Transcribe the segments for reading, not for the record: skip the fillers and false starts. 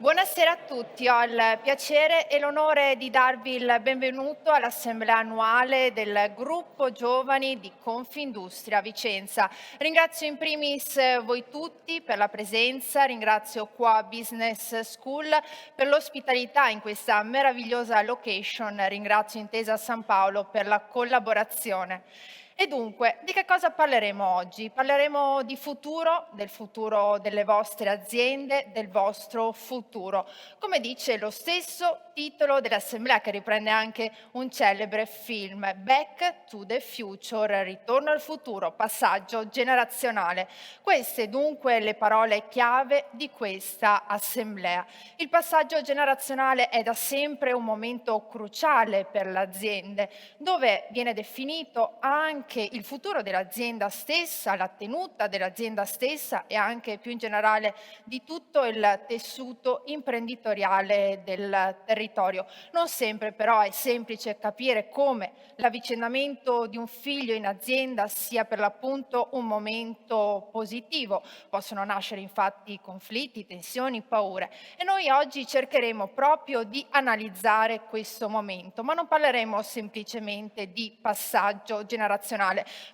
Buonasera a tutti, ho il piacere e l'onore di darvi il benvenuto all'assemblea annuale del gruppo giovani di Confindustria Vicenza. Ringrazio in primis voi tutti per la presenza, ringrazio Qua Business School per l'ospitalità in questa meravigliosa location, ringrazio Intesa San Paolo per la collaborazione. E dunque, di che cosa parleremo oggi? Parleremo di futuro, del futuro delle vostre aziende, del vostro futuro. Come dice lo stesso titolo dell'assemblea, che riprende anche un celebre film, Back to the Future, Ritorno al futuro, passaggio generazionale. Queste dunque le parole chiave di questa assemblea. Il passaggio generazionale è da sempre un momento cruciale per le aziende, dove viene definito anche il futuro dell'azienda stessa, la tenuta dell'azienda stessa e anche più in generale di tutto il tessuto imprenditoriale del territorio. Non sempre però è semplice capire come l'avvicendamento di un figlio in azienda sia per l'appunto un momento positivo. Possono nascere infatti conflitti, tensioni, paure e noi oggi cercheremo proprio di analizzare questo momento, ma non parleremo semplicemente di passaggio generazionale,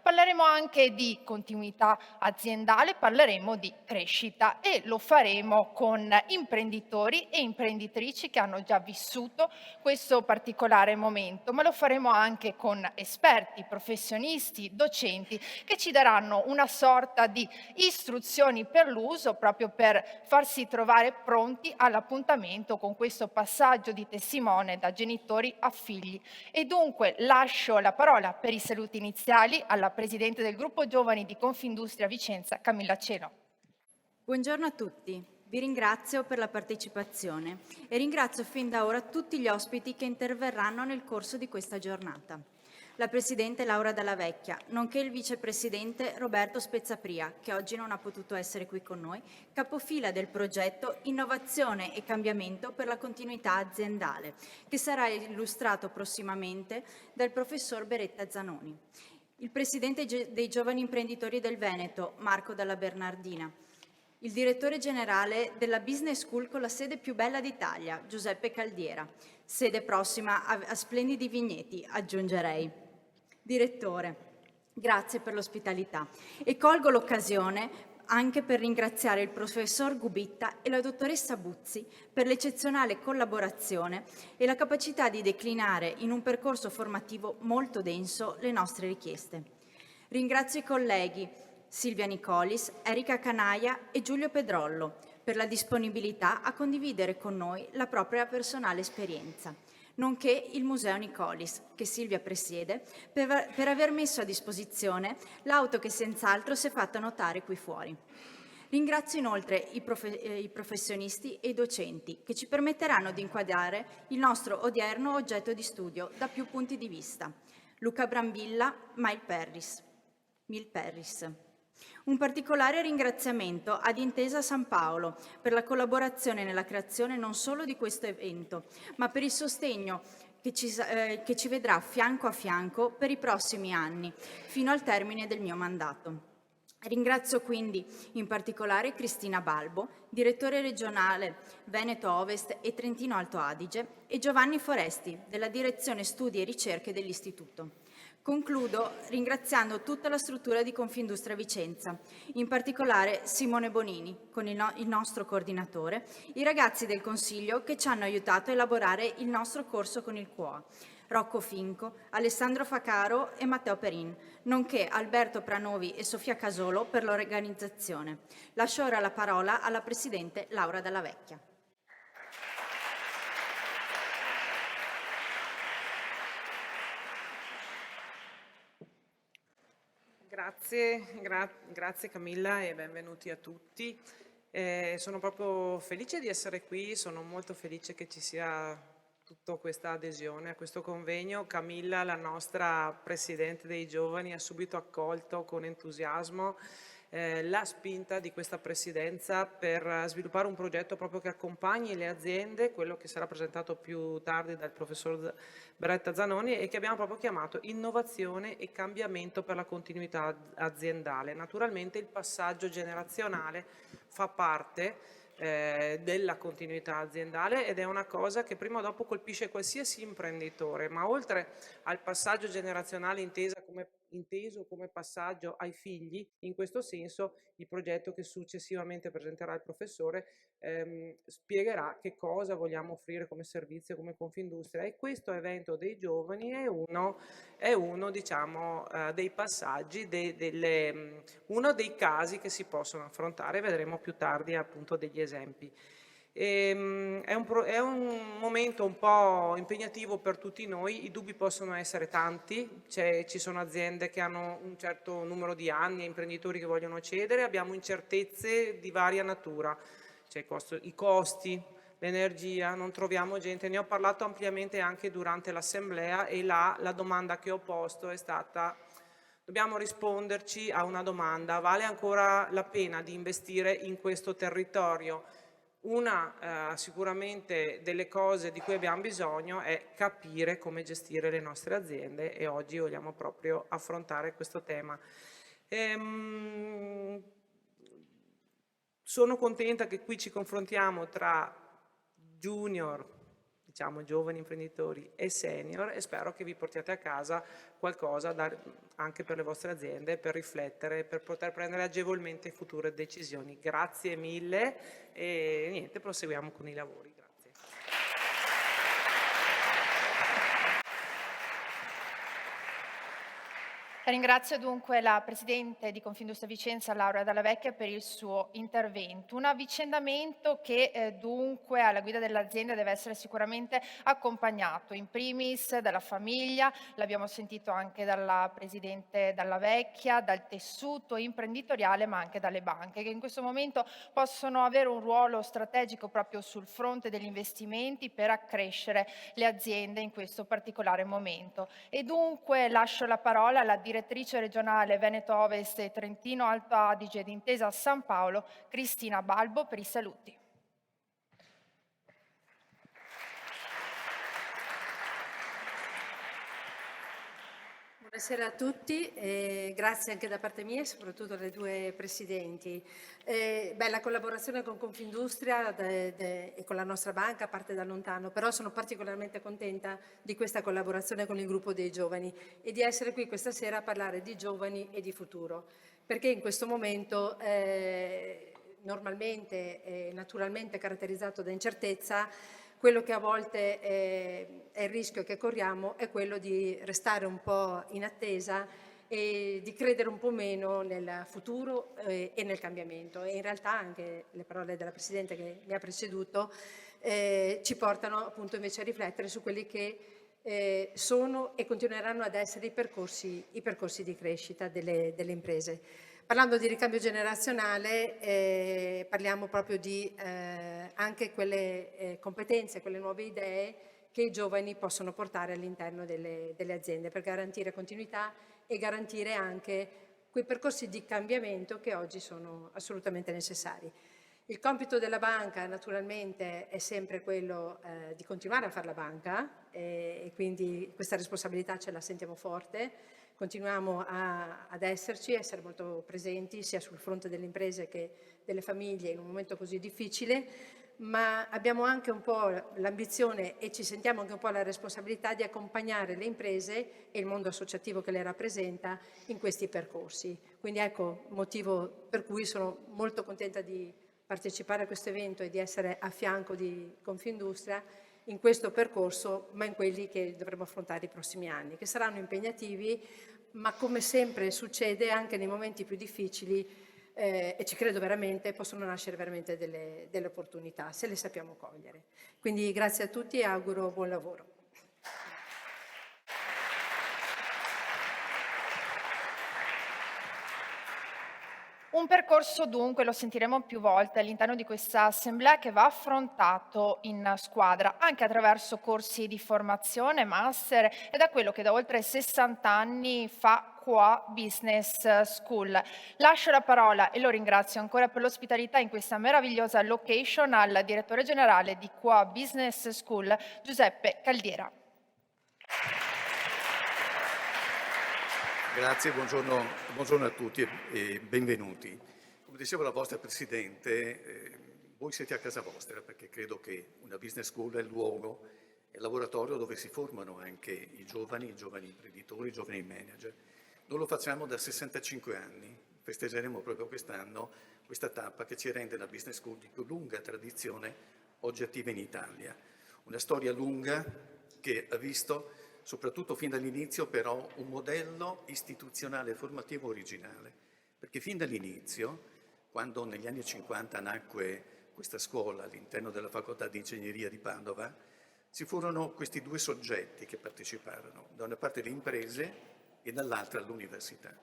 parleremo anche di continuità aziendale, parleremo di crescita e lo faremo con imprenditori e imprenditrici che hanno già vissuto questo particolare momento, ma lo faremo anche con esperti, professionisti, docenti che ci daranno una sorta di istruzioni per l'uso proprio per farsi trovare pronti all'appuntamento con questo passaggio di testimone da genitori a figli. E dunque lascio la parola per i saluti iniziali alla Presidente del Gruppo Giovani di Confindustria Vicenza, Camilla Ceno. Buongiorno a tutti, vi ringrazio per la partecipazione e ringrazio fin da ora tutti gli ospiti che interverranno nel corso di questa giornata. La Presidente Laura Dalla Vecchia, nonché il Vicepresidente Roberto Spezzapria, che oggi non ha potuto essere qui con noi, capofila del progetto Innovazione e Cambiamento per la continuità aziendale, che sarà illustrato prossimamente dal Professor Beretta Zanoni. Il Presidente dei Giovani Imprenditori del Veneto, Marco Dalla Bernardina, il direttore generale della Business School con la sede più bella d'Italia, Giuseppe Caldiera, sede prossima a splendidi vigneti, aggiungerei. Direttore, grazie per l'ospitalità e colgo l'occasione anche per ringraziare il professor Gubitta e la dottoressa Buzzi per l'eccezionale collaborazione e la capacità di declinare in un percorso formativo molto denso le nostre richieste. Ringrazio i colleghi Silvia Nicolis, Erika Canaia e Giulio Pedrollo per la disponibilità a condividere con noi la propria personale esperienza, nonché il Museo Nicolis, che Silvia presiede, per aver messo a disposizione l'auto che senz'altro si è fatta notare qui fuori. Ringrazio inoltre i professionisti e i docenti che ci permetteranno di inquadrare il nostro odierno oggetto di studio da più punti di vista. Luca Brambilla, Milperris. Un particolare ringraziamento ad Intesa San Paolo per la collaborazione nella creazione non solo di questo evento, ma per il sostegno che ci vedrà fianco a fianco per i prossimi anni, fino al termine del mio mandato. Ringrazio quindi in particolare Cristina Balbo, direttore regionale Veneto Ovest e Trentino Alto Adige, e Giovanni Foresti, della Direzione Studi e Ricerche dell'Istituto. Concludo ringraziando tutta la struttura di Confindustria Vicenza, in particolare Simone Bonini, con il nostro coordinatore, i ragazzi del Consiglio che ci hanno aiutato a elaborare il nostro corso con il QOA, Rocco Finco, Alessandro Facaro e Matteo Perin, nonché Alberto Pranovi e Sofia Casolo per l'organizzazione. Lascio ora la parola alla Presidente Laura Dalla Vecchia. Grazie Camilla e benvenuti a tutti. Sono proprio felice di essere qui, sono molto felice che ci sia tutta questa adesione a questo convegno. Camilla, la nostra Presidente dei Giovani, ha subito accolto con entusiasmo la spinta di questa Presidenza per sviluppare un progetto proprio che accompagni le aziende, quello che sarà presentato più tardi dal professor Beretta Zanoni e che abbiamo proprio chiamato innovazione e cambiamento per la continuità aziendale. Naturalmente il passaggio generazionale fa parte della continuità aziendale, ed è una cosa che prima o dopo colpisce qualsiasi imprenditore, ma oltre al passaggio generazionale inteso come passaggio ai figli, in questo senso il progetto che successivamente presenterà il professore spiegherà che cosa vogliamo offrire come servizio, come Confindustria, e questo evento dei giovani è uno diciamo, dei passaggi, uno dei casi che si possono affrontare, vedremo più tardi appunto degli esempi. È un momento un po' impegnativo per tutti noi, i dubbi possono essere tanti, ci sono aziende che hanno un certo numero di anni, imprenditori che vogliono cedere, abbiamo incertezze di varia natura, c'è i costi, l'energia, non troviamo gente, ne ho parlato ampiamente anche durante l'assemblea, e la domanda che ho posto è stata: dobbiamo risponderci a una domanda, vale ancora la pena di investire in questo territorio? Sicuramente delle cose di cui abbiamo bisogno è capire come gestire le nostre aziende, e oggi vogliamo proprio affrontare questo tema. Sono contenta che qui ci confrontiamo tra junior, diciamo giovani imprenditori, e senior, e spero che vi portiate a casa qualcosa anche per le vostre aziende, per riflettere, per poter prendere agevolmente future decisioni. Grazie mille e niente, proseguiamo con i lavori. Grazie. Ringrazio dunque la Presidente di Confindustria Vicenza, Laura Dalla Vecchia, per il suo intervento. Un avvicendamento che dunque alla guida dell'azienda deve essere sicuramente accompagnato, in primis dalla famiglia, l'abbiamo sentito anche dalla Presidente Dalla Vecchia, dal tessuto imprenditoriale, ma anche dalle banche, che in questo momento possono avere un ruolo strategico proprio sul fronte degli investimenti per accrescere le aziende in questo particolare momento. E dunque lascio la parola alla direttrice regionale Veneto Ovest e Trentino Alto Adige d'Intesa San Paolo, Cristina Balbo, per i saluti. Buonasera a tutti, grazie anche da parte mia e soprattutto alle due presidenti. La collaborazione con Confindustria e con la nostra banca parte da lontano, però sono particolarmente contenta di questa collaborazione con il gruppo dei giovani e di essere qui questa sera a parlare di giovani e di futuro, perché in questo momento normalmente e naturalmente caratterizzato da incertezza, quello che a volte è il rischio che corriamo è quello di restare un po' in attesa e di credere un po' meno nel futuro e nel cambiamento. E in realtà anche le parole della Presidente che mi ha preceduto ci portano appunto invece a riflettere su quelli che sono e continueranno ad essere i percorsi di crescita delle imprese. Parlando di ricambio generazionale, parliamo proprio di anche quelle competenze, quelle nuove idee che i giovani possono portare all'interno delle aziende per garantire continuità e garantire anche quei percorsi di cambiamento che oggi sono assolutamente necessari. Il compito della banca naturalmente è sempre quello di continuare a fare la banca e quindi questa responsabilità ce la sentiamo forte. Continuiamo ad esserci, essere molto presenti sia sul fronte delle imprese che delle famiglie in un momento così difficile, ma abbiamo anche un po' l'ambizione e ci sentiamo anche un po' la responsabilità di accompagnare le imprese e il mondo associativo che le rappresenta in questi percorsi. Quindi ecco motivo per cui sono molto contenta di partecipare a questo evento e di essere a fianco di Confindustria in questo percorso, ma in quelli che dovremo affrontare i prossimi anni, che saranno impegnativi, ma come sempre succede anche nei momenti più difficili, e ci credo veramente, possono nascere veramente delle opportunità, se le sappiamo cogliere. Quindi grazie a tutti e auguro buon lavoro. Un percorso dunque, lo sentiremo più volte all'interno di questa assemblea, che va affrontato in squadra, anche attraverso corsi di formazione, master, ed è quello che da oltre 60 anni fa Qua Business School. Lascio la parola, e lo ringrazio ancora per l'ospitalità in questa meravigliosa location, al direttore generale di Qua Business School, Giuseppe Caldiera. Grazie, buongiorno a tutti e benvenuti. Come diceva la vostra Presidente, voi siete a casa vostra, perché credo che una business school è il luogo, è il laboratorio dove si formano anche i giovani imprenditori, i giovani manager. Noi lo facciamo da 65 anni, festeggeremo proprio quest'anno questa tappa che ci rende la business school di più lunga tradizione oggi attiva in Italia. Una storia lunga che ha visto, soprattutto fin dall'inizio, però un modello istituzionale formativo originale, perché fin dall'inizio, quando negli anni 50 nacque questa scuola all'interno della Facoltà di Ingegneria di Padova, ci furono questi due soggetti che parteciparono, da una parte le imprese e dall'altra l'università.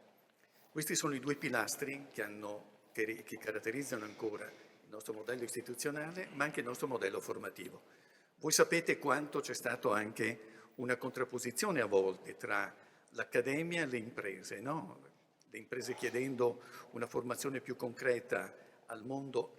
Questi sono i due pilastri che caratterizzano ancora il nostro modello istituzionale, ma anche il nostro modello formativo. Voi sapete quanto c'è stato anche una contrapposizione a volte tra l'accademia e le imprese, no? Le imprese chiedendo una formazione più concreta al mondo,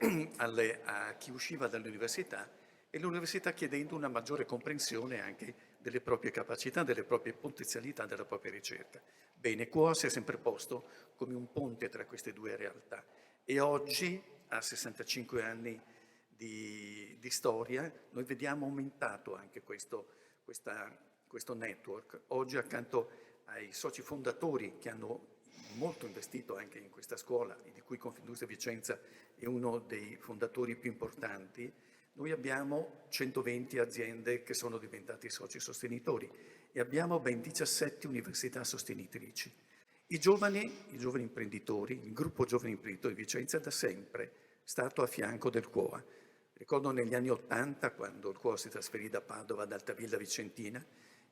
a chi usciva dall'università, e l'università chiedendo una maggiore comprensione anche delle proprie capacità, delle proprie potenzialità, della propria ricerca. Bene, QUO si è sempre posto come un ponte tra queste due realtà e oggi, a 65 anni di storia, noi vediamo aumentato anche questo network. Oggi, accanto ai soci fondatori che hanno molto investito anche in questa scuola, di cui Confindustria Vicenza è uno dei fondatori più importanti, noi abbiamo 120 aziende che sono diventate soci sostenitori e abbiamo ben 17 università sostenitrici. I giovani imprenditori, il gruppo Giovani Imprenditori Vicenza da sempre è stato a fianco del QUOA. Ricordo negli anni '80, quando il QUOA si trasferì da Padova ad Altavilla Vicentina,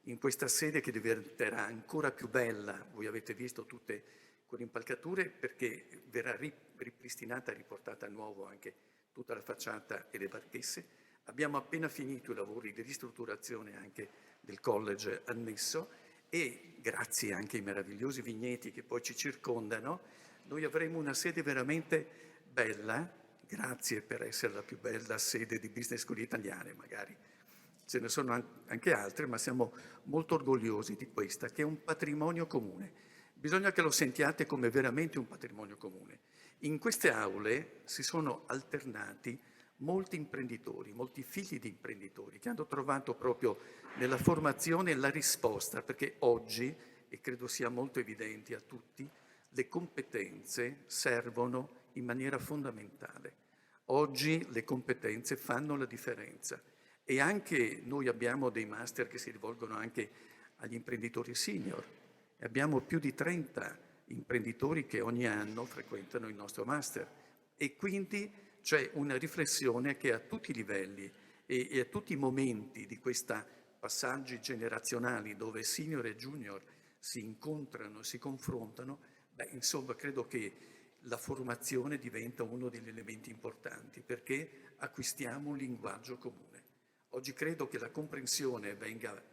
in questa sede che diventerà ancora più bella, voi avete visto tutte quelle impalcature, perché verrà ripristinata, riportata a nuovo anche tutta la facciata e le barchesse. Abbiamo appena finito i lavori di ristrutturazione anche del college annesso e grazie anche ai meravigliosi vigneti che poi ci circondano, noi avremo una sede veramente bella. Grazie per essere la più bella sede di business school italiane, magari ce ne sono anche altre, ma siamo molto orgogliosi di questa, che è un patrimonio comune. Bisogna che lo sentiate come veramente un patrimonio comune. In queste aule si sono alternati molti imprenditori, molti figli di imprenditori che hanno trovato proprio nella formazione la risposta, perché oggi, e credo sia molto evidente a tutti, le competenze servono in maniera fondamentale. Oggi le competenze fanno la differenza e anche noi abbiamo dei master che si rivolgono anche agli imprenditori senior. Abbiamo più di 30 imprenditori che ogni anno frequentano il nostro master e quindi c'è una riflessione che a tutti i livelli e a tutti i momenti di questi passaggi generazionali dove senior e junior si incontrano, si confrontano, insomma credo che la formazione diventa uno degli elementi importanti perché acquistiamo un linguaggio comune. Oggi credo che la comprensione venga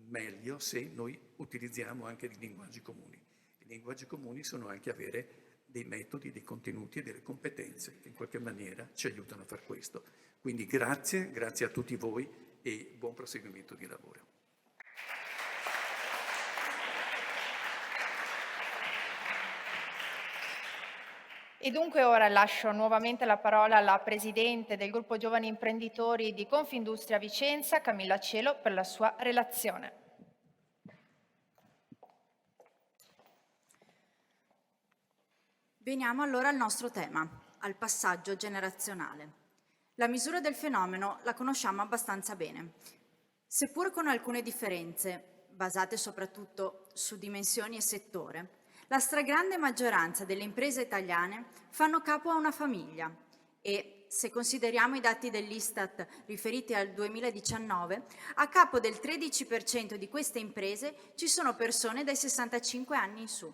meglio se noi utilizziamo anche dei linguaggi comuni. I linguaggi comuni sono anche avere dei metodi, dei contenuti e delle competenze che in qualche maniera ci aiutano a far questo. Quindi grazie a tutti voi e buon proseguimento di lavoro. E dunque ora lascio nuovamente la parola alla Presidente del Gruppo Giovani Imprenditori di Confindustria Vicenza, Camilla Cielo, per la sua relazione. Veniamo allora al nostro tema, al passaggio generazionale. La misura del fenomeno la conosciamo abbastanza bene, seppur con alcune differenze, basate soprattutto su dimensioni e settore. La stragrande maggioranza delle imprese italiane fanno capo a una famiglia e, se consideriamo i dati dell'Istat riferiti al 2019, a capo del 13% di queste imprese ci sono persone dai 65 anni in su.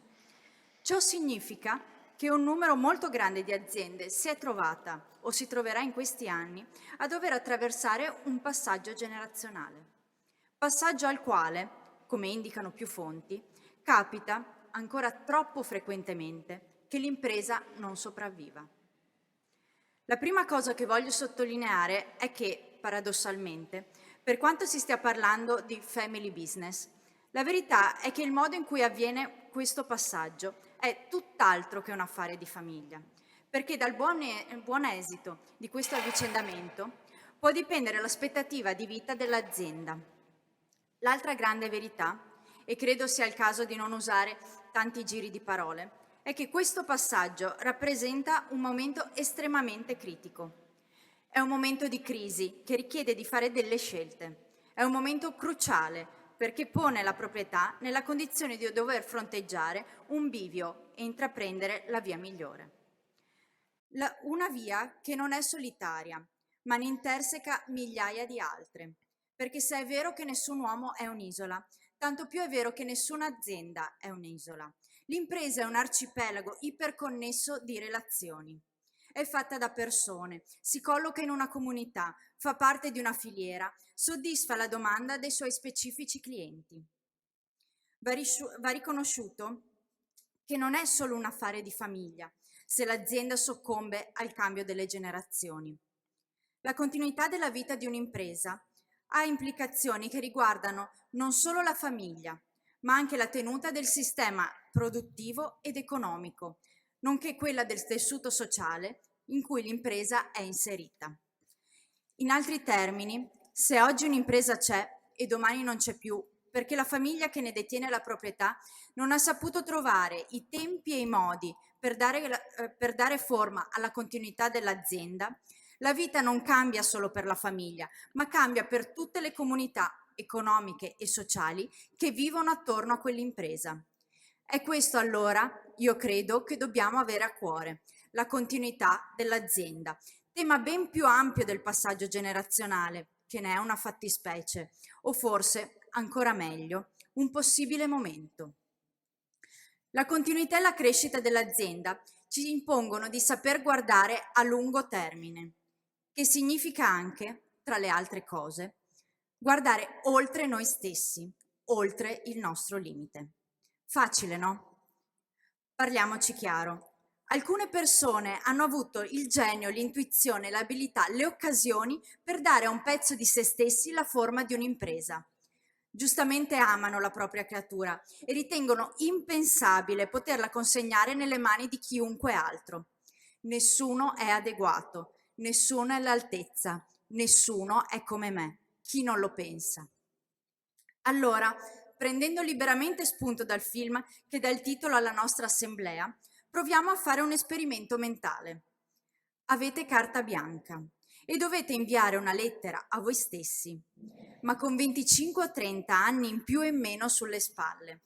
Ciò significa che un numero molto grande di aziende si è trovata o si troverà in questi anni a dover attraversare un passaggio generazionale. Passaggio al quale, come indicano più fonti, capita ancora troppo frequentemente che l'impresa non sopravviva. La prima cosa che voglio sottolineare è che, paradossalmente, per quanto si stia parlando di family business, la verità è che il modo in cui avviene questo passaggio è tutt'altro che un affare di famiglia, perché dal buon esito di questo avvicendamento può dipendere l'aspettativa di vita dell'azienda. L'altra grande verità, e credo sia il caso di non usare tanti giri di parole, è che questo passaggio rappresenta un momento estremamente critico. È un momento di crisi che richiede di fare delle scelte. È un momento cruciale perché pone la proprietà nella condizione di dover fronteggiare un bivio e intraprendere la via migliore. Una via che non è solitaria, ma ne interseca migliaia di altre. Perché se è vero che nessun uomo è un'isola, tanto più è vero che nessuna azienda è un'isola. L'impresa è un arcipelago iperconnesso di relazioni. È fatta da persone, si colloca in una comunità, fa parte di una filiera, soddisfa la domanda dei suoi specifici clienti. Va riconosciuto che non è solo un affare di famiglia se l'azienda soccombe al cambio delle generazioni. La continuità della vita di un'impresa ha implicazioni che riguardano non solo la famiglia, ma anche la tenuta del sistema produttivo ed economico, nonché quella del tessuto sociale in cui l'impresa è inserita. In altri termini, se oggi un'impresa c'è e domani non c'è più, perché la famiglia che ne detiene la proprietà non ha saputo trovare i tempi e i modi per dare forma alla continuità dell'azienda, la vita non cambia solo per la famiglia, ma cambia per tutte le comunità economiche e sociali che vivono attorno a quell'impresa. È questo allora, io credo, che dobbiamo avere a cuore, la continuità dell'azienda, tema ben più ampio del passaggio generazionale, che ne è una fattispecie, o forse, ancora meglio, un possibile momento. La continuità e la crescita dell'azienda ci impongono di saper guardare a lungo termine, che significa anche, tra le altre cose, guardare oltre noi stessi, oltre il nostro limite. Facile, no? Parliamoci chiaro. Alcune persone hanno avuto il genio, l'intuizione, l'abilità, le occasioni per dare a un pezzo di se stessi la forma di un'impresa. Giustamente amano la propria creatura e ritengono impensabile poterla consegnare nelle mani di chiunque altro. Nessuno è adeguato, nessuno è all'altezza, nessuno è come me. Chi non lo pensa? Allora, prendendo liberamente spunto dal film che dà il titolo alla nostra assemblea, proviamo a fare un esperimento mentale. Avete carta bianca e dovete inviare una lettera a voi stessi, ma con 25 o 30 anni in più e in meno sulle spalle.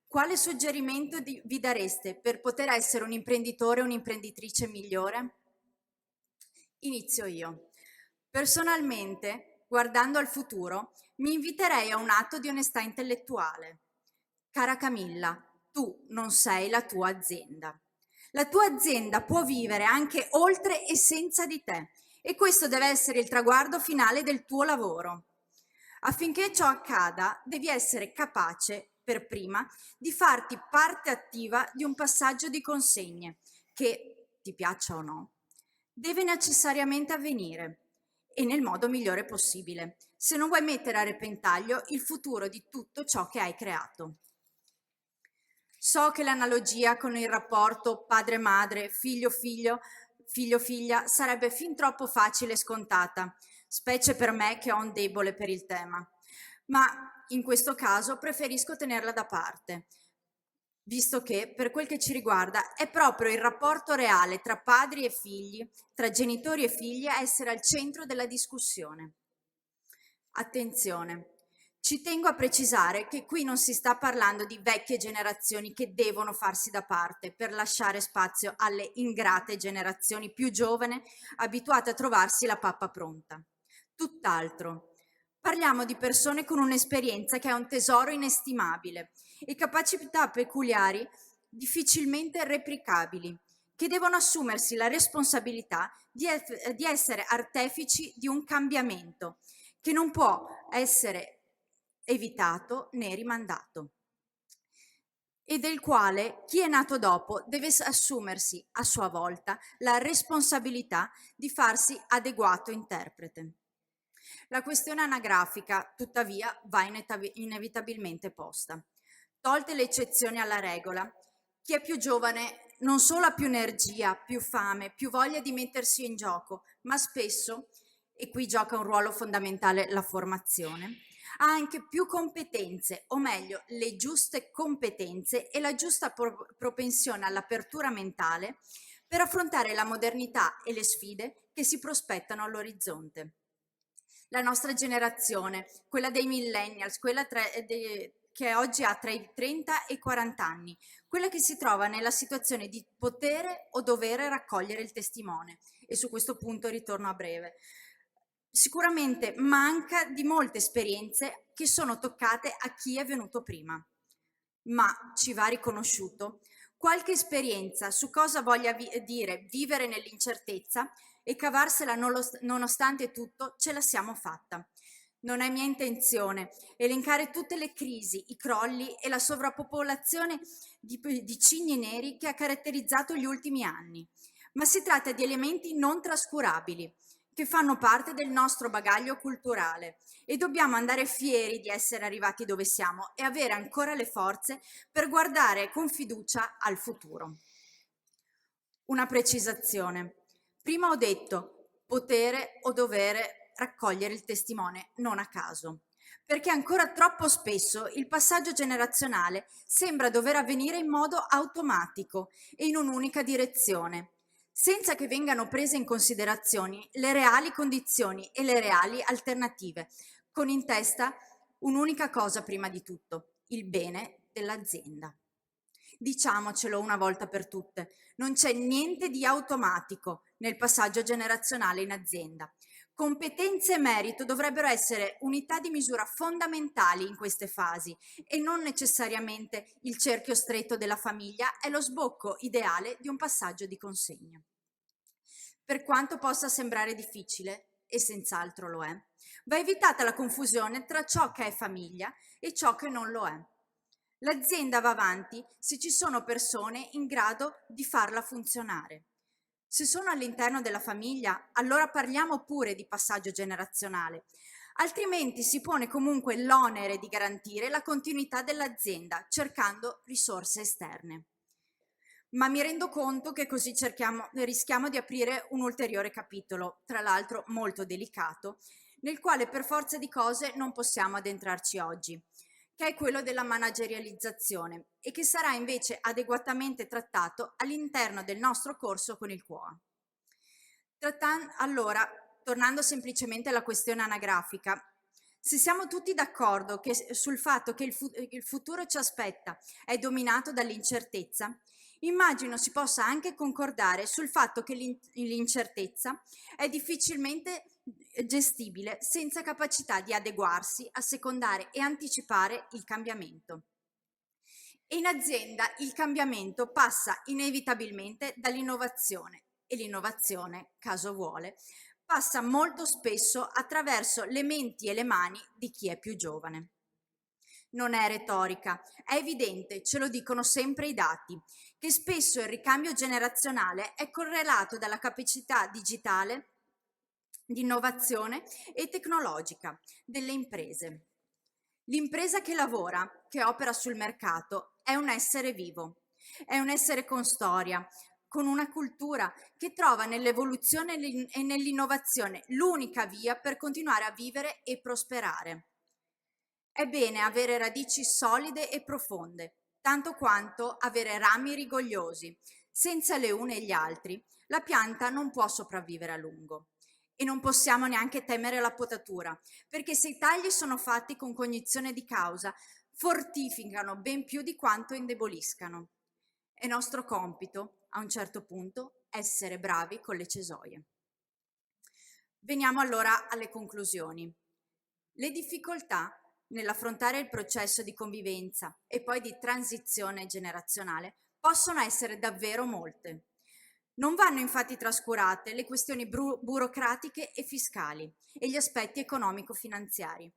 Quale suggerimento vi dareste per poter essere un imprenditore o un'imprenditrice migliore? Inizio io. Personalmente, guardando al futuro, mi inviterei a un atto di onestà intellettuale. Cara Camilla, tu non sei la tua azienda. La tua azienda può vivere anche oltre e senza di te e questo deve essere il traguardo finale del tuo lavoro. Affinché ciò accada, devi essere capace, per prima, di farti parte attiva di un passaggio di consegne che, ti piaccia o no, deve necessariamente avvenire e nel modo migliore possibile, se non vuoi mettere a repentaglio il futuro di tutto ciò che hai creato. So che l'analogia con il rapporto padre-madre, figlio-figlio, figlio-figlia sarebbe fin troppo facile e scontata, specie per me che ho un debole per il tema. Ma in questo caso preferisco tenerla da parte, visto che, per quel che ci riguarda, è proprio il rapporto reale tra padri e figli, tra genitori e figli, a essere al centro della discussione. Attenzione, ci tengo a precisare che qui non si sta parlando di vecchie generazioni che devono farsi da parte per lasciare spazio alle ingrate generazioni più giovani, abituate a trovarsi la pappa pronta. Tutt'altro. Parliamo di persone con un'esperienza che è un tesoro inestimabile e capacità peculiari difficilmente replicabili, che devono assumersi la responsabilità di essere artefici di un cambiamento che non può essere evitato né rimandato e del quale chi è nato dopo deve assumersi a sua volta la responsabilità di farsi adeguato interprete. La questione anagrafica, tuttavia, va inevitabilmente posta. Tolte le eccezioni alla regola, chi è più giovane non solo ha più energia, più fame, più voglia di mettersi in gioco, ma spesso, e qui gioca un ruolo fondamentale la formazione, ha anche più competenze, o meglio, le giuste competenze e la giusta propensione all'apertura mentale per affrontare la modernità e le sfide che si prospettano all'orizzonte. La nostra generazione, quella dei millennials, che oggi ha tra i 30 e i 40 anni, quella che si trova nella situazione di potere o dovere raccogliere il testimone, e su questo punto ritorno a breve. Sicuramente manca di molte esperienze che sono toccate a chi è venuto prima, ma ci va riconosciuto qualche esperienza su cosa voglia dire vivere nell'incertezza e cavarsela nonostante tutto ce la siamo fatta. Non è mia intenzione elencare tutte le crisi, i crolli e la sovrappopolazione di cigni neri che ha caratterizzato gli ultimi anni, ma si tratta di elementi non trascurabili che fanno parte del nostro bagaglio culturale e dobbiamo andare fieri di essere arrivati dove siamo e avere ancora le forze per guardare con fiducia al futuro. Una precisazione. Prima ho detto potere o dovere raccogliere il testimone, non a caso, perché ancora troppo spesso il passaggio generazionale sembra dover avvenire in modo automatico e in un'unica direzione, senza che vengano prese in considerazione le reali condizioni e le reali alternative, con in testa un'unica cosa prima di tutto, il bene dell'azienda. Diciamocelo una volta per tutte, non c'è niente di automatico nel passaggio generazionale in azienda. Competenze e merito dovrebbero essere unità di misura fondamentali in queste fasi e non necessariamente il cerchio stretto della famiglia è lo sbocco ideale di un passaggio di consegna. Per quanto possa sembrare difficile, e senz'altro lo è, va evitata la confusione tra ciò che è famiglia e ciò che non lo è. L'azienda va avanti se ci sono persone in grado di farla funzionare. Se sono all'interno della famiglia, allora parliamo pure di passaggio generazionale, altrimenti si pone comunque l'onere di garantire la continuità dell'azienda cercando risorse esterne. Ma mi rendo conto che così rischiamo di aprire un ulteriore capitolo, tra l'altro molto delicato, nel quale per forza di cose non possiamo addentrarci oggi, che è quello della managerializzazione e che sarà invece adeguatamente trattato all'interno del nostro corso con il QOA. Allora, tornando semplicemente alla questione anagrafica, se siamo tutti d'accordo sul fatto che il futuro ci aspetta è dominato dall'incertezza, immagino si possa anche concordare sul fatto che l'incertezza è difficilmente gestibile senza capacità di adeguarsi, assecondare e anticipare il cambiamento. E in azienda il cambiamento passa inevitabilmente dall'innovazione e l'innovazione, caso vuole, passa molto spesso attraverso le menti e le mani di chi è più giovane. Non è retorica, è evidente, ce lo dicono sempre i dati, che spesso il ricambio generazionale è correlato dalla capacità digitale, di innovazione e tecnologica delle imprese. L'impresa che lavora, che opera sul mercato, è un essere vivo, è un essere con storia, con una cultura che trova nell'evoluzione e nell'innovazione l'unica via per continuare a vivere e prosperare. È bene avere radici solide e profonde, tanto quanto avere rami rigogliosi. Senza le une e gli altri, la pianta non può sopravvivere a lungo. E non possiamo neanche temere la potatura, perché se i tagli sono fatti con cognizione di causa, fortificano ben più di quanto indeboliscano. È nostro compito, a un certo punto, essere bravi con le cesoie. Veniamo allora alle conclusioni. Le difficoltà nell'affrontare il processo di convivenza e poi di transizione generazionale possono essere davvero molte. Non vanno infatti trascurate le questioni burocratiche e fiscali e gli aspetti economico-finanziari,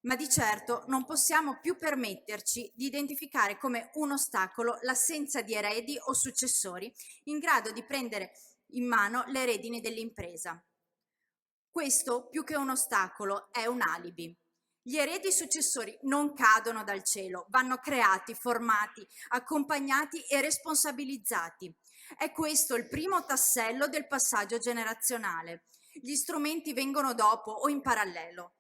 ma di certo non possiamo più permetterci di identificare come un ostacolo l'assenza di eredi o successori in grado di prendere in mano le redini dell'impresa. Questo, più che un ostacolo, è un alibi. Gli eredi successori non cadono dal cielo, vanno creati, formati, accompagnati e responsabilizzati. È questo il primo tassello del passaggio generazionale. Gli strumenti vengono dopo o in parallelo.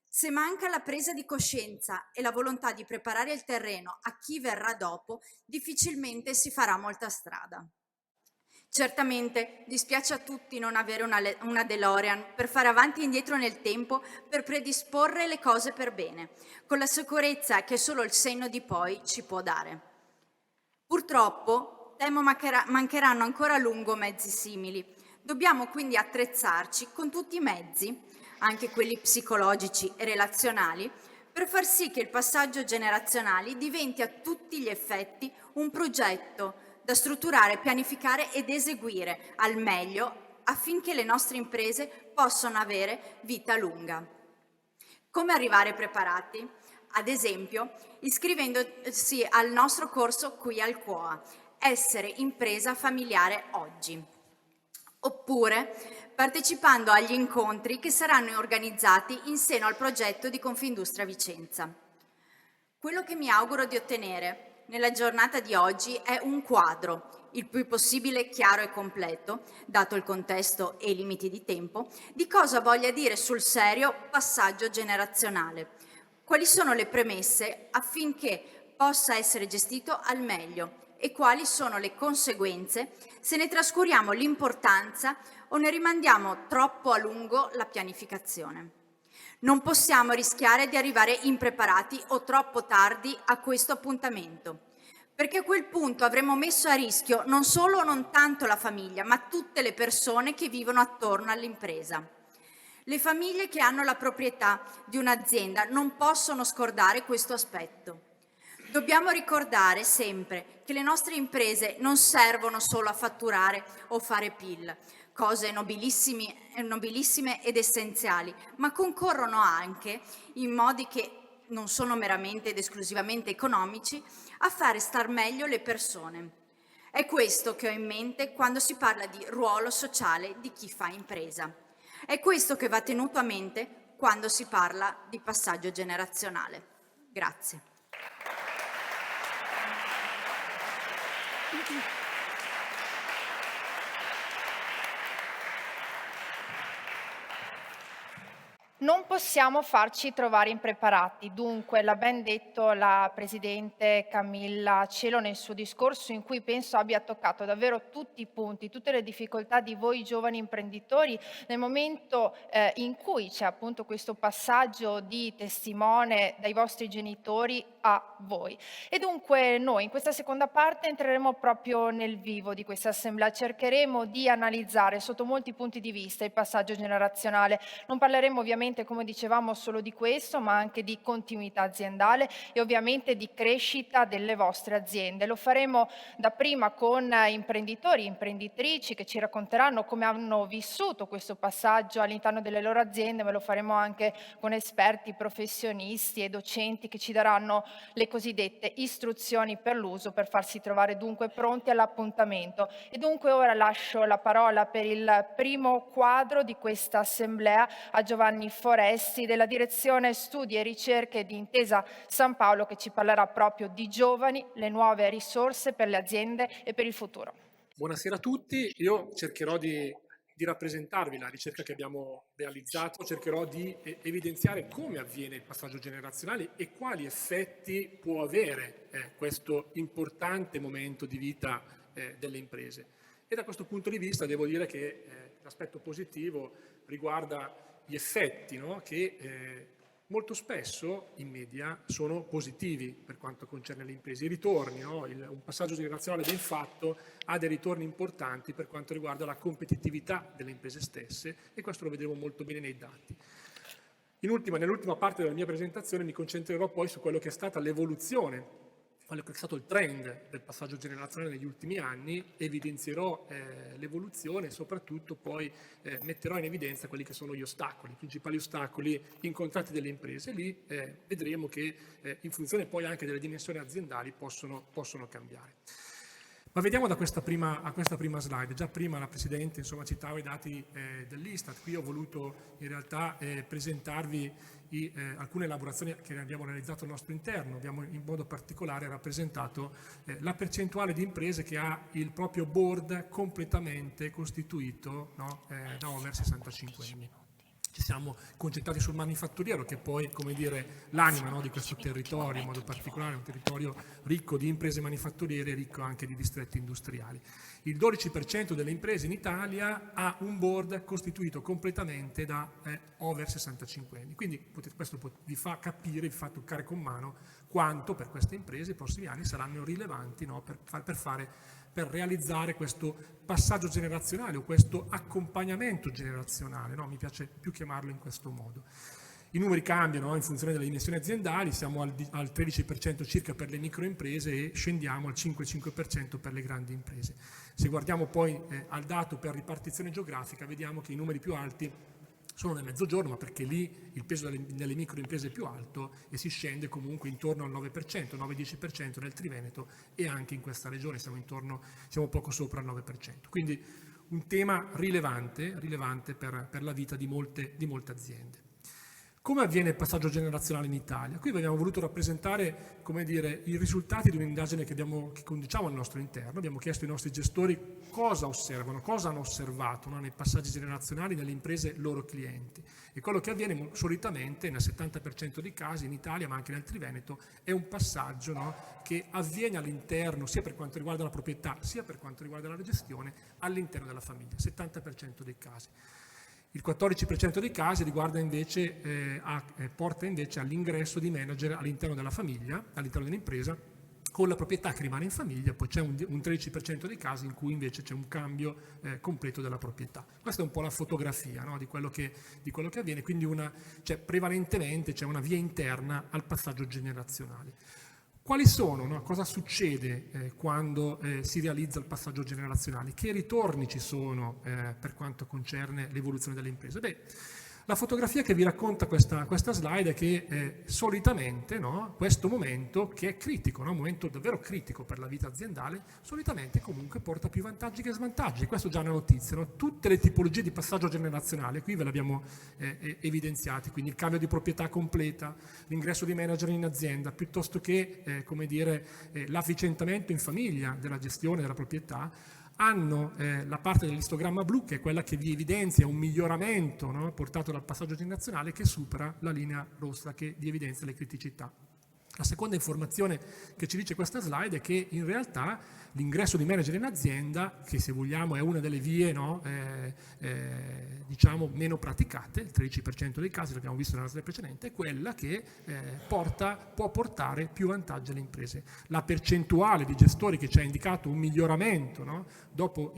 Se manca la presa di coscienza e la volontà di preparare il terreno a chi verrà dopo, difficilmente si farà molta strada. Certamente dispiace a tutti non avere una DeLorean per fare avanti e indietro nel tempo, per predisporre le cose per bene, con la sicurezza che solo il senno di poi ci può dare. Purtroppo, temo mancheranno ancora a lungo mezzi simili. Dobbiamo quindi attrezzarci con tutti i mezzi, anche quelli psicologici e relazionali, per far sì che il passaggio generazionale diventi a tutti gli effetti un progetto da strutturare, pianificare ed eseguire al meglio affinché le nostre imprese possano avere vita lunga. Come arrivare preparati? Ad esempio, iscrivendosi al nostro corso qui al CUOA, Essere impresa familiare oggi. Oppure partecipando agli incontri che saranno organizzati in seno al progetto di Confindustria Vicenza. Quello che mi auguro di ottenere nella giornata di oggi è un quadro, il più possibile chiaro e completo, dato il contesto e i limiti di tempo, di cosa voglia dire sul serio passaggio generazionale. Quali sono le premesse affinché possa essere gestito al meglio e quali sono le conseguenze se ne trascuriamo l'importanza o ne rimandiamo troppo a lungo la pianificazione. Non possiamo rischiare di arrivare impreparati o troppo tardi a questo appuntamento, perché a quel punto avremo messo a rischio non solo o non tanto la famiglia, ma tutte le persone che vivono attorno all'impresa. Le famiglie che hanno la proprietà di un'azienda non possono scordare questo aspetto. Dobbiamo ricordare sempre che le nostre imprese non servono solo a fatturare o fare PIL, cose nobilissime ed essenziali, ma concorrono anche, in modi che non sono meramente ed esclusivamente economici, a fare star meglio le persone. È questo che ho in mente quando si parla di ruolo sociale di chi fa impresa. È questo che va tenuto a mente quando si parla di passaggio generazionale. Grazie. Non possiamo farci trovare impreparati, dunque l'ha ben detto la Presidente Camilla Cielo nel suo discorso, in cui penso abbia toccato davvero tutti i punti, tutte le difficoltà di voi giovani imprenditori nel momento in cui c'è appunto questo passaggio di testimone dai vostri genitori a voi. E dunque noi in questa seconda parte entreremo proprio nel vivo di questa assemblea, cercheremo di analizzare sotto molti punti di vista il passaggio generazionale. Non parleremo ovviamente, come dicevamo, solo di questo, ma anche di continuità aziendale e ovviamente di crescita delle vostre aziende. Lo faremo dapprima con imprenditori, imprenditrici che ci racconteranno come hanno vissuto questo passaggio all'interno delle loro aziende, ma lo faremo anche con esperti, professionisti e docenti che ci daranno le cosiddette istruzioni per l'uso per farsi trovare dunque pronti all'appuntamento. E dunque ora lascio la parola per il primo quadro di questa assemblea a Giovanni Foresti della Direzione Studi e Ricerche di Intesa San Paolo, che ci parlerà proprio di giovani, le nuove risorse per le aziende e per il futuro. Buonasera a tutti, io cercherò di rappresentarvi la ricerca che abbiamo realizzato, cercherò di evidenziare come avviene il passaggio generazionale e quali effetti può avere questo importante momento di vita delle imprese. E da questo punto di vista devo dire che l'aspetto positivo riguarda gli effetti, no? Che molto spesso in media sono positivi per quanto concerne le imprese. I ritorni, no? Un passaggio generazionale ben fatto ha dei ritorni importanti per quanto riguarda la competitività delle imprese stesse e questo lo vedremo molto bene nei dati. Nell'ultima parte della mia presentazione mi concentrerò poi su quello che è stata l'evoluzione, quello che è stato il trend del passaggio generazionale negli ultimi anni, evidenzierò l'evoluzione e soprattutto poi metterò in evidenza quelli che sono gli ostacoli, i principali ostacoli incontrati dalle imprese. Lì vedremo che in funzione poi anche delle dimensioni aziendali possono cambiare. Ma vediamo a questa prima slide. Già prima la Presidente insomma, citava i dati dell'Istat. Qui ho voluto in realtà presentarvi alcune elaborazioni che abbiamo realizzato al nostro interno. Abbiamo in modo particolare rappresentato la percentuale di imprese che ha il proprio board completamente costituito, no, da over 65 anni. Ci siamo concentrati sul manifatturiero, che poi, come dire, l'anima, no, di questo territorio, in modo particolare un territorio ricco di imprese manifatturiere e ricco anche di distretti industriali. Il 12% delle imprese in Italia ha un board costituito completamente da over 65 anni. Quindi questo vi fa capire, vi fa toccare con mano quanto per queste imprese i prossimi anni saranno rilevanti, no, per realizzare questo passaggio generazionale o questo accompagnamento generazionale, no? Mi piace più chiamarlo in questo modo. I numeri cambiano, no? In funzione delle dimensioni aziendali, siamo al 13% circa per le microimprese e scendiamo al 5,5% per le grandi imprese. Se guardiamo poi al dato per ripartizione geografica, vediamo che i numeri più alti sono nel mezzogiorno, ma perché lì il peso delle microimprese è più alto e si scende comunque intorno al 9%, 9-10% nel Triveneto e anche in questa regione siamo poco sopra il 9%. Quindi un tema rilevante per la vita di molte aziende. Come avviene il passaggio generazionale in Italia? Qui abbiamo voluto rappresentare, come dire, i risultati di un'indagine che conduciamo al nostro interno. Abbiamo chiesto ai nostri gestori cosa osservano, cosa hanno osservato, no, nei passaggi generazionali nelle imprese loro clienti. E quello che avviene solitamente nel 70% dei casi in Italia, ma anche nel Triveneto, è un passaggio, no, che avviene all'interno, sia per quanto riguarda la proprietà, sia per quanto riguarda la gestione, all'interno della famiglia, 70% dei casi. Il 14% dei casi porta invece all'ingresso di manager all'interno della famiglia, all'interno dell'impresa, con la proprietà che rimane in famiglia. Poi c'è un 13% dei casi in cui invece c'è un cambio completo della proprietà. Questa è un po' la fotografia, no, di quello che avviene, quindi prevalentemente c'è una via interna al passaggio generazionale. Quali sono, no? Cosa succede quando si realizza il passaggio generazionale? Che ritorni ci sono per quanto concerne l'evoluzione delle imprese? Beh, la fotografia che vi racconta questa slide è che solitamente, no, questo momento che è critico, no, un momento davvero critico per la vita aziendale, solitamente comunque porta più vantaggi che svantaggi. Questo già è una notizia, no? Tutte le tipologie di passaggio generazionale, qui ve l'abbiamo evidenziati, quindi il cambio di proprietà completa, l'ingresso di manager in azienda, piuttosto che l'avvicentamento in famiglia della gestione della proprietà, hanno la parte dell'istogramma blu, che è quella che vi evidenzia un miglioramento, no, portato dal passaggio generazionale, che supera la linea rossa che vi evidenzia le criticità. La seconda informazione che ci dice questa slide è che in realtà l'ingresso di manager in azienda, che se vogliamo è una delle vie, no, diciamo meno praticate, il 13% dei casi, l'abbiamo visto nella slide precedente, è quella che può portare più vantaggi alle imprese. La percentuale di gestori che ci ha indicato un miglioramento, no, dopo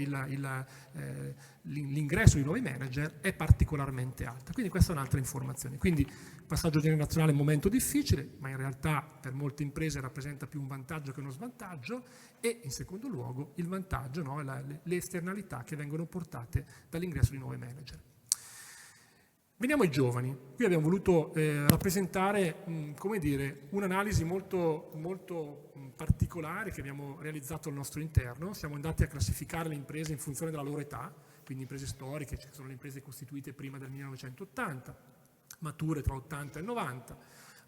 l'ingresso di nuovi manager è particolarmente alta. Quindi questa è un'altra informazione. Quindi passaggio generazionale è un momento difficile, ma in realtà per molte imprese rappresenta più un vantaggio che uno svantaggio, e in secondo luogo il vantaggio, no, le esternalità che vengono portate dall'ingresso di nuovi manager. Veniamo ai giovani. Qui abbiamo voluto rappresentare, come dire, un'analisi molto particolare che abbiamo realizzato al nostro interno. Siamo andati a classificare le imprese in funzione della loro età, quindi imprese storiche, che sono le imprese costituite prima del 1980, mature tra 80 e 90,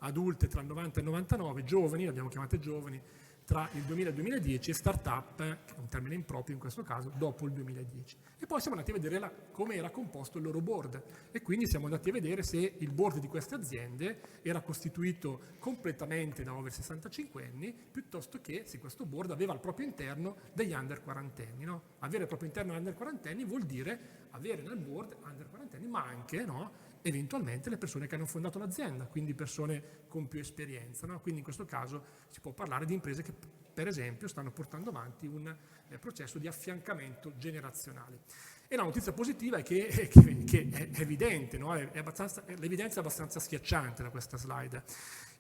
adulte tra il 90 e il 99, giovani, le abbiamo chiamate giovani, tra il 2000 e il 2010, e start-up, che è un termine improprio in questo caso, dopo il 2010. E poi siamo andati a vedere come era composto il loro board, e quindi siamo andati a vedere se il board di queste aziende era costituito completamente da over 65 anni, piuttosto che se questo board aveva al proprio interno degli under 40 anni. No? Avere al proprio interno under 40 anni vuol dire avere nel board under 40 anni, ma anche, no, eventualmente le persone che hanno fondato l'azienda, quindi persone con più esperienza, no? Quindi in questo caso si può parlare di imprese che per esempio stanno portando avanti un processo di affiancamento generazionale. E la notizia positiva è che è evidente, no? L'evidenza è abbastanza schiacciante da questa slide.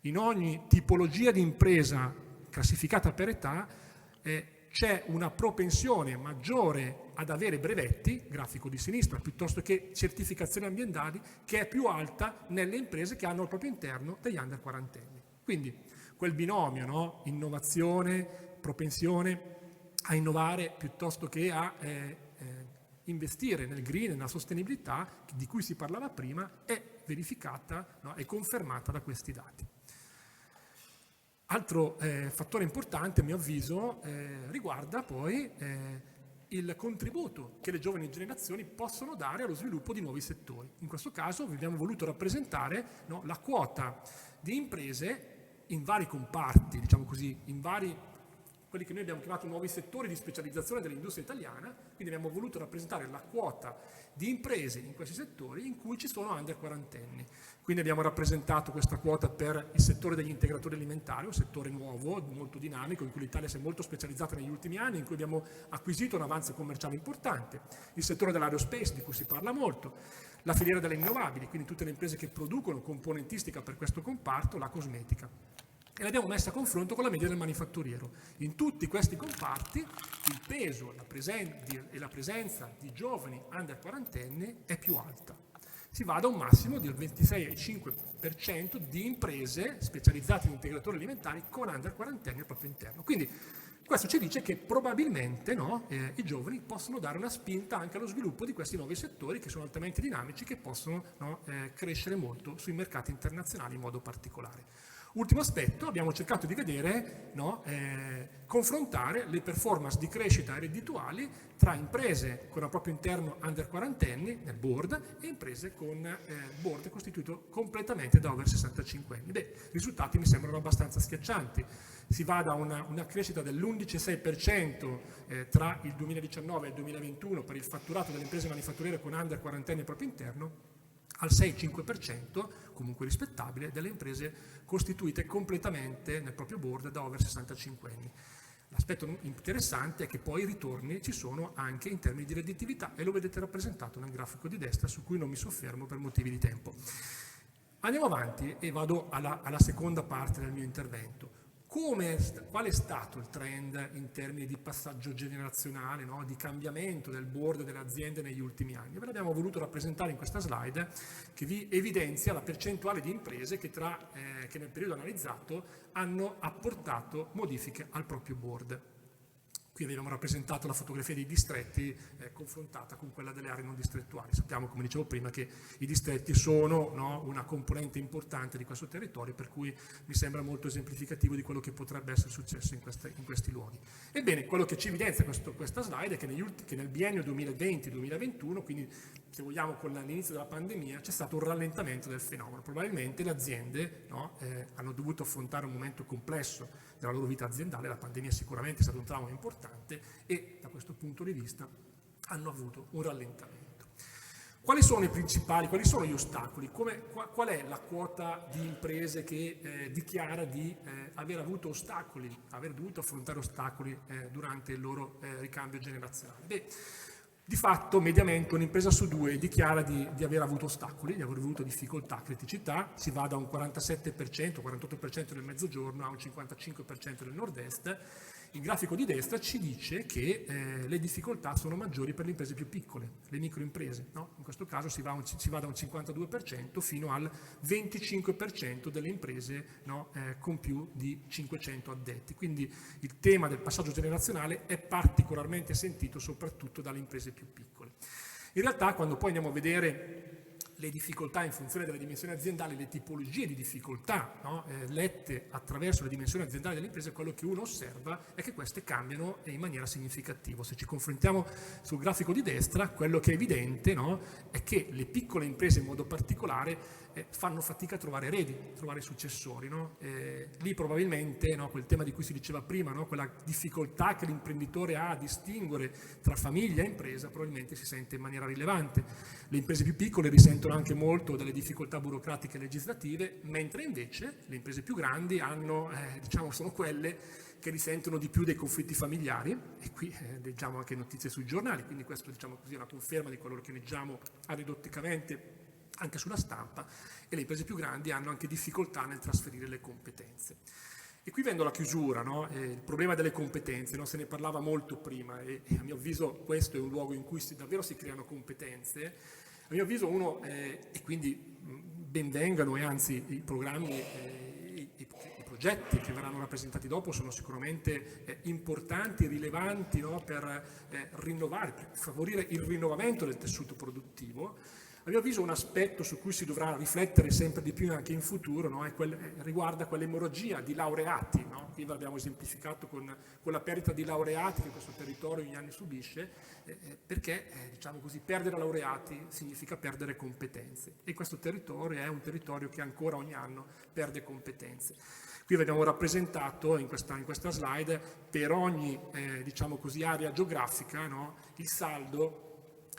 In ogni tipologia di impresa classificata per età c'è una propensione maggiore ad avere brevetti, grafico di sinistra, piuttosto che certificazioni ambientali, che è più alta nelle imprese che hanno al proprio interno degli under 40 anni. Quindi quel binomio, no? Innovazione, propensione a innovare piuttosto che a investire nel green, nella sostenibilità di cui si parlava prima, è verificata, no, è confermata da questi dati. Altro fattore importante, a mio avviso, riguarda poi il contributo che le giovani generazioni possono dare allo sviluppo di nuovi settori. In questo caso vi abbiamo voluto rappresentare, no, la quota di imprese in vari comparti, diciamo così, in vari, quelli che noi abbiamo chiamato nuovi settori di specializzazione dell'industria italiana, quindi abbiamo voluto rappresentare la quota di imprese in questi settori in cui ci sono under quarantenni. Quindi abbiamo rappresentato questa quota per il settore degli integratori alimentari, un settore nuovo, molto dinamico, in cui l'Italia si è molto specializzata negli ultimi anni, in cui abbiamo acquisito un avanzo commerciale importante, il settore dell'aerospace, di cui si parla molto, la filiera delle rinnovabili, quindi tutte le imprese che producono componentistica per questo comparto, la cosmetica. E l'abbiamo messa a confronto con la media del manifatturiero. In tutti questi comparti il peso e la presenza di giovani under quarantenni è più alta. Si va da un massimo del 26,5% di imprese specializzate in integratori alimentari con under quarantenni al proprio interno. Quindi questo ci dice che probabilmente, no, i giovani possono dare una spinta anche allo sviluppo di questi nuovi settori che sono altamente dinamici, che possono, no, crescere molto sui mercati internazionali in modo particolare. Ultimo aspetto, abbiamo cercato di vedere, no, confrontare le performance di crescita reddituali tra imprese con al proprio interno under quarantenni nel board e imprese con board costituito completamente da over 65 anni. Beh, i risultati mi sembrano abbastanza schiaccianti. Si va da una crescita dell'11,6% tra il 2019 e il 2021 per il fatturato delle imprese manifatturiere con under quarantenni al proprio interno, al 6,5%, comunque rispettabile, delle imprese costituite completamente nel proprio board da over 65 anni. L'aspetto interessante è che poi i ritorni ci sono anche in termini di redditività e lo vedete rappresentato nel grafico di destra, su cui non mi soffermo per motivi di tempo. Andiamo avanti e vado alla seconda parte del mio intervento. Qual è stato il trend in termini di passaggio generazionale, no? Di cambiamento del board delle aziende negli ultimi anni? Ve l'abbiamo voluto rappresentare in questa slide che vi evidenzia la percentuale di imprese che nel periodo analizzato hanno apportato modifiche al proprio board. Qui abbiamo rappresentato la fotografia dei distretti confrontata con quella delle aree non distrettuali. Sappiamo, come dicevo prima, che i distretti sono, no, una componente importante di questo territorio, per cui mi sembra molto esemplificativo di quello che potrebbe essere successo in questi luoghi. Ebbene, quello che ci evidenzia questa slide è che nel biennio 2020-2021, quindi se vogliamo con l'inizio della pandemia, c'è stato un rallentamento del fenomeno. Probabilmente le aziende, no, hanno dovuto affrontare un momento complesso della loro vita aziendale, la pandemia sicuramente è stato un trauma importante e da questo punto di vista hanno avuto un rallentamento. Quali sono gli ostacoli? Qual è la quota di imprese che dichiara di aver avuto ostacoli, aver dovuto affrontare ostacoli durante il loro ricambio generazionale? Beh, di fatto, mediamente, un'impresa su due dichiara di aver avuto ostacoli, di aver avuto difficoltà, criticità. Si va da un 47%, 48% nel mezzogiorno a un 55% nel nord-est. Il grafico di destra ci dice che le difficoltà sono maggiori per le imprese più piccole, le microimprese, no? In questo caso si va da un 52% fino al 25% delle imprese, no, con più di 500 addetti. Quindi il tema del passaggio generazionale è particolarmente sentito soprattutto dalle imprese più piccole. In realtà, quando poi andiamo a vedere le difficoltà in funzione delle dimensioni aziendali, le tipologie di difficoltà, no, lette attraverso le dimensioni aziendali delle imprese, quello che uno osserva è che queste cambiano in maniera significativa. Se ci confrontiamo sul grafico di destra, quello che è evidente, no, è che le piccole imprese in modo particolare fanno fatica a trovare eredi, trovare successori. No? Lì probabilmente, no, quel tema di cui si diceva prima, no, quella difficoltà che l'imprenditore ha a distinguere tra famiglia e impresa, probabilmente si sente in maniera rilevante. Le imprese più piccole risentono anche molto delle difficoltà burocratiche e legislative, mentre invece le imprese più grandi hanno, sono quelle che risentono di più dei conflitti familiari, e qui leggiamo anche notizie sui giornali, quindi questo, diciamo così, è una conferma di quello che leggiamo aneddoticamente anche sulla stampa, e le imprese più grandi hanno anche difficoltà nel trasferire le competenze. E qui vengo alla chiusura, no? Il problema delle competenze, no? Se ne parlava molto prima e a mio avviso questo è un luogo in cui davvero si creano competenze. A mio avviso e quindi benvengano, e anzi i programmi progetti che verranno rappresentati dopo sono sicuramente importanti, rilevanti, no? Per rinnovare, per favorire il rinnovamento del tessuto produttivo. A mio avviso un aspetto su cui si dovrà riflettere sempre di più anche in futuro, no? Riguarda quell'emorragia di laureati, no? Qui l'abbiamo esemplificato con la perdita di laureati che questo territorio negli anni subisce, perché diciamo così, perdere laureati significa perdere competenze e questo territorio è un territorio che ancora ogni anno perde competenze. Qui abbiamo rappresentato in questa slide per ogni diciamo così, area geografica, no? Il saldo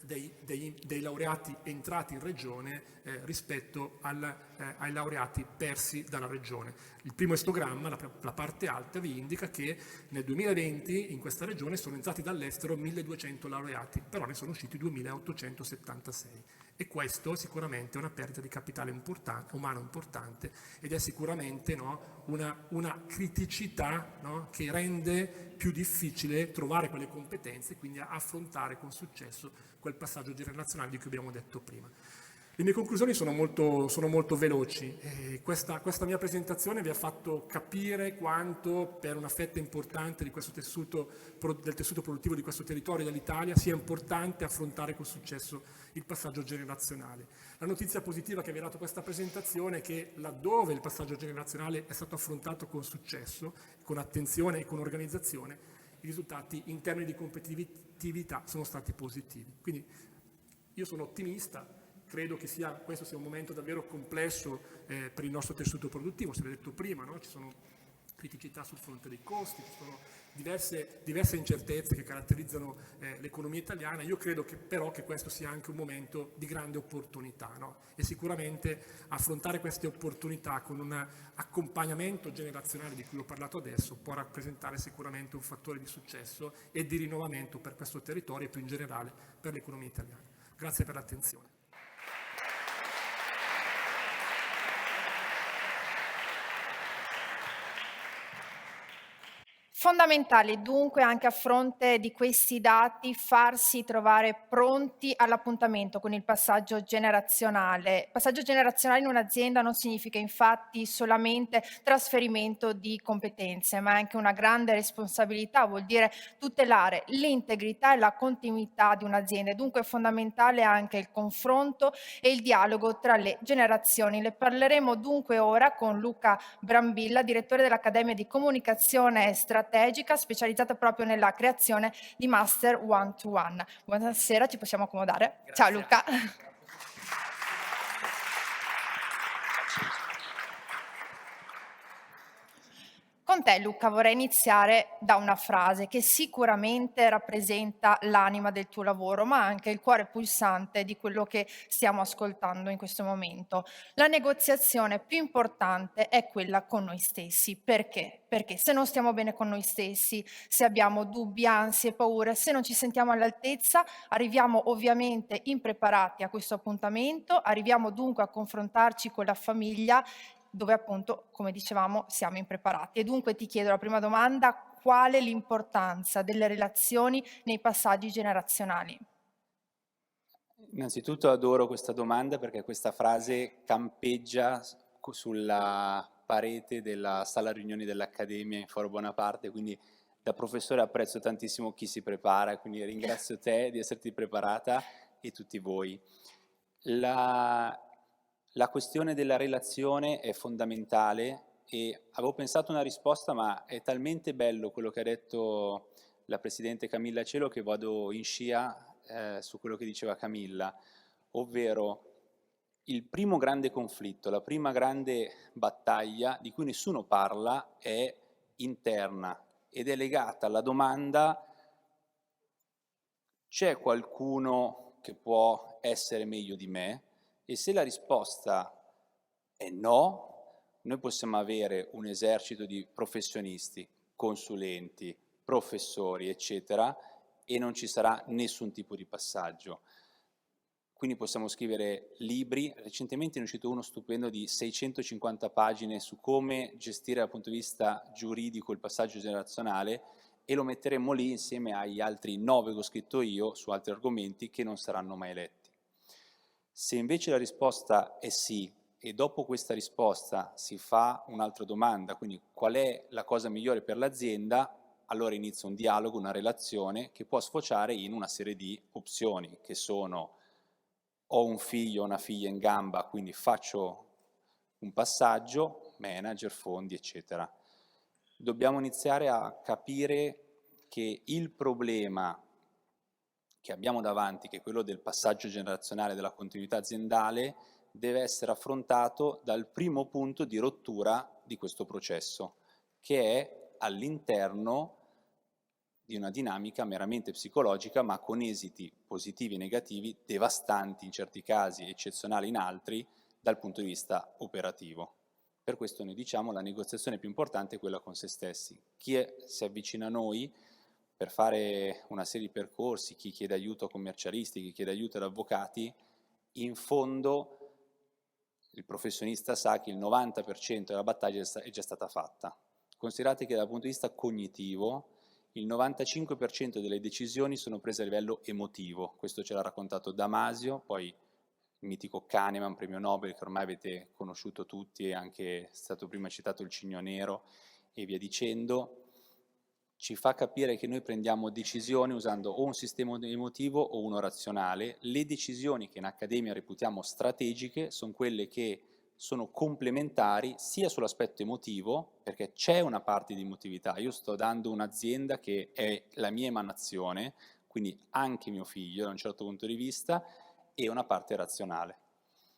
dei laureati entrati in regione rispetto ai laureati persi dalla regione. Il primo istogramma, la parte alta, vi indica che nel 2020 in questa regione sono entrati dall'estero 1.200 laureati, però ne sono usciti 2.876 e questo sicuramente è una perdita di capitale umano importante ed è sicuramente, no, una criticità, no, che rende più difficile trovare quelle competenze e quindi affrontare con successo quel passaggio generazionale di cui abbiamo detto prima. Le mie conclusioni sono molto veloci. Questa mia presentazione vi ha fatto capire quanto per una fetta importante di questo del tessuto produttivo di questo territorio dell'Italia sia importante affrontare con successo il passaggio generazionale. La notizia positiva che vi ha dato questa presentazione è che laddove il passaggio generazionale è stato affrontato con successo, con attenzione e con organizzazione, i risultati in termini di competitività sono stati positivi. Quindi io sono ottimista. Credo che questo sia un momento davvero complesso per il nostro tessuto produttivo, si è detto prima, no? Ci sono criticità sul fronte dei costi, ci sono diverse incertezze che caratterizzano l'economia italiana. Io credo però che questo sia anche un momento di grande opportunità, no? E sicuramente affrontare queste opportunità con un accompagnamento generazionale di cui ho parlato adesso può rappresentare sicuramente un fattore di successo e di rinnovamento per questo territorio e più in generale per l'economia italiana. Grazie per l'attenzione. Fondamentale dunque anche a fronte di questi dati farsi trovare pronti all'appuntamento con il passaggio generazionale. Passaggio generazionale in un'azienda non significa infatti solamente trasferimento di competenze, ma è anche una grande responsabilità, vuol dire tutelare l'integrità e la continuità di un'azienda. Dunque è fondamentale anche il confronto e il dialogo tra le generazioni. Ne parleremo dunque ora con Luca Brambilla, direttore dell'Accademia di Comunicazione Strategica, specializzata proprio nella creazione di master one-to-one. Buonasera, ci possiamo accomodare? Grazie. Ciao Luca. Con te Luca vorrei iniziare da una frase che sicuramente rappresenta l'anima del tuo lavoro, ma anche il cuore pulsante di quello che stiamo ascoltando in questo momento. La negoziazione più importante è quella con noi stessi. Perché? Perché se non stiamo bene con noi stessi, se abbiamo dubbi, ansie, paure, se non ci sentiamo all'altezza, arriviamo ovviamente impreparati a questo appuntamento, arriviamo dunque a confrontarci con la famiglia dove appunto, come dicevamo, siamo impreparati. E dunque ti chiedo la prima domanda, qual è l'importanza delle relazioni nei passaggi generazionali? Innanzitutto adoro questa domanda perché questa frase campeggia sulla parete della sala riunioni dell'Accademia in Foro Bonaparte, quindi da professore apprezzo tantissimo chi si prepara, quindi ringrazio te di esserti preparata e tutti voi. La questione della relazione è fondamentale e avevo pensato una risposta, ma è talmente bello quello che ha detto la Presidente Camilla Cielo che vado in scia su quello che diceva Camilla, ovvero il primo grande conflitto, la prima grande battaglia di cui nessuno parla è interna ed è legata alla domanda: c'è qualcuno che può essere meglio di me? E se la risposta è no, noi possiamo avere un esercito di professionisti, consulenti, professori, eccetera, e non ci sarà nessun tipo di passaggio. Quindi possiamo scrivere libri. Recentemente è uscito uno stupendo di 650 pagine su come gestire dal punto di vista giuridico il passaggio generazionale e lo metteremo lì insieme agli altri 9 che ho scritto io su altri argomenti che non saranno mai letti. Se invece la risposta è sì, e dopo questa risposta si fa un'altra domanda, quindi qual è la cosa migliore per l'azienda, allora inizia un dialogo, una relazione che può sfociare in una serie di opzioni che sono: ho un figlio o una figlia in gamba, quindi faccio un passaggio, manager, fondi, eccetera. Dobbiamo iniziare a capire che il problema che abbiamo davanti, che è quello del passaggio generazionale, della continuità aziendale, deve essere affrontato dal primo punto di rottura di questo processo, che è all'interno di una dinamica meramente psicologica, ma con esiti positivi e negativi devastanti in certi casi, eccezionali in altri, dal punto di vista operativo. Per questo noi diciamo la negoziazione più importante è quella con se stessi. Si avvicina a noi per fare una serie di percorsi, chi chiede aiuto a commercialisti, chi chiede aiuto ad avvocati, in fondo il professionista sa che il 90% della battaglia è già stata fatta. Considerate che dal punto di vista cognitivo il 95% delle decisioni sono prese a livello emotivo, questo ce l'ha raccontato Damasio, poi il mitico Kahneman, premio Nobel, che ormai avete conosciuto tutti, e anche è stato prima citato il Cigno Nero e via dicendo, ci fa capire che noi prendiamo decisioni usando o un sistema emotivo o uno razionale. Le decisioni che in accademia reputiamo strategiche sono quelle che sono complementari sia sull'aspetto emotivo, perché c'è una parte di emotività, io sto dando un'azienda che è la mia emanazione, quindi anche mio figlio da un certo punto di vista, e una parte razionale.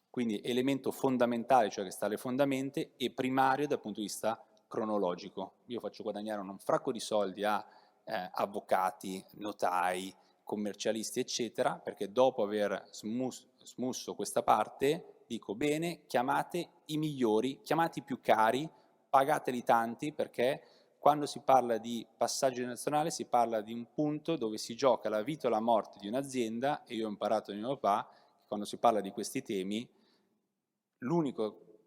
Quindi elemento fondamentale, cioè che sta alle fondamenta, e primario dal punto di vista cronologico. Io faccio guadagnare un fracco di soldi a avvocati, notai, commercialisti, eccetera, perché dopo aver smusso questa parte dico: bene, chiamate i migliori, chiamate i più cari, pagateli tanti, perché quando si parla di passaggio generazionale si parla di un punto dove si gioca la vita o la morte di un'azienda, e io ho imparato da mio papà che quando si parla di questi temi l'unico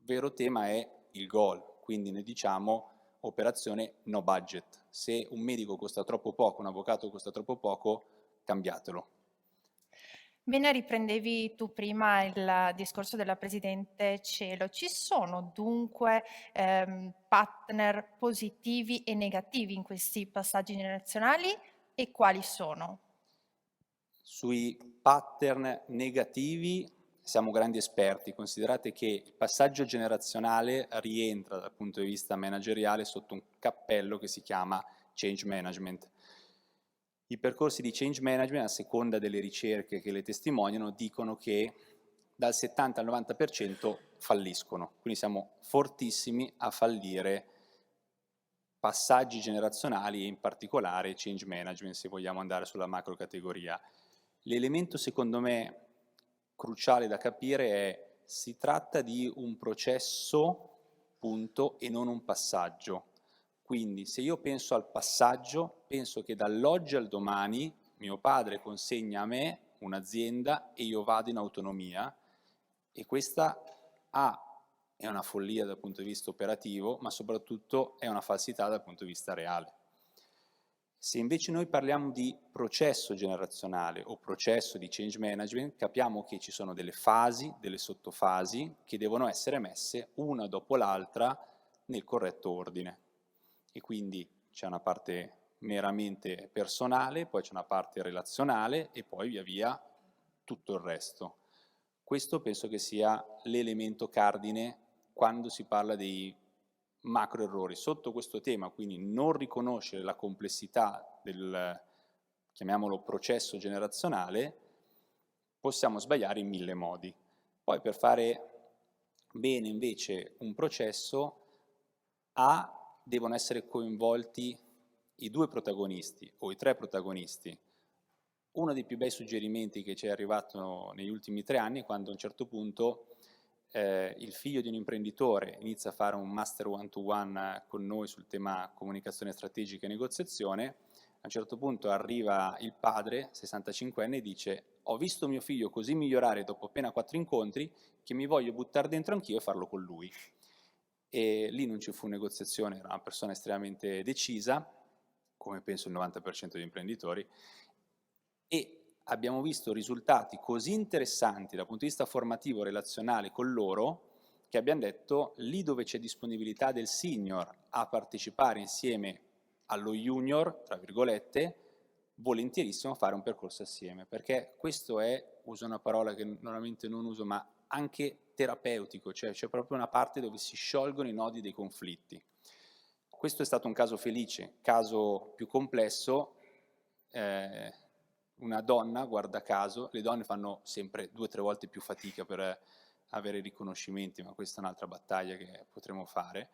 vero tema è il goal, quindi noi diciamo operazione no budget. Se un medico costa troppo poco, un avvocato costa troppo poco, cambiatelo. Bene, riprendevi tu prima il discorso della Presidente Cielo. Ci sono dunque partner positivi e negativi in questi passaggi generazionali, e quali sono? Sui pattern negativi siamo grandi esperti, considerate che il passaggio generazionale rientra dal punto di vista manageriale sotto un cappello che si chiama change management. I percorsi di change management, a seconda delle ricerche che le testimoniano, dicono che dal 70 al 90% falliscono, quindi siamo fortissimi a fallire passaggi generazionali e in particolare change management, se vogliamo andare sulla macro categoria. L'elemento secondo me cruciale da capire è: si tratta di un processo, punto, e non un passaggio. Quindi se io penso al passaggio, penso che dall'oggi al domani mio padre consegna a me un'azienda e io vado in autonomia, e questa è una follia dal punto di vista operativo, ma soprattutto è una falsità dal punto di vista reale. Se invece noi parliamo di processo generazionale o processo di change management, capiamo che ci sono delle fasi, delle sottofasi che devono essere messe una dopo l'altra nel corretto ordine. E quindi c'è una parte meramente personale, poi c'è una parte relazionale e poi via via tutto il resto. Questo penso che sia l'elemento cardine quando si parla dei macro errori. Sotto questo tema, quindi non riconoscere la complessità del, chiamiamolo, processo generazionale, possiamo sbagliare in 1000 modi. Poi per fare bene invece un processo devono essere coinvolti i 2 protagonisti o i 3 protagonisti. Uno dei più bei suggerimenti che ci è arrivato negli ultimi 3 anni è quando a un certo punto il figlio di un imprenditore inizia a fare un master one-to-one con noi sul tema comunicazione strategica e negoziazione. A un certo punto arriva il padre, 65enne, e dice: ho visto mio figlio così migliorare dopo appena 4 incontri che mi voglio buttare dentro anch'io e farlo con lui. E lì non ci fu negoziazione, era una persona estremamente decisa, come penso il 90% degli imprenditori, e abbiamo visto risultati così interessanti dal punto di vista formativo relazionale con loro che abbiamo detto lì dove c'è disponibilità del senior a partecipare insieme allo junior, tra virgolette, volentierissimo fare un percorso assieme, perché questo è, uso una parola che normalmente non uso, ma anche terapeutico, cioè c'è proprio una parte dove si sciolgono i nodi dei conflitti. Questo è stato un caso felice, caso più complesso, una donna, guarda caso, le donne fanno sempre 2 o 3 volte più fatica per avere riconoscimenti, ma questa è un'altra battaglia che potremo fare.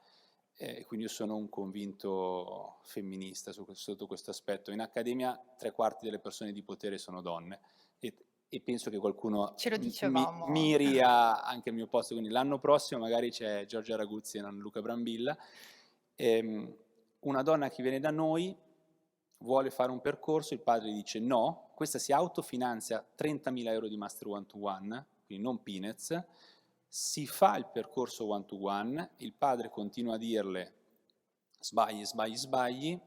Quindi io sono un convinto femminista sotto questo aspetto. In accademia 3/4 delle persone di potere sono donne e penso che qualcuno Ce lo dicevamo. miri anche il mio posto, quindi l'anno prossimo magari c'è Giorgia Raguzzi e non Luca Brambilla. Una donna che viene da noi vuole fare un percorso, il padre dice no, questa si autofinanzia 30.000 euro di master one-to-one, quindi non peanuts, si fa il percorso one-to-one, il padre continua a dirle sbagli, sbagli, sbagli,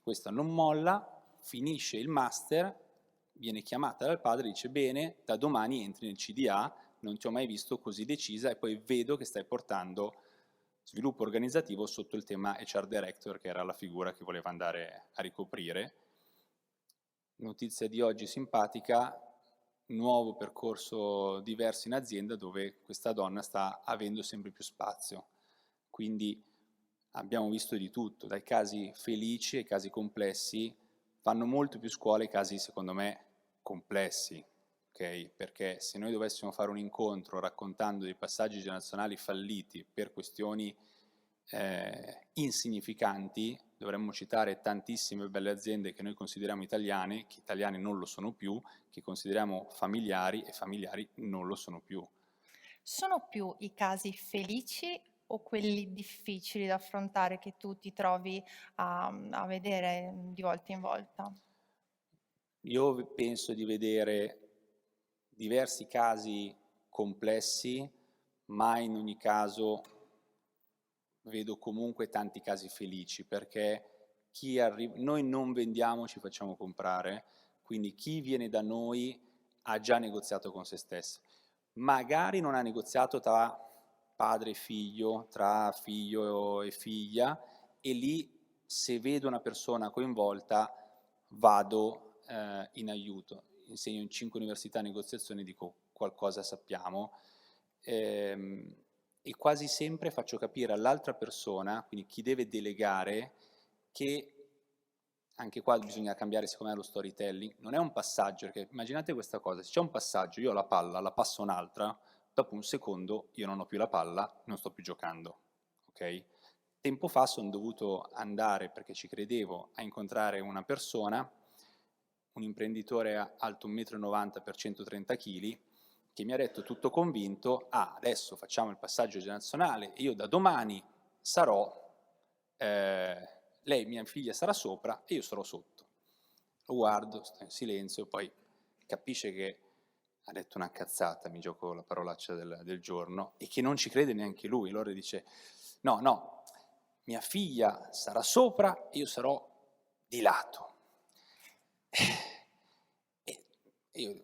questa non molla, finisce il master, viene chiamata dal padre e dice bene, da domani entri nel CDA, non ti ho mai visto così decisa e poi vedo che stai portando sviluppo organizzativo sotto il tema HR Director, che era la figura che voleva andare a ricoprire. Notizia di oggi simpatica, nuovo percorso diverso in azienda dove questa donna sta avendo sempre più spazio. Quindi abbiamo visto di tutto, dai casi felici ai casi complessi, fanno molto più scuola i casi secondo me complessi, okay? Perché se noi dovessimo fare un incontro raccontando dei passaggi generazionali falliti per questioni insignificanti, dovremmo citare tantissime belle aziende che noi consideriamo italiane, che italiane non lo sono più, che consideriamo familiari e familiari non lo sono più. Sono più i casi felici o quelli difficili da affrontare che tu ti trovi a vedere di volta in volta? Io penso di vedere diversi casi complessi, ma in ogni caso vedo comunque tanti casi felici, perché noi non vendiamo, ci facciamo comprare, quindi chi viene da noi ha già negoziato con se stesso. Magari non ha negoziato tra padre e figlio, tra figlio e figlia, e lì se vedo una persona coinvolta vado in aiuto. Insegno in 5 università negoziazione, dico qualcosa sappiamo, e quasi sempre faccio capire all'altra persona, quindi chi deve delegare, che anche qua bisogna cambiare secondo me lo storytelling, non è un passaggio, perché immaginate questa cosa, se c'è un passaggio, io ho la palla, la passo un'altra, dopo un secondo io non ho più la palla, non sto più giocando, ok? Tempo fa sono dovuto andare, perché ci credevo, a incontrare una persona, un imprenditore alto 1,90 m per 130 kg, che mi ha detto tutto convinto, adesso facciamo il passaggio generazionale, io da domani sarò, lei, mia figlia, sarà sopra e io sarò sotto. Lo guardo, sto in silenzio, poi capisce che ha detto una cazzata, mi gioco la parolaccia del giorno, e che non ci crede neanche lui. Allora dice, no, mia figlia sarà sopra e io sarò di lato. E io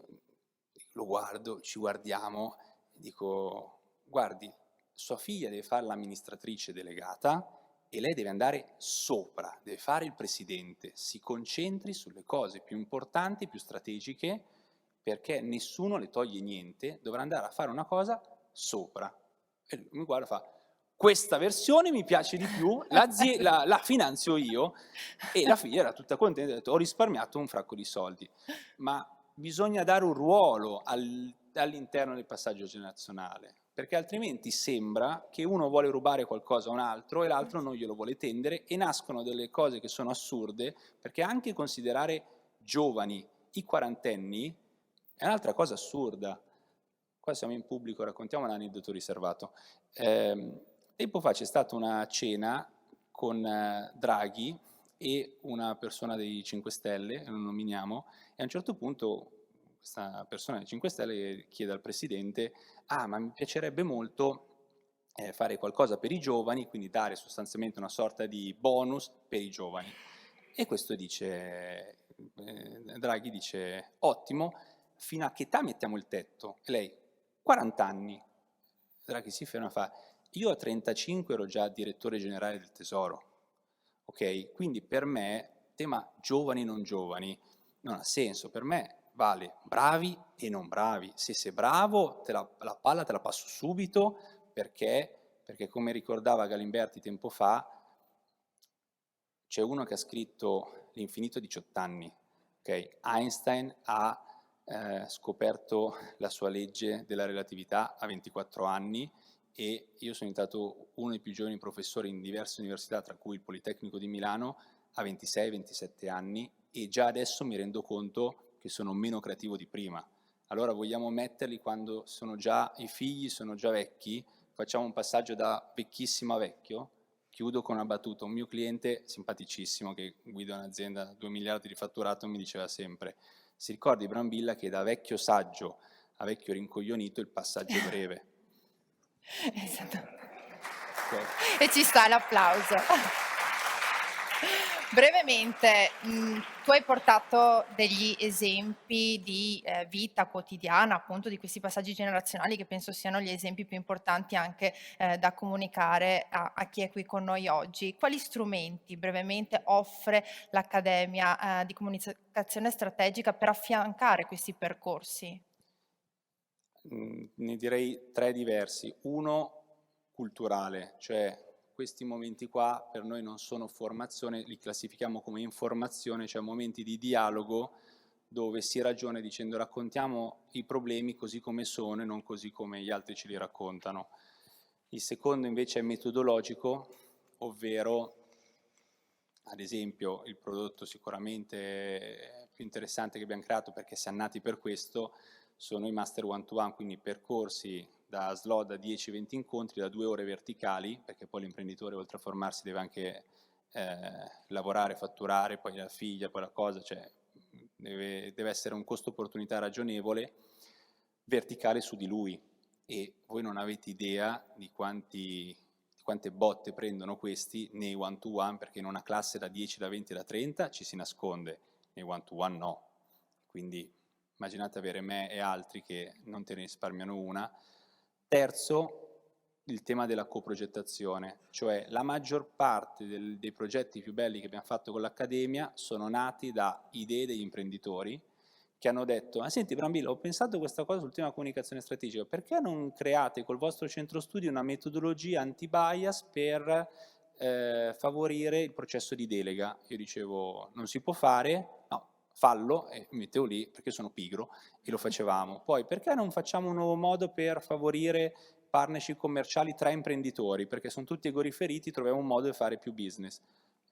lo guardo, ci guardiamo, e dico, guardi, sua figlia deve fare l'amministratrice delegata e lei deve andare sopra, deve fare il presidente, si concentri sulle cose più importanti, più strategiche, perché nessuno le toglie niente, dovrà andare a fare una cosa sopra. E lui mi guarda e fa, questa versione mi piace di più, la finanzio io, e la figlia era tutta contenta, ha detto, ho risparmiato un fracco di soldi. Ma bisogna dare un ruolo all'interno del passaggio generazionale, perché altrimenti sembra che uno vuole rubare qualcosa a un altro e l'altro non glielo vuole tendere, e nascono delle cose che sono assurde, perché anche considerare giovani i quarantenni è un'altra cosa assurda. Qua siamo in pubblico, raccontiamo un aneddoto riservato. Tempo fa c'è stata una cena con Draghi e una persona dei 5 Stelle, non nominiamo, e a un certo punto questa persona dei 5 Stelle chiede al Presidente, ma mi piacerebbe molto fare qualcosa per i giovani, quindi dare sostanzialmente una sorta di bonus per i giovani. E questo dice, Draghi dice, ottimo, fino a che età mettiamo il tetto? E lei, 40 anni. Draghi si ferma e fa, io a 35 ero già direttore generale del Tesoro, ok? Quindi per me, tema giovani non giovani, non ha senso, per me vale bravi e non bravi. Se sei bravo, la palla te la passo subito, perché come ricordava Galimberti tempo fa, c'è uno che ha scritto L'infinito a 18 anni, ok? Einstein ha scoperto la sua legge della relatività a 24 anni e io sono diventato uno dei più giovani professori in diverse università, tra cui il Politecnico di Milano, a 26-27 anni, e già adesso mi rendo conto che sono meno creativo di prima. Allora vogliamo metterli quando sono già, i figli sono già vecchi, facciamo un passaggio da vecchissimo a vecchio. Chiudo con una battuta, un mio cliente simpaticissimo che guida un'azienda 2 miliardi di fatturato mi diceva sempre, si ricordi Brambilla che da vecchio saggio a vecchio rincoglionito il passaggio è breve. Esatto. Okay. E ci sta l'applauso. Brevemente, tu hai portato degli esempi di vita quotidiana, appunto di questi passaggi generazionali che penso siano gli esempi più importanti anche da comunicare a chi è qui con noi oggi. Quali strumenti brevemente offre l'Accademia di Comunicazione Strategica per affiancare questi percorsi? Ne direi 3 diversi. Uno, culturale, cioè questi momenti qua per noi non sono formazione, li classifichiamo come informazione, cioè momenti di dialogo dove si ragiona dicendo raccontiamo i problemi così come sono e non così come gli altri ce li raccontano. Il secondo invece è metodologico, ovvero ad esempio il prodotto sicuramente più interessante che abbiamo creato perché siamo nati per questo sono i Master One to One, quindi percorsi da slot da 10-20 incontri, da 2 ore verticali, perché poi l'imprenditore oltre a formarsi deve anche lavorare, fatturare, poi la figlia, poi la cosa, cioè deve essere un costo opportunità ragionevole, verticale su di lui, e voi non avete idea di quante botte prendono questi nei one to one, perché in una classe da 10, da 20, da 30 ci si nasconde, nei one to one no. Quindi immaginate avere me e altri che non te ne risparmiano una. Terzo, il tema della coprogettazione, cioè la maggior parte dei progetti più belli che abbiamo fatto con l'Accademia sono nati da idee degli imprenditori che hanno detto, senti Brambilla, ho pensato questa cosa sul tema comunicazione strategica, perché non create col vostro centro studi una metodologia anti-bias per favorire il processo di delega? Io dicevo, non si può fare? No, fallo, e mi mettevo lì perché sono pigro, e lo facevamo. Poi, perché non facciamo un nuovo modo per favorire partnership commerciali tra imprenditori? Perché sono tutti egoriferiti, troviamo un modo di fare più business.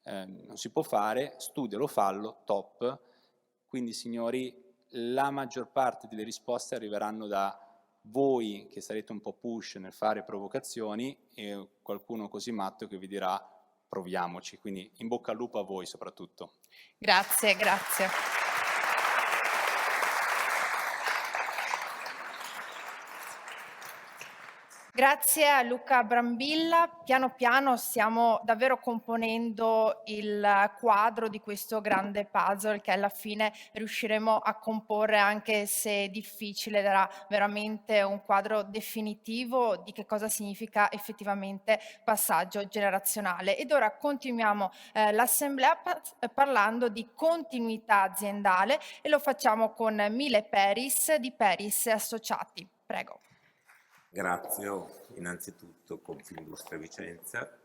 Non si può fare, studialo, fallo, top. Quindi signori, la maggior parte delle risposte arriveranno da voi che sarete un po' push nel fare provocazioni e qualcuno così matto che vi dirà proviamoci, quindi in bocca al lupo a voi soprattutto. Grazie, grazie. Grazie a Luca Brambilla. Piano piano stiamo davvero componendo il quadro di questo grande puzzle che alla fine riusciremo a comporre, anche se difficile, darà veramente un quadro definitivo di che cosa significa effettivamente passaggio generazionale. Ed ora continuiamo l'assemblea parlando di continuità aziendale e lo facciamo con Mile Peris di Peris Associati. Prego. Ringrazio innanzitutto Confindustria Vicenza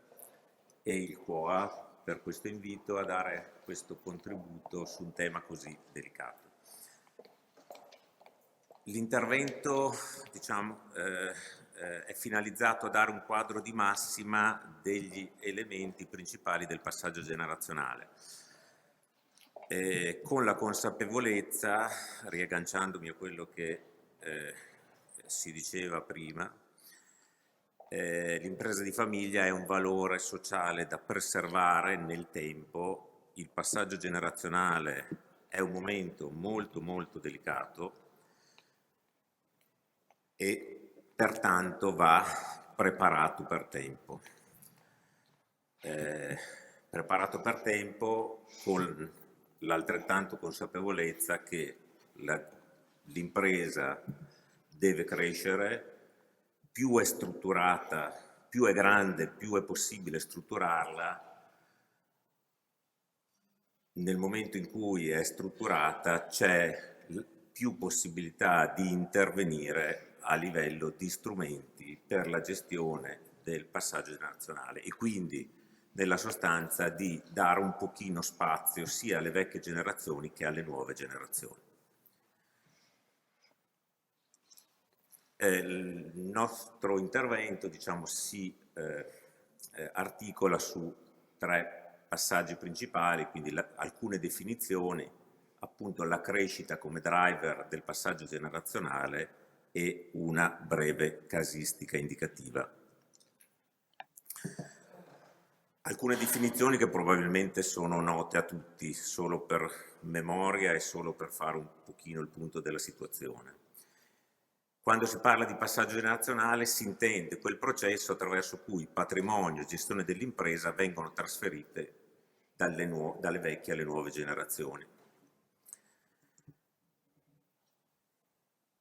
e il COA per questo invito a dare questo contributo su un tema così delicato. L'intervento, è finalizzato a dare un quadro di massima degli elementi principali del passaggio generazionale. Con la consapevolezza, riagganciandomi a quello che si diceva prima, l'impresa di famiglia è un valore sociale da preservare nel tempo, il passaggio generazionale è un momento molto molto delicato e pertanto va preparato per tempo. Preparato per tempo con l'altrettanto consapevolezza che l'impresa deve crescere, più è strutturata, più è grande, più è possibile strutturarla. Nel momento in cui è strutturata c'è più possibilità di intervenire a livello di strumenti per la gestione del passaggio generazionale e quindi nella sostanza di dare un pochino spazio sia alle vecchie generazioni che alle nuove generazioni. Il nostro intervento, diciamo, si articola su 3 passaggi principali, quindi alcune definizioni, appunto la crescita come driver del passaggio generazionale e una breve casistica indicativa. Alcune definizioni che probabilmente sono note a tutti, solo per memoria e solo per fare un pochino il punto della situazione. Quando si parla di passaggio generazionale si intende quel processo attraverso cui patrimonio e gestione dell'impresa vengono trasferite dalle vecchie alle nuove generazioni.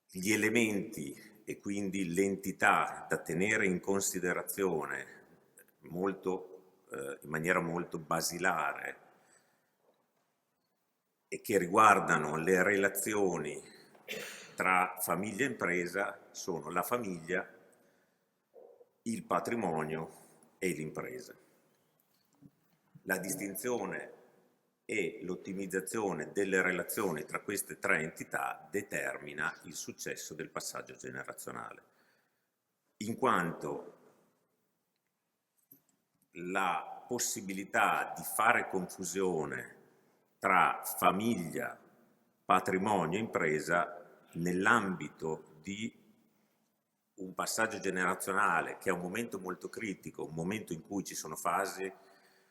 Gli elementi e quindi l'entità da tenere in considerazione in maniera molto basilare e che riguardano le relazioni tra famiglia e impresa sono la famiglia, il patrimonio e l'impresa. La distinzione e l'ottimizzazione delle relazioni tra queste 3 entità determina il successo del passaggio generazionale, in quanto la possibilità di fare confusione tra famiglia, patrimonio e impresa nell'ambito di un passaggio generazionale che è un momento molto critico, un momento in cui ci sono fasi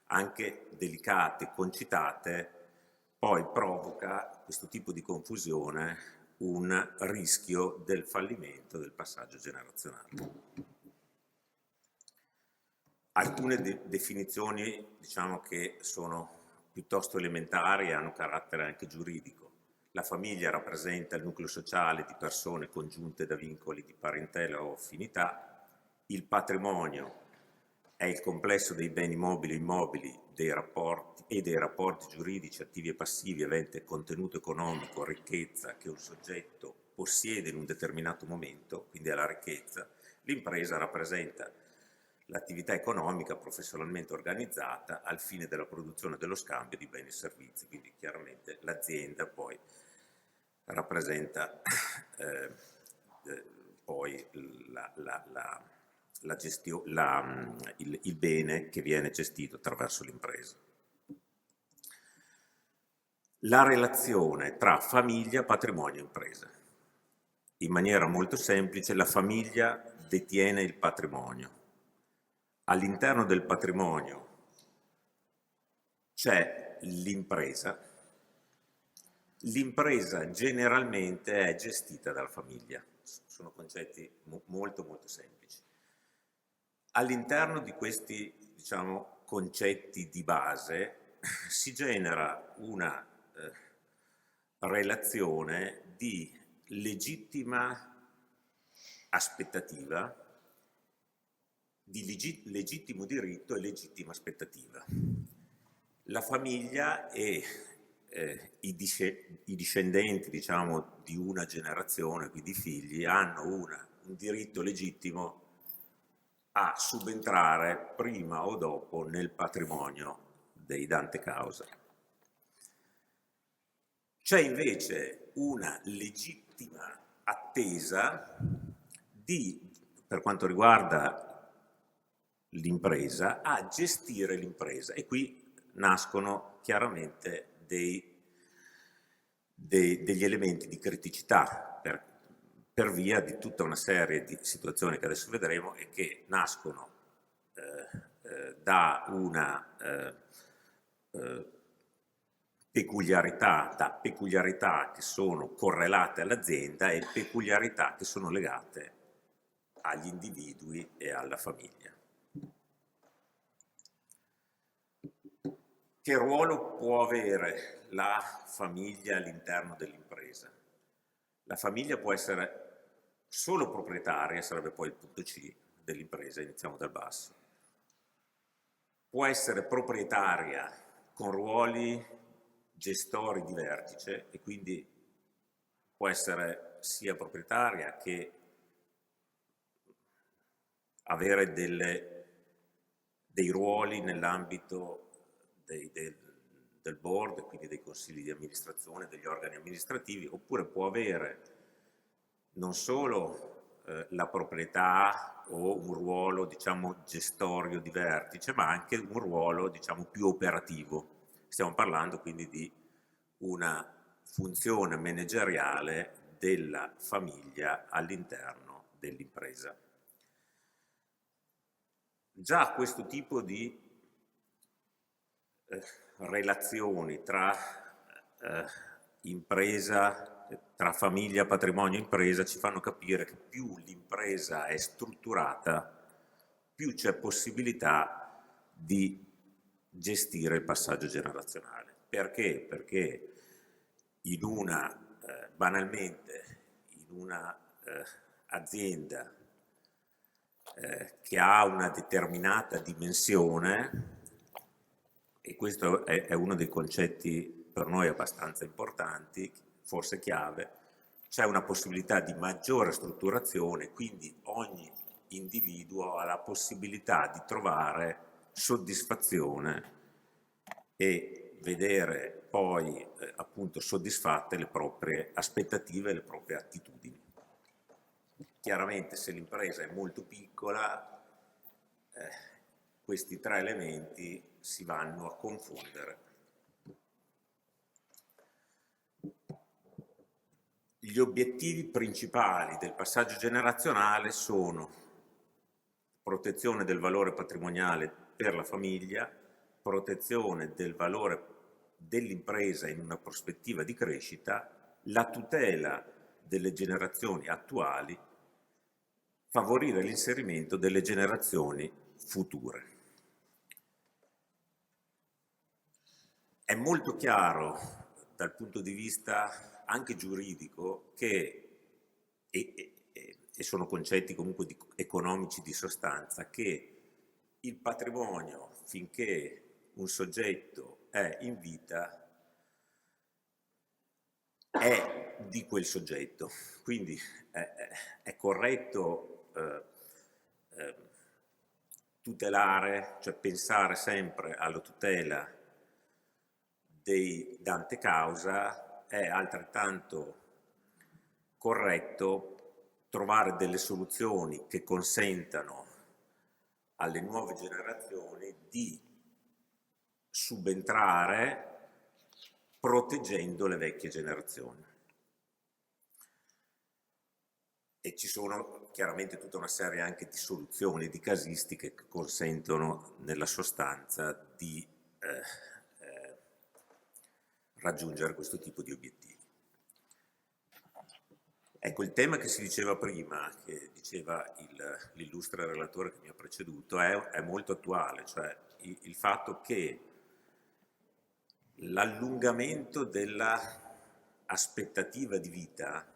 anche delicate, concitate, poi provoca questo tipo di confusione un rischio del fallimento del passaggio generazionale. Alcune definizioni, diciamo, che sono piuttosto elementari e hanno carattere anche giuridico. La famiglia rappresenta il nucleo sociale di persone congiunte da vincoli di parentela o affinità. Il patrimonio è il complesso dei beni mobili e immobili dei rapporti giuridici attivi e passivi avente contenuto economico, ricchezza che un soggetto possiede in un determinato momento, quindi è la ricchezza. L'impresa rappresenta l'attività economica professionalmente organizzata al fine della produzione e dello scambio di beni e servizi, quindi chiaramente l'azienda poi rappresenta poi il bene che viene gestito attraverso l'impresa. La relazione tra famiglia, patrimonio e impresa. In maniera molto semplice, la famiglia detiene il patrimonio. All'interno del patrimonio c'è l'impresa. L'impresa generalmente è gestita dalla famiglia. Sono concetti molto molto semplici. All'interno di questi, diciamo, concetti di base si genera una relazione di legittima aspettativa, di legittimo diritto e legittima aspettativa. La famiglia e i discendenti, diciamo, di una generazione, quindi i figli, hanno un diritto legittimo a subentrare prima o dopo nel patrimonio dei dante causa. C'è invece una legittima attesa per quanto riguarda l'impresa, a gestire l'impresa, e qui nascono chiaramente degli elementi di criticità per via di tutta una serie di situazioni che adesso vedremo e che nascono da una peculiarità che sono correlate all'azienda e peculiarità che sono legate agli individui e alla famiglia. Che ruolo può avere la famiglia all'interno dell'impresa? La famiglia può essere solo proprietaria, sarebbe poi il punto C dell'impresa, iniziamo dal basso. Può essere proprietaria con ruoli gestori di vertice e quindi può essere sia proprietaria che avere dei ruoli nell'ambito del board, quindi dei consigli di amministrazione, degli organi amministrativi, oppure può avere non solo la proprietà o un ruolo, diciamo, gestorio di vertice, ma anche un ruolo, diciamo, più operativo. Stiamo parlando quindi di una funzione manageriale della famiglia all'interno dell'impresa. Già questo tipo di relazioni tra impresa, tra famiglia, patrimonio e impresa ci fanno capire che più l'impresa è strutturata, più c'è possibilità di gestire il passaggio generazionale. Perché? Perché banalmente, in una azienda che ha una determinata dimensione, e questo è uno dei concetti per noi abbastanza importanti, forse chiave, c'è una possibilità di maggiore strutturazione, quindi ogni individuo ha la possibilità di trovare soddisfazione e vedere poi appunto soddisfatte le proprie aspettative e le proprie attitudini. Chiaramente se l'impresa è molto piccola, questi tre elementi si vanno a confondere. Gli obiettivi principali del passaggio generazionale sono protezione del valore patrimoniale per la famiglia, protezione del valore dell'impresa in una prospettiva di crescita, la tutela delle generazioni attuali, favorire l'inserimento delle generazioni future. È molto chiaro dal punto di vista anche giuridico che, e sono concetti comunque economici di sostanza, che il patrimonio, finché un soggetto è in vita, è di quel soggetto. Quindi è corretto tutelare, cioè pensare sempre alla tutela dei dante causa, è altrettanto corretto trovare delle soluzioni che consentano alle nuove generazioni di subentrare proteggendo le vecchie generazioni. E ci sono chiaramente tutta una serie anche di soluzioni, di casistiche che consentono nella sostanza di raggiungere questo tipo di obiettivi. Ecco, il tema che si diceva prima, che diceva l'illustre relatore che mi ha preceduto, è molto attuale, cioè il fatto che l'allungamento dell'aspettativa di vita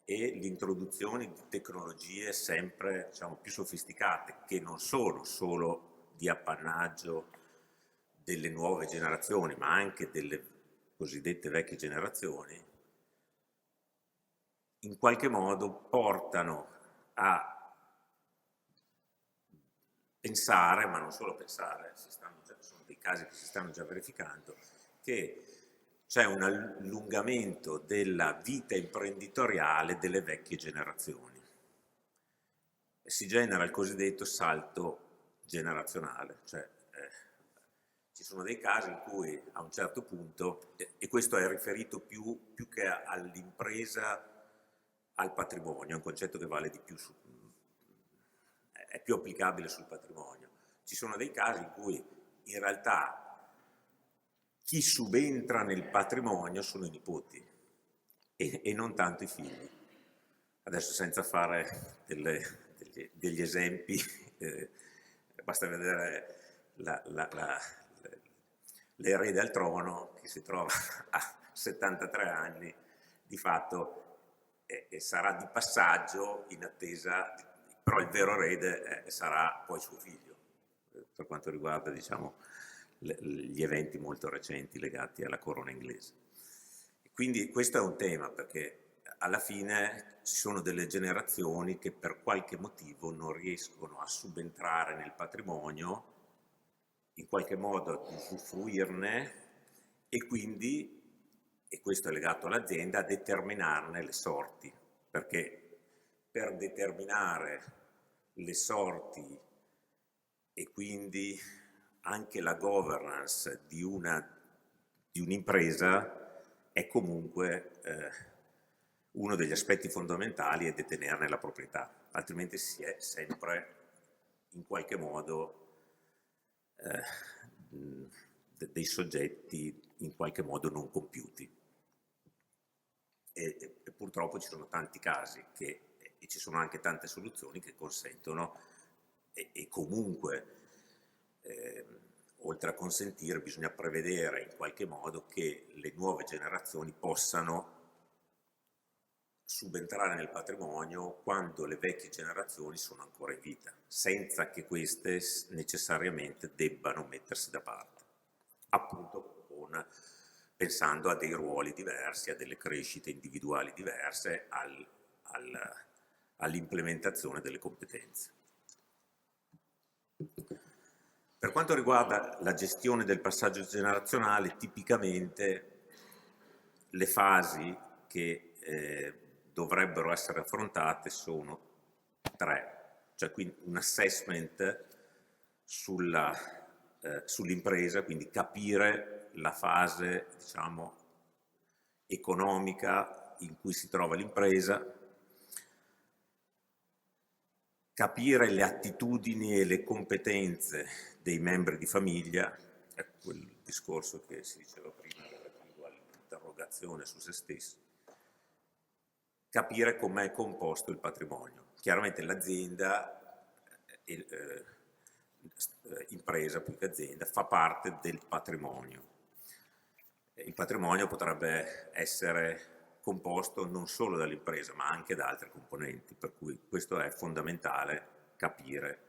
e l'introduzione di tecnologie sempre, diciamo, più sofisticate, che non sono solo di appannaggio delle nuove generazioni, ma anche delle cosiddette vecchie generazioni, in qualche modo portano a pensare, ma non solo pensare, sono dei casi che si stanno già verificando, che c'è un allungamento della vita imprenditoriale delle vecchie generazioni e si genera il cosiddetto salto generazionale, cioè ci sono dei casi in cui a un certo punto, e questo è riferito più che all'impresa, al patrimonio, è un concetto che vale di più, è più applicabile sul patrimonio. Ci sono dei casi in cui in realtà chi subentra nel patrimonio sono i nipoti e non tanto i figli. Adesso senza fare degli esempi, basta vedere l'erede al trono che si trova a 73 anni, di fatto e sarà di passaggio in attesa, però il vero erede sarà poi suo figlio, per quanto riguarda, diciamo, gli eventi molto recenti legati alla corona inglese. Quindi questo è un tema, perché alla fine ci sono delle generazioni che per qualche motivo non riescono a subentrare nel patrimonio, in qualche modo a usufruirne e quindi, e questo è legato all'azienda, a determinarne le sorti, perché per determinare le sorti e quindi anche la governance di un'impresa è comunque uno degli aspetti fondamentali è detenerne la proprietà, altrimenti si è sempre in qualche modo dei soggetti in qualche modo non compiuti. E purtroppo ci sono tanti casi e ci sono anche tante soluzioni che consentono e comunque oltre a consentire bisogna prevedere in qualche modo che le nuove generazioni possano subentrare nel patrimonio quando le vecchie generazioni sono ancora in vita, senza che queste necessariamente debbano mettersi da parte, appunto pensando a dei ruoli diversi, a delle crescite individuali diverse, all'implementazione delle competenze. Per quanto riguarda la gestione del passaggio generazionale, tipicamente le fasi che dovrebbero essere affrontate sono 3, cioè quindi un assessment sull'impresa, quindi capire la fase, diciamo, economica in cui si trova l'impresa, capire le attitudini e le competenze dei membri di famiglia, è quel discorso che si diceva prima relativo all'interrogazione su se stesso, capire com'è composto il patrimonio. Chiaramente l'azienda, impresa più che azienda, fa parte del patrimonio. Il patrimonio potrebbe essere composto non solo dall'impresa ma anche da altre componenti, per cui questo è fondamentale capire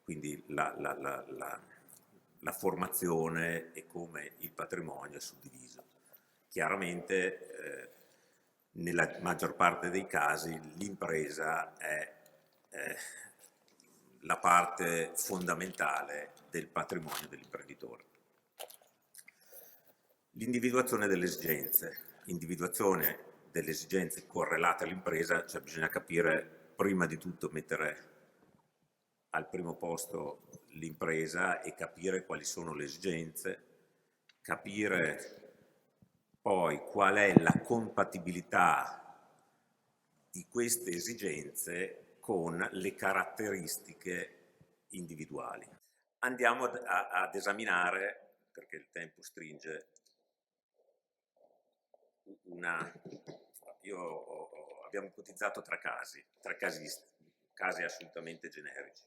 quindi la formazione e come il patrimonio è suddiviso. Chiaramente nella maggior parte dei casi l'impresa è la parte fondamentale del patrimonio dell'imprenditore. L'individuazione delle esigenze correlate all'impresa, cioè bisogna capire, prima di tutto mettere al primo posto l'impresa e capire quali sono le esigenze, capire poi qual è la compatibilità di queste esigenze con le caratteristiche individuali. Andiamo ad esaminare, perché il tempo stringe, abbiamo ipotizzato tre casi assolutamente generici,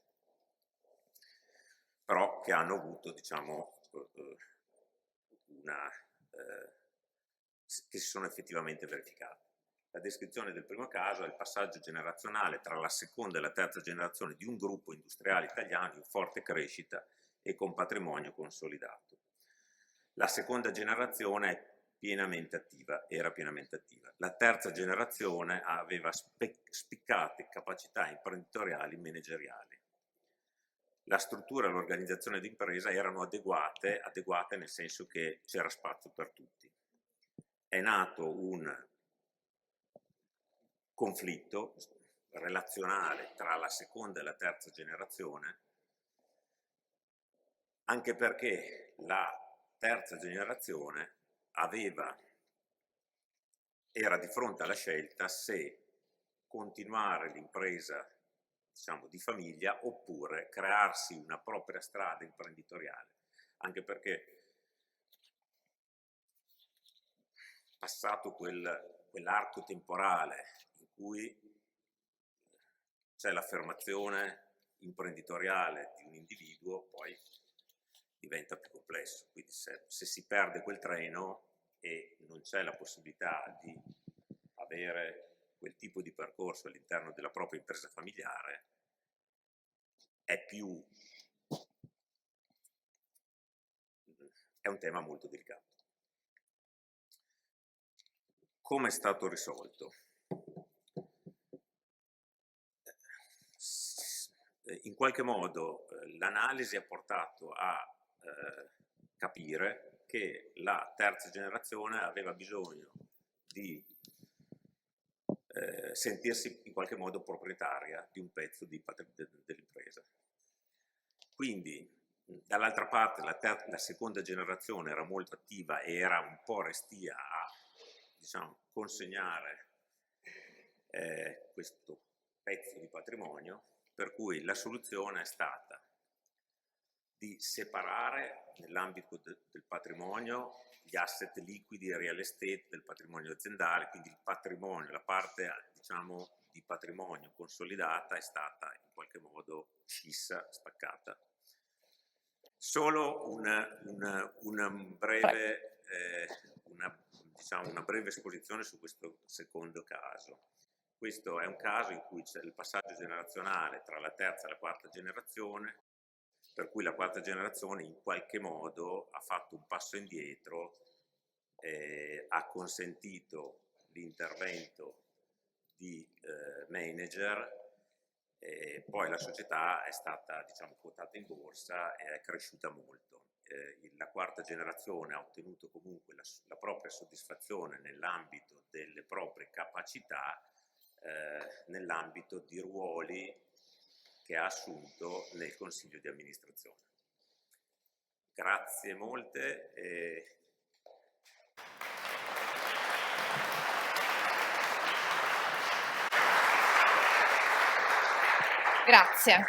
però che hanno avuto, diciamo, che si sono effettivamente verificati. La descrizione del primo caso è il passaggio generazionale tra la seconda e la terza generazione di un gruppo industriale italiano in forte crescita e con patrimonio consolidato. La seconda generazione era pienamente attiva. La terza generazione aveva spiccate capacità imprenditoriali e manageriali. La struttura e l'organizzazione d'impresa erano adeguate nel senso che c'era spazio per tutti. È nato un conflitto relazionale tra la seconda e la terza generazione, anche perché la terza generazione era di fronte alla scelta se continuare l'impresa, diciamo, di famiglia oppure crearsi una propria strada imprenditoriale, anche perché passato quell'arco temporale in cui c'è l'affermazione imprenditoriale di un individuo, poi diventa più complesso. Quindi se si perde quel treno e non c'è la possibilità di avere quel tipo di percorso all'interno della propria impresa familiare, è un tema molto delicato. Come è stato risolto? In qualche modo l'analisi ha portato a capire che la terza generazione aveva bisogno di sentirsi in qualche modo proprietaria di un pezzo dell'impresa. Quindi dall'altra parte la seconda generazione era molto attiva e era un po' restia a, diciamo, consegnare questo pezzo di patrimonio, per cui la soluzione è stata di separare nell'ambito del patrimonio gli asset liquidi e real estate del patrimonio aziendale, quindi il patrimonio, la parte, diciamo, di patrimonio consolidata è stata in qualche modo scissa, staccata. Solo una breve esposizione su questo secondo caso. Questo è un caso in cui c'è il passaggio generazionale tra la terza e la quarta generazione, per cui la quarta generazione in qualche modo ha fatto un passo indietro, ha consentito l'intervento di manager, poi la società è stata, diciamo, quotata in borsa e è cresciuta molto. La quarta generazione ha ottenuto comunque la propria soddisfazione nell'ambito delle proprie capacità, nell'ambito di ruoli che ha assunto nel consiglio di amministrazione. Grazie molte. Grazie.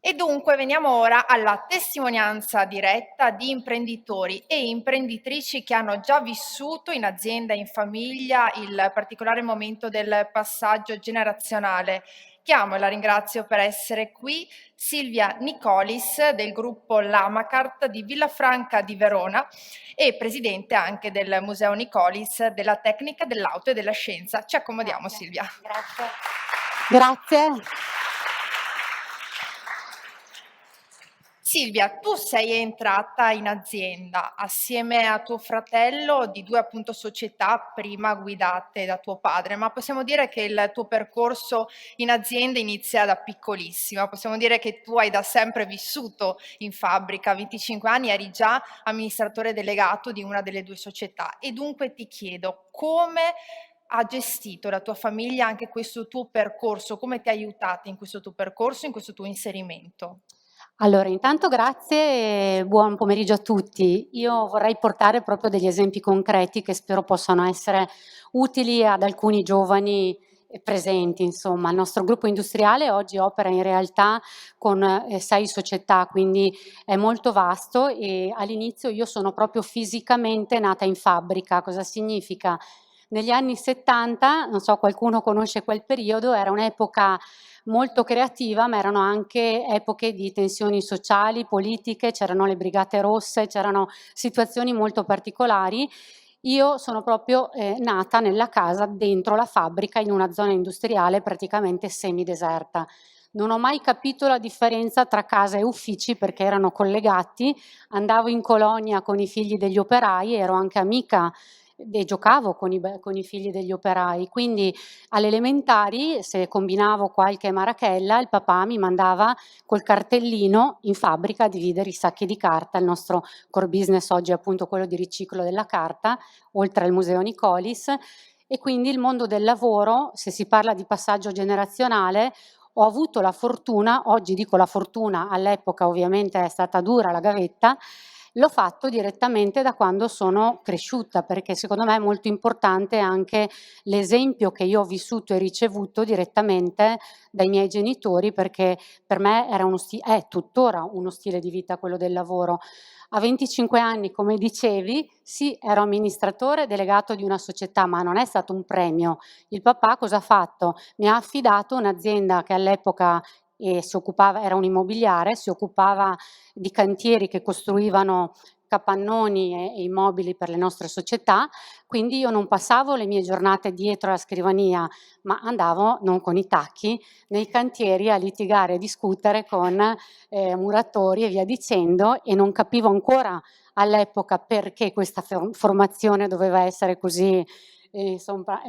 E dunque veniamo ora alla testimonianza diretta di imprenditori e imprenditrici che hanno già vissuto in azienda e in famiglia il particolare momento del passaggio generazionale. Chiamo e la ringrazio per essere qui Silvia Nicolis del gruppo Lamacart di Villafranca di Verona e presidente anche del Museo Nicolis della Tecnica, dell'Auto e della Scienza. Ci accomodiamo. Grazie. Silvia. Grazie. Silvia, tu sei entrata in azienda assieme a tuo fratello di due appunto società prima guidate da tuo padre, ma possiamo dire che il tuo percorso in azienda inizia da piccolissima, possiamo dire che tu hai da sempre vissuto in fabbrica, a 25 anni eri già amministratore delegato di una delle due società e dunque ti chiedo come ha gestito la tua famiglia anche questo tuo percorso, come ti ha aiutata in questo tuo percorso, in questo tuo inserimento? Allora, intanto grazie e buon pomeriggio a tutti. Io vorrei portare proprio degli esempi concreti che spero possano essere utili ad alcuni giovani presenti. Insomma, il nostro gruppo industriale oggi opera in realtà con 6 società, quindi è molto vasto e all'inizio io sono proprio fisicamente nata in fabbrica. Cosa significa? Negli anni 70, non so, qualcuno conosce quel periodo, era un'epoca molto creativa, ma erano anche epoche di tensioni sociali, politiche, c'erano le brigate rosse, c'erano situazioni molto particolari. Io sono proprio nata nella casa dentro la fabbrica in una zona industriale praticamente semideserta. Non ho mai capito la differenza tra casa e uffici perché erano collegati, andavo in colonia con i figli degli operai, ero anche amica e giocavo con i figli degli operai, quindi alle elementari se combinavo qualche marachella il papà mi mandava col cartellino in fabbrica a dividere i sacchi di carta. Il nostro core business oggi è appunto quello di riciclo della carta, oltre al Museo Nicolis, e quindi il mondo del lavoro, se si parla di passaggio generazionale, ho avuto la fortuna, oggi dico la fortuna, all'epoca ovviamente è stata dura la gavetta, l'ho fatto direttamente da quando sono cresciuta, perché secondo me è molto importante anche l'esempio che io ho vissuto e ricevuto direttamente dai miei genitori, perché per me era è tuttora uno stile di vita quello del lavoro. A 25 anni, come dicevi, sì, ero amministratore delegato di una società, ma non è stato un premio. Il papà cosa ha fatto? Mi ha affidato un'azienda che all'epoca era un immobiliare, si occupava di cantieri che costruivano capannoni e immobili per le nostre società, quindi io non passavo le mie giornate dietro alla scrivania, ma andavo, non con i tacchi, nei cantieri a litigare, a discutere con muratori e via dicendo, e non capivo ancora all'epoca perché questa formazione doveva essere così, insomma,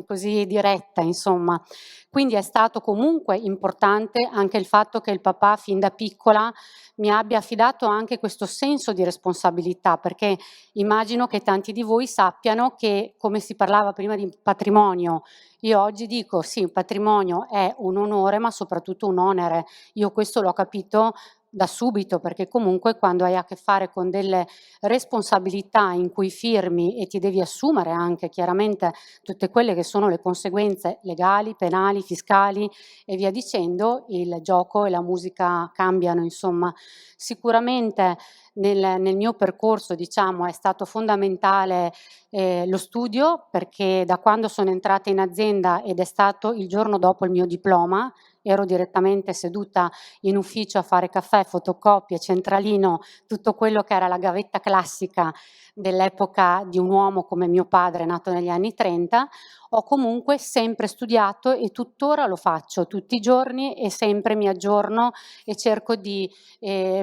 così diretta, insomma. Quindi è stato comunque importante anche il fatto che il papà fin da piccola mi abbia affidato anche questo senso di responsabilità, perché immagino che tanti di voi sappiano che, come si parlava prima di patrimonio, io oggi dico sì, il patrimonio è un onore, ma soprattutto un onere. Io questo l'ho capito da subito, perché comunque quando hai a che fare con delle responsabilità in cui firmi e ti devi assumere anche chiaramente tutte quelle che sono le conseguenze legali, penali, fiscali e via dicendo, il gioco e la musica cambiano, insomma. Sicuramente nel mio percorso, diciamo, è stato fondamentale lo studio, perché da quando sono entrata in azienda, ed è stato il giorno dopo il mio diploma, ero direttamente seduta in ufficio a fare caffè, fotocopie, centralino, tutto quello che era la gavetta classica dell'epoca di un uomo come mio padre, nato negli anni 30, ho comunque sempre studiato e tuttora lo faccio tutti i giorni e sempre mi aggiorno e cerco di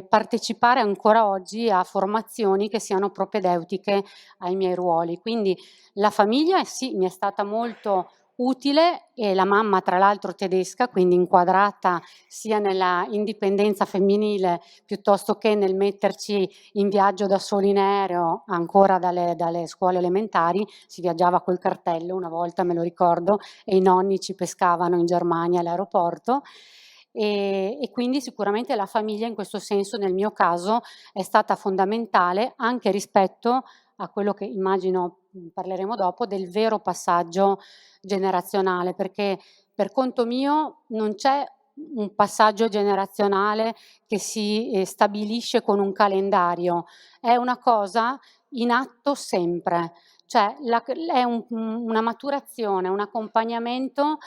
partecipare ancora oggi a formazioni che siano propedeutiche ai miei ruoli. Quindi la famiglia sì, mi è stata molto utile, e la mamma tra l'altro tedesca, quindi inquadrata sia nella indipendenza femminile piuttosto che nel metterci in viaggio da soli in aereo, ancora dalle scuole elementari, si viaggiava col cartello una volta, me lo ricordo, e i nonni ci pescavano in Germania all'aeroporto. E quindi sicuramente la famiglia in questo senso, nel mio caso, è stata fondamentale anche rispetto a quello che immagino parleremo dopo, del vero passaggio generazionale, perché per conto mio non c'è un passaggio generazionale che si stabilisce con un calendario, è una cosa in atto sempre, cioè è una maturazione, un accompagnamento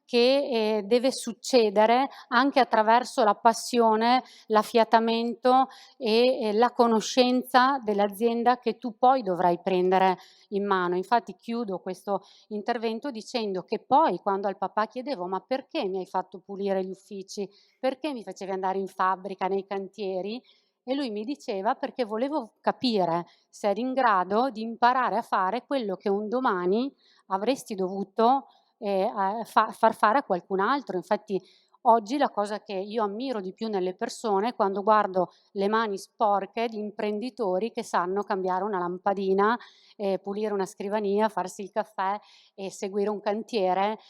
che deve succedere anche attraverso la passione, l'affiatamento e la conoscenza dell'azienda che tu poi dovrai prendere in mano. Infatti chiudo questo intervento dicendo che poi, quando al papà chiedevo ma perché mi hai fatto pulire gli uffici, perché mi facevi andare in fabbrica, nei cantieri, e lui mi diceva perché volevo capire se eri in grado di imparare a fare quello che un domani avresti dovuto far fare a qualcun altro. Infatti oggi la cosa che io ammiro di più nelle persone è quando guardo le mani sporche di imprenditori che sanno cambiare una lampadina, pulire una scrivania, farsi il caffè e seguire un cantiere,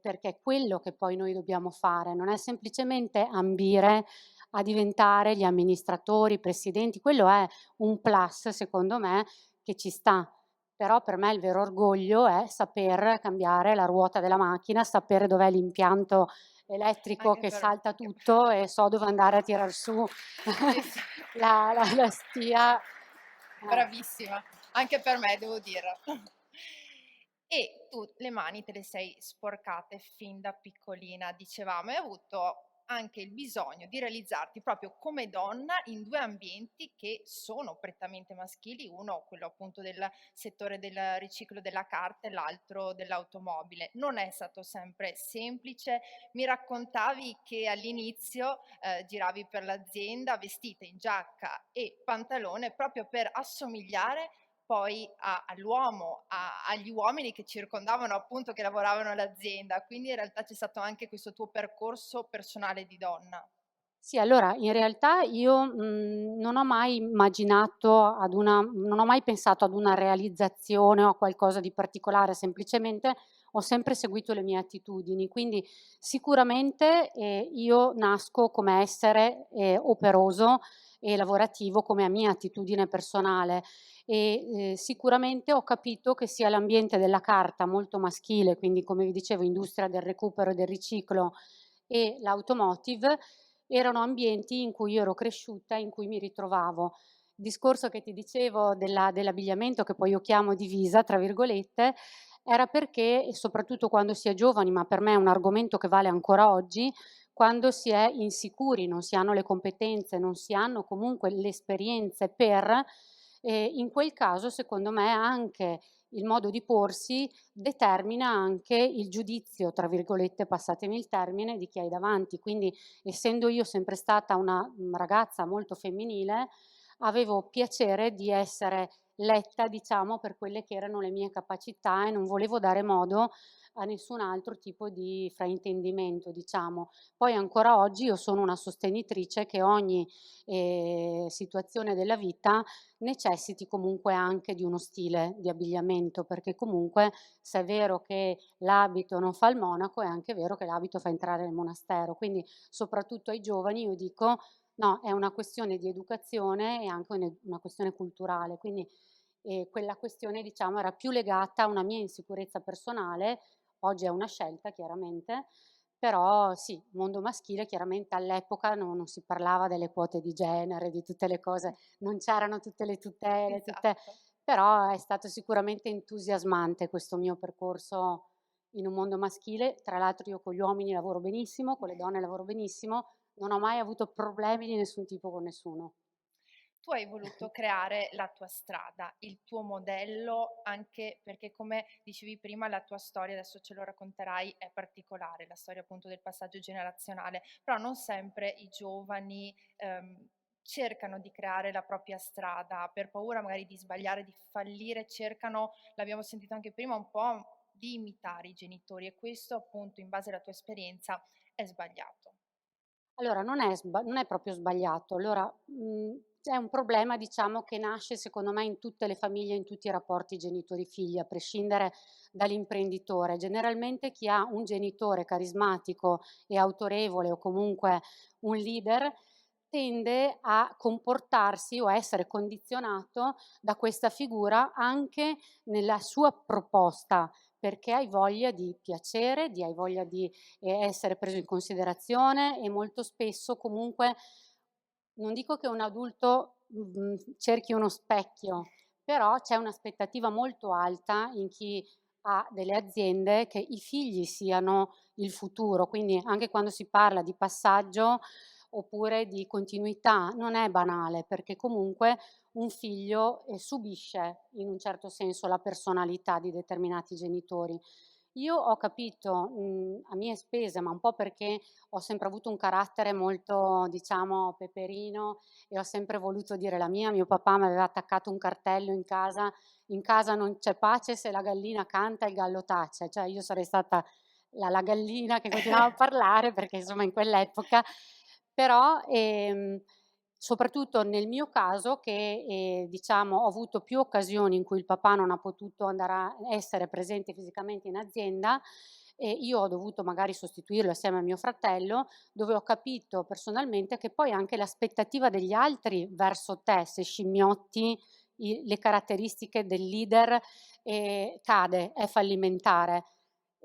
perché è quello che poi noi dobbiamo fare, non è semplicemente ambire a diventare gli amministratori, i presidenti, quello è un plus secondo me che ci sta. Però per me il vero orgoglio è saper cambiare la ruota della macchina, sapere dov'è l'impianto elettrico Anche che per salta tutto e so dove andare a tirar su sì, sì. la stia. Bravissima, anche per me devo dirlo. E tu le mani te le sei sporcate fin da piccolina, dicevamo, e hai avuto anche il bisogno di realizzarti proprio come donna in due ambienti che sono prettamente maschili, uno quello appunto del settore del riciclo della carta e l'altro dell'automobile. Non è stato sempre semplice. Mi raccontavi che all'inizio giravi per l'azienda vestita in giacca e pantalone proprio per assomigliare poi all'uomo, agli uomini che circondavano appunto, che lavoravano all'azienda, quindi in realtà c'è stato anche questo tuo percorso personale di donna. Sì, allora in realtà io non ho mai non ho mai pensato ad una realizzazione o a qualcosa di particolare, semplicemente ho sempre seguito le mie attitudini, quindi sicuramente io nasco come essere operoso e lavorativo come mia attitudine personale, e sicuramente ho capito che sia l'ambiente della carta molto maschile, quindi come vi dicevo industria del recupero e del riciclo, e l'automotive erano ambienti in cui io ero cresciuta, in cui mi ritrovavo. Il discorso che ti dicevo dell'abbigliamento, che poi io chiamo divisa, tra virgolette, era perché, e soprattutto quando si è giovani, ma per me è un argomento che vale ancora oggi, quando si è insicuri, non si hanno le competenze, non si hanno comunque le esperienze per, E in quel caso, secondo me, anche il modo di porsi determina anche il giudizio, tra virgolette, passatemi il termine, di chi hai davanti. Quindi, essendo io sempre stata una ragazza molto femminile, avevo piacere di essere letta, diciamo, per quelle che erano le mie capacità e non volevo dare modo a nessun altro tipo di fraintendimento, diciamo. Poi ancora oggi io sono una sostenitrice che ogni situazione della vita necessiti comunque anche di uno stile di abbigliamento, perché comunque se è vero che l'abito non fa il monaco, è anche vero che l'abito fa entrare nel monastero. Quindi soprattutto ai giovani io dico no, è una questione di educazione e anche una questione culturale. Quindi quella questione, diciamo, era più legata a una mia insicurezza personale, oggi è una scelta chiaramente, però sì, mondo maschile chiaramente all'epoca non si parlava delle quote di genere, di tutte le cose, non c'erano tutte le tutele, Esatto. però è stato sicuramente entusiasmante questo mio percorso in un mondo maschile. Tra l'altro io con gli uomini lavoro benissimo, con le donne lavoro benissimo, non ho mai avuto problemi di nessun tipo con nessuno. Tu hai voluto creare la tua strada, il tuo modello, anche perché come dicevi prima la tua storia, adesso ce lo racconterai, è particolare, la storia appunto del passaggio generazionale, però non sempre i giovani cercano di creare la propria strada, per paura magari di sbagliare, di fallire, cercano, l'abbiamo sentito anche prima, un po' di imitare i genitori e questo appunto in base alla tua esperienza è sbagliato. Allora non è proprio sbagliato. Allora, è un problema diciamo che nasce secondo me in tutte le famiglie, in tutti i rapporti genitori-figli, a prescindere dall'imprenditore. Generalmente chi ha un genitore carismatico e autorevole o comunque un leader tende a comportarsi o a essere condizionato da questa figura anche nella sua proposta, perché hai voglia di piacere, hai voglia di essere preso in considerazione e molto spesso comunque non dico che un adulto cerchi uno specchio, però c'è un'aspettativa molto alta in chi ha delle aziende che i figli siano il futuro, quindi anche quando si parla di passaggio oppure di continuità non è banale perché comunque un figlio subisce in un certo senso la personalità di determinati genitori. Io ho capito, a mie spese, ma un po' perché ho sempre avuto un carattere molto, diciamo, peperino e ho sempre voluto dire la mia. Mio papà mi aveva attaccato un cartello in casa non c'è pace se la gallina canta e il gallo tace. Cioè io sarei stata la gallina che continuava a parlare perché insomma in quell'epoca, però soprattutto nel mio caso che diciamo ho avuto più occasioni in cui il papà non ha potuto andare a essere presente fisicamente in azienda e io ho dovuto magari sostituirlo assieme a mio fratello, dove ho capito personalmente che poi anche l'aspettativa degli altri verso te, se scimmiotti le caratteristiche del leader, cade, è fallimentare.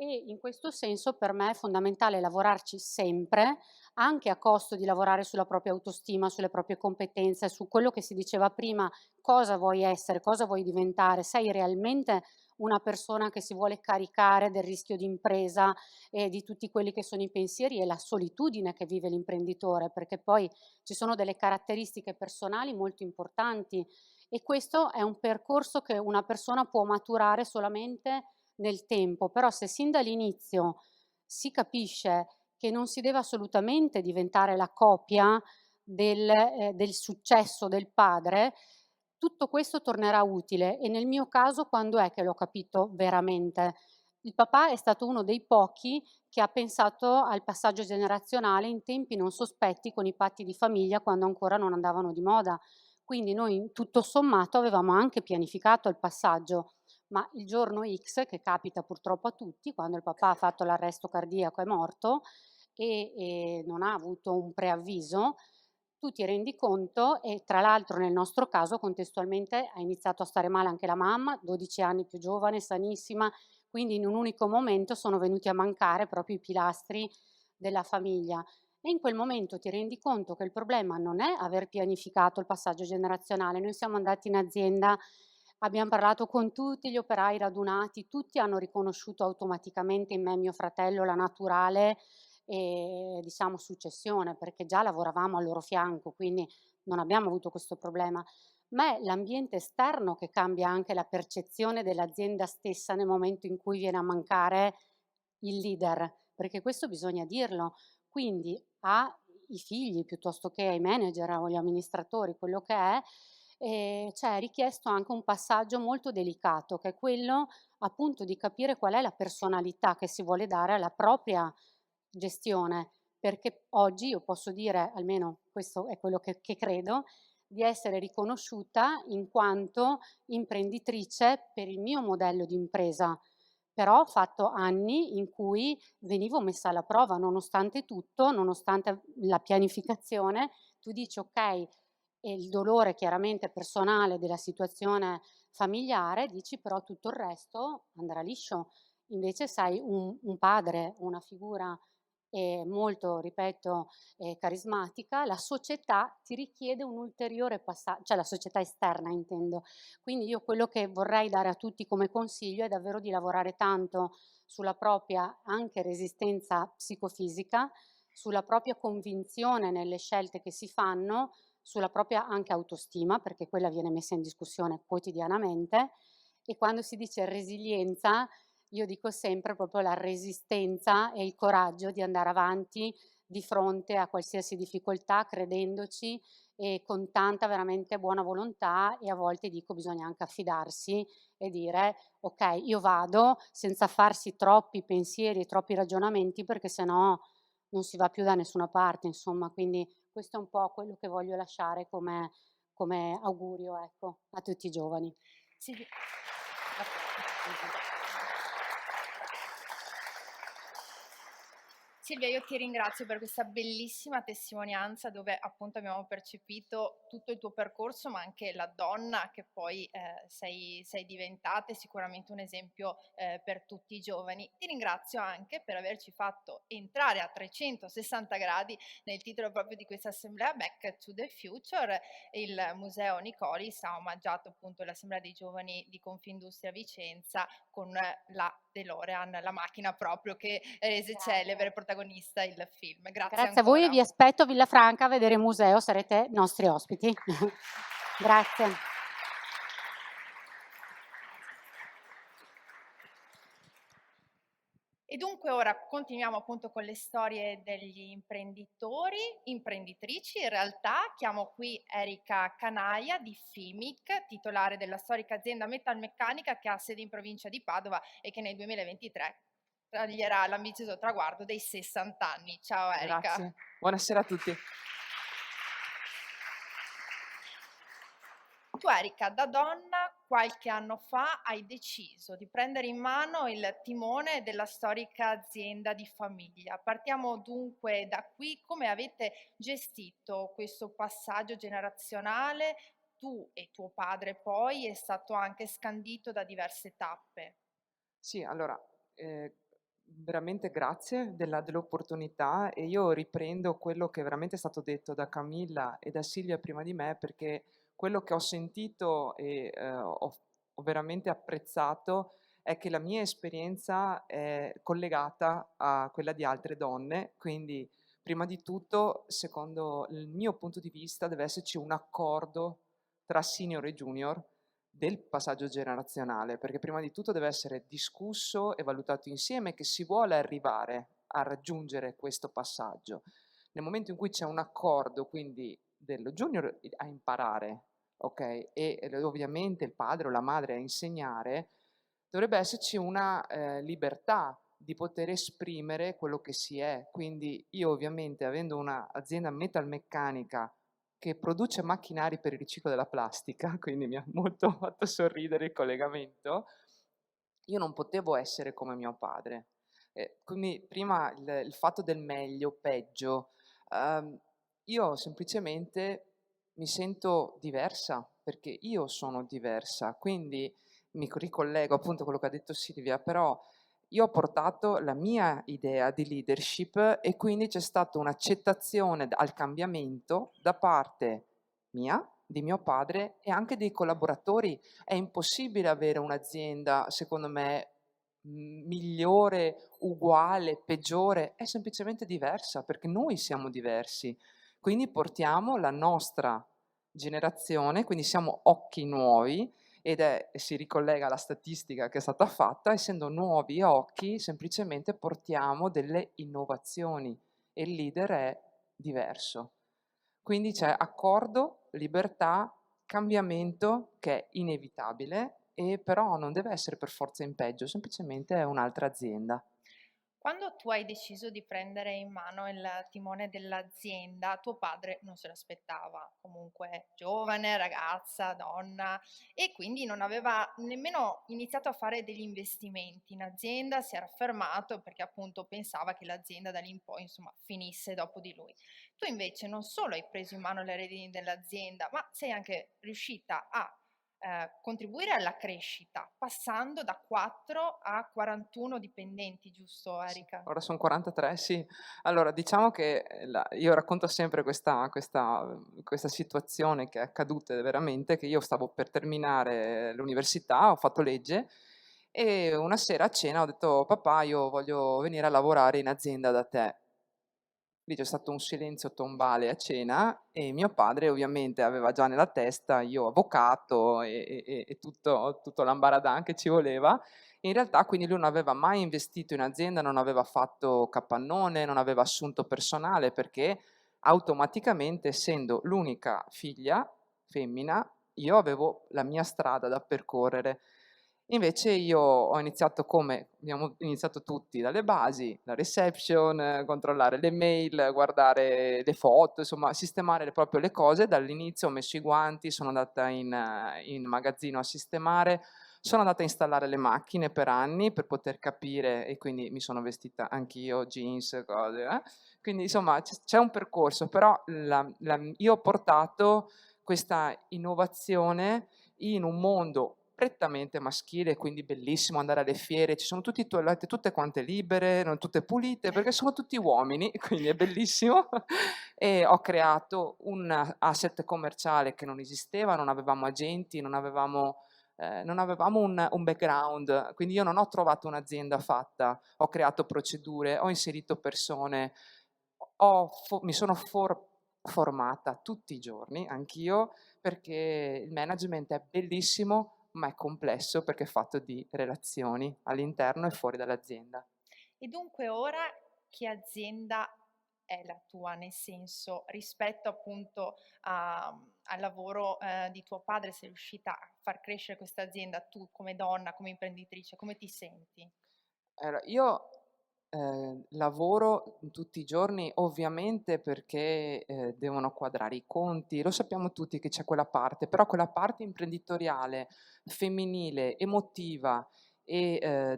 E in questo senso per me è fondamentale lavorarci sempre, anche a costo di lavorare sulla propria autostima, sulle proprie competenze, su quello che si diceva prima, cosa vuoi essere, cosa vuoi diventare, sei realmente una persona che si vuole caricare del rischio di impresa e di tutti quelli che sono i pensieri e la solitudine che vive l'imprenditore, perché poi ci sono delle caratteristiche personali molto importanti e questo è un percorso che una persona può maturare solamente nel tempo, però se sin dall'inizio si capisce che non si deve assolutamente diventare la copia del successo del padre, tutto questo tornerà utile e nel mio caso quando è che l'ho capito veramente? Il papà è stato uno dei pochi che ha pensato al passaggio generazionale in tempi non sospetti con i patti di famiglia quando ancora non andavano di moda. Quindi noi tutto sommato avevamo anche pianificato il passaggio, ma il giorno X, che capita purtroppo a tutti, quando il papà ha fatto l'arresto cardiaco è morto e non ha avuto un preavviso, tu ti rendi conto e tra l'altro nel nostro caso contestualmente ha iniziato a stare male anche la mamma, 12 anni più giovane, sanissima, quindi in un unico momento sono venuti a mancare proprio i pilastri della famiglia. E in quel momento ti rendi conto che il problema non è aver pianificato il passaggio generazionale. Noi siamo andati in azienda, abbiamo parlato con tutti gli operai radunati, tutti hanno riconosciuto automaticamente in me e mio fratello la naturale diciamo successione, perché già lavoravamo al loro fianco, quindi non abbiamo avuto questo problema. ma è l'ambiente esterno che cambia anche la percezione dell'azienda stessa nel momento in cui viene a mancare il leader, perché questo bisogna dirlo. Quindi ai figli piuttosto che ai manager o agli amministratori, quello che è, c'è richiesto anche un passaggio molto delicato, che è quello appunto di capire qual è la personalità che si vuole dare alla propria gestione, perché oggi io posso dire, almeno questo è quello che credo, di essere riconosciuta in quanto imprenditrice per il mio modello di impresa, però ho fatto anni in cui venivo messa alla prova, nonostante tutto, nonostante la pianificazione, tu dici ok, e il dolore chiaramente personale della situazione familiare, dici però tutto il resto andrà liscio. Invece sai un padre, una figura molto, ripeto, carismatica, la società ti richiede un ulteriore passaggio, cioè la società esterna intendo. Quindi io quello che vorrei dare a tutti come consiglio è davvero di lavorare tanto sulla propria anche resistenza psicofisica, sulla propria convinzione nelle scelte che si fanno, sulla propria anche autostima, perché quella viene messa in discussione quotidianamente. E quando si dice resilienza, io dico sempre proprio la resistenza e il coraggio di andare avanti di fronte a qualsiasi difficoltà, credendoci e con tanta veramente buona volontà, e a volte dico bisogna anche affidarsi e dire ok, io vado senza farsi troppi pensieri e troppi ragionamenti, perché sennò non si va più da nessuna parte, insomma. Quindi questo è un po' quello che voglio lasciare come augurio, ecco, a tutti i giovani. Silvia. Silvia, io ti ringrazio per questa bellissima testimonianza dove appunto abbiamo percepito tutto il tuo percorso, ma anche la donna che poi sei diventata, e sicuramente un esempio per tutti i giovani. Ti ringrazio anche per averci fatto entrare a 360 gradi nel titolo proprio di questa assemblea, Back to the Future. Il Museo Nicolis ha omaggiato appunto l'Assemblea dei Giovani di Confindustria Vicenza con la DeLorean, la macchina proprio che rese celebre protagonista il film. Grazie Grazie a voi e ancora. vi aspetto a Villafranca a vedere il museo, sarete nostri ospiti. Grazie. E dunque ora continuiamo appunto con le storie degli imprenditori, imprenditrici. In realtà chiamo qui Erika Canaia di FIMIC, titolare della storica azienda metalmeccanica che ha sede in provincia di Padova e che nel 2023 taglierà l'ambizioso traguardo dei 60 anni. Ciao Erika. Grazie. Buonasera a tutti. Tu Erika, da donna, qualche anno fa hai deciso di prendere in mano il timone della storica azienda di famiglia. Partiamo dunque da qui. Come avete gestito questo passaggio generazionale? Tu e tuo padre poi è stato anche scandito da diverse tappe. Sì, allora, veramente grazie dell'opportunità, e io riprendo quello che veramente è stato detto da Camilla e da Silvia prima di me, perché quello che ho sentito e ho veramente apprezzato è che la mia esperienza è collegata a quella di altre donne, quindi prima di tutto, secondo il mio punto di vista, deve esserci un accordo tra senior e junior del passaggio generazionale, perché prima di tutto deve essere discusso e valutato insieme che si vuole arrivare a raggiungere questo passaggio. Nel momento in cui c'è un accordo, quindi dello junior a imparare, ok, e ovviamente il padre o la madre a insegnare, dovrebbe esserci una libertà di poter esprimere quello che si è. Quindi io ovviamente, avendo un'azienda metalmeccanica che produce macchinari per il riciclo della plastica, quindi mi ha molto fatto sorridere il collegamento, io non potevo essere come mio padre. Quindi prima il fatto del meglio, peggio, io semplicemente mi sento diversa, perché io sono diversa, quindi mi ricollego appunto a quello che ha detto Silvia, però io ho portato la mia idea di leadership e quindi c'è stata un'accettazione al cambiamento da parte mia, di mio padre e anche dei collaboratori. È impossibile avere un'azienda, secondo me, migliore, uguale, peggiore, è semplicemente diversa perché noi siamo diversi. Quindi portiamo la nostra generazione, quindi siamo occhi nuovi si ricollega alla statistica che è stata fatta, essendo nuovi occhi semplicemente portiamo delle innovazioni e il leader è diverso. Quindi c'è accordo, libertà, cambiamento che è inevitabile e però non deve essere per forza in peggio, semplicemente è un'altra azienda. Quando tu hai deciso di prendere in mano il timone dell'azienda, tuo padre non se l'aspettava, comunque giovane, ragazza, donna, e quindi non aveva nemmeno iniziato a fare degli investimenti in azienda, si era fermato perché appunto pensava che l'azienda da lì in poi, insomma, finisse dopo di lui. Tu invece non solo hai preso in mano le redini dell'azienda, ma sei anche riuscita a contribuire alla crescita, passando da 4 a 41 dipendenti, giusto Sì, Erika? ora son 43, sì. Allora diciamo che, io racconto sempre questa situazione che è accaduta veramente, che io stavo per terminare l'università, ho fatto legge e una sera a cena ho detto: "Papà, io voglio venire a lavorare in azienda da te". Lì c'è stato un silenzio tombale a cena e mio padre ovviamente aveva già nella testa io avvocato e tutto l'ambaradan che ci voleva. In realtà quindi lui non aveva mai investito in azienda, non aveva fatto capannone, non aveva assunto personale perché automaticamente essendo l'unica figlia femmina, io avevo la mia strada da percorrere. Invece io ho iniziato come abbiamo iniziato tutti, dalle basi, la reception, controllare le mail, guardare le foto, insomma sistemare proprio le cose. Dall'inizio ho messo i guanti, sono andata in magazzino a sistemare, sono andata a installare le macchine per anni per poter capire e quindi mi sono vestita anch'io, jeans, cose, Quindi insomma c'è un percorso, però io ho portato questa innovazione in un mondo prettamente maschile, quindi bellissimo andare alle fiere, ci sono tutti toilette tutte quante libere, non tutte pulite, perché sono tutti uomini, quindi è bellissimo. E ho creato un asset commerciale che non esisteva, non avevamo agenti, non avevamo un background, quindi io non ho trovato un'azienda fatta, ho creato procedure, ho inserito persone, mi sono formata tutti i giorni, anch'io, perché il management è bellissimo, ma è complesso perché è fatto di relazioni all'interno e fuori dall'azienda. E dunque ora che azienda è la tua? Nel senso, rispetto appunto al lavoro di tuo padre, sei riuscita a far crescere questa azienda tu come donna, come imprenditrice, come ti senti? Allora, io, lavoro tutti i giorni ovviamente perché, devono quadrare i conti, lo sappiamo tutti che c'è quella parte, però quella parte imprenditoriale, femminile, emotiva e,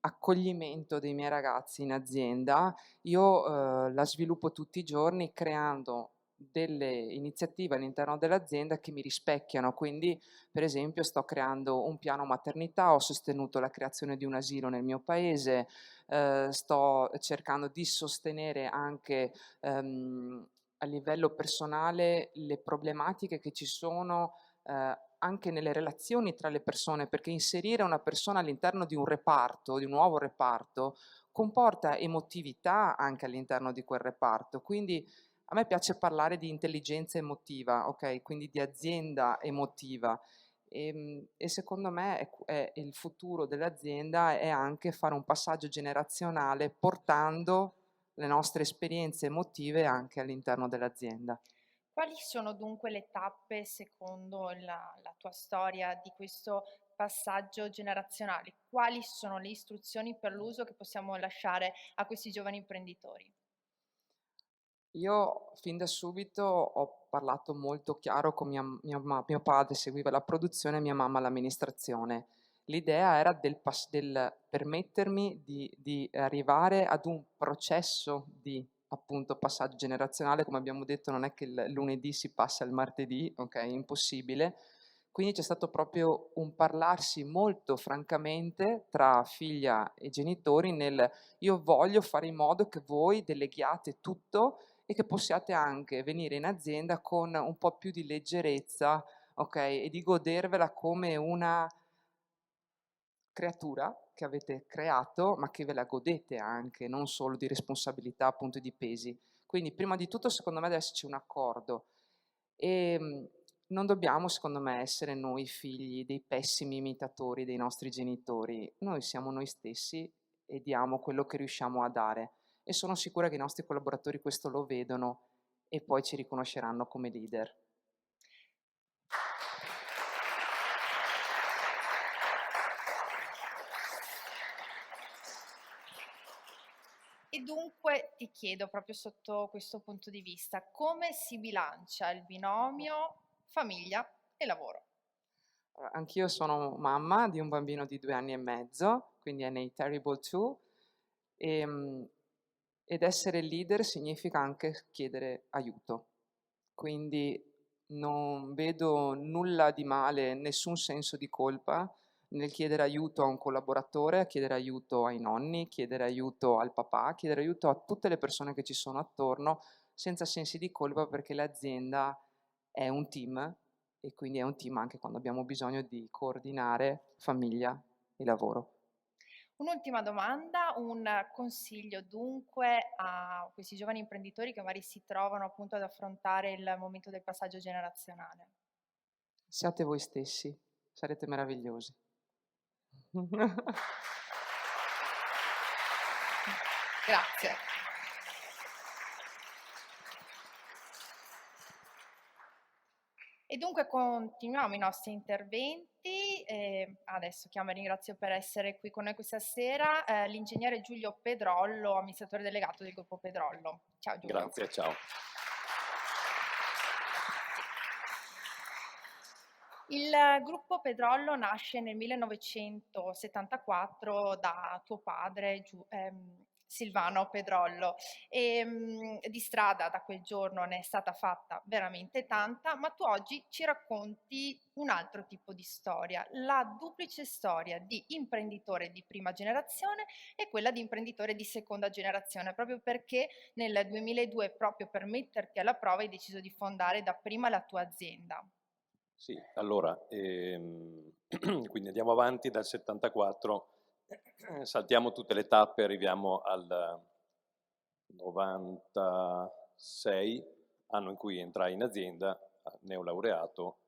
accoglimento dei miei ragazzi in azienda, io, la sviluppo tutti i giorni creando delle iniziative all'interno dell'azienda che mi rispecchiano. Quindi per esempio sto creando un piano maternità, ho sostenuto la creazione di un asilo nel mio paese, sto cercando di sostenere anche a livello personale le problematiche che ci sono anche nelle relazioni tra le persone, perché inserire una persona all'interno di un reparto, di un nuovo reparto, comporta emotività anche all'interno di quel reparto. Quindi a me piace parlare di intelligenza emotiva, ok? Quindi di azienda emotiva. E secondo me è il futuro dell'azienda è anche fare un passaggio generazionale portando le nostre esperienze emotive anche all'interno dell'azienda. Quali sono dunque le tappe, secondo la tua storia, di questo passaggio generazionale? Quali sono le istruzioni per l'uso che possiamo lasciare a questi giovani imprenditori? Io fin da subito ho parlato molto chiaro con mio padre seguiva la produzione, mia mamma l'amministrazione. L'idea era del permettermi di arrivare ad un processo di appunto passaggio generazionale, come abbiamo detto non è che il lunedì si passa al martedì, ok? È impossibile. Quindi c'è stato proprio un parlarsi molto francamente tra figlia e genitori nel io voglio fare in modo che voi deleghiate tutto e che possiate anche venire in azienda con un po' più di leggerezza, okay, e di godervela come una creatura che avete creato, ma che ve la godete anche, non solo di responsabilità, appunto, e di pesi. Quindi prima di tutto secondo me deve esserci un accordo Non dobbiamo, secondo me, essere noi figli dei pessimi imitatori dei nostri genitori. Noi siamo noi stessi e diamo quello che riusciamo a dare. E sono sicura che i nostri collaboratori questo lo vedono e poi ci riconosceranno come leader. E dunque ti chiedo, proprio sotto questo punto di vista, come si bilancia il binomio famiglia e lavoro? Anch'io sono mamma di un bambino di 2 anni e mezzo, quindi è nei Terrible 2, ed essere leader significa anche chiedere aiuto. Quindi non vedo nulla di male, nessun senso di colpa nel chiedere aiuto a un collaboratore, chiedere aiuto ai nonni, chiedere aiuto al papà, chiedere aiuto a tutte le persone che ci sono attorno, senza sensi di colpa, perché l'azienda è un team e quindi è un team anche quando abbiamo bisogno di coordinare famiglia e lavoro. Un'ultima domanda, un consiglio dunque a questi giovani imprenditori che magari si trovano appunto ad affrontare il momento del passaggio generazionale. Siate voi stessi, sarete meravigliosi. Grazie. E dunque continuiamo i nostri interventi. Adesso chiamo e ringrazio per essere qui con noi questa sera l'ingegnere Giulio Pedrollo, amministratore delegato del gruppo Pedrollo. Ciao Giulio. Grazie, ciao. Il gruppo Pedrollo nasce nel 1974 da tuo padre Silvano Pedrollo e di strada da quel giorno ne è stata fatta veramente tanta, ma tu oggi ci racconti un altro tipo di storia, la duplice storia di imprenditore di prima generazione e quella di imprenditore di seconda generazione, proprio perché nel 2002, proprio per metterti alla prova, hai deciso di fondare dapprima la tua azienda. Sì, allora, quindi andiamo avanti dal 74, saltiamo tutte le tappe, arriviamo al 96, anno in cui entrai in azienda, neolaureato,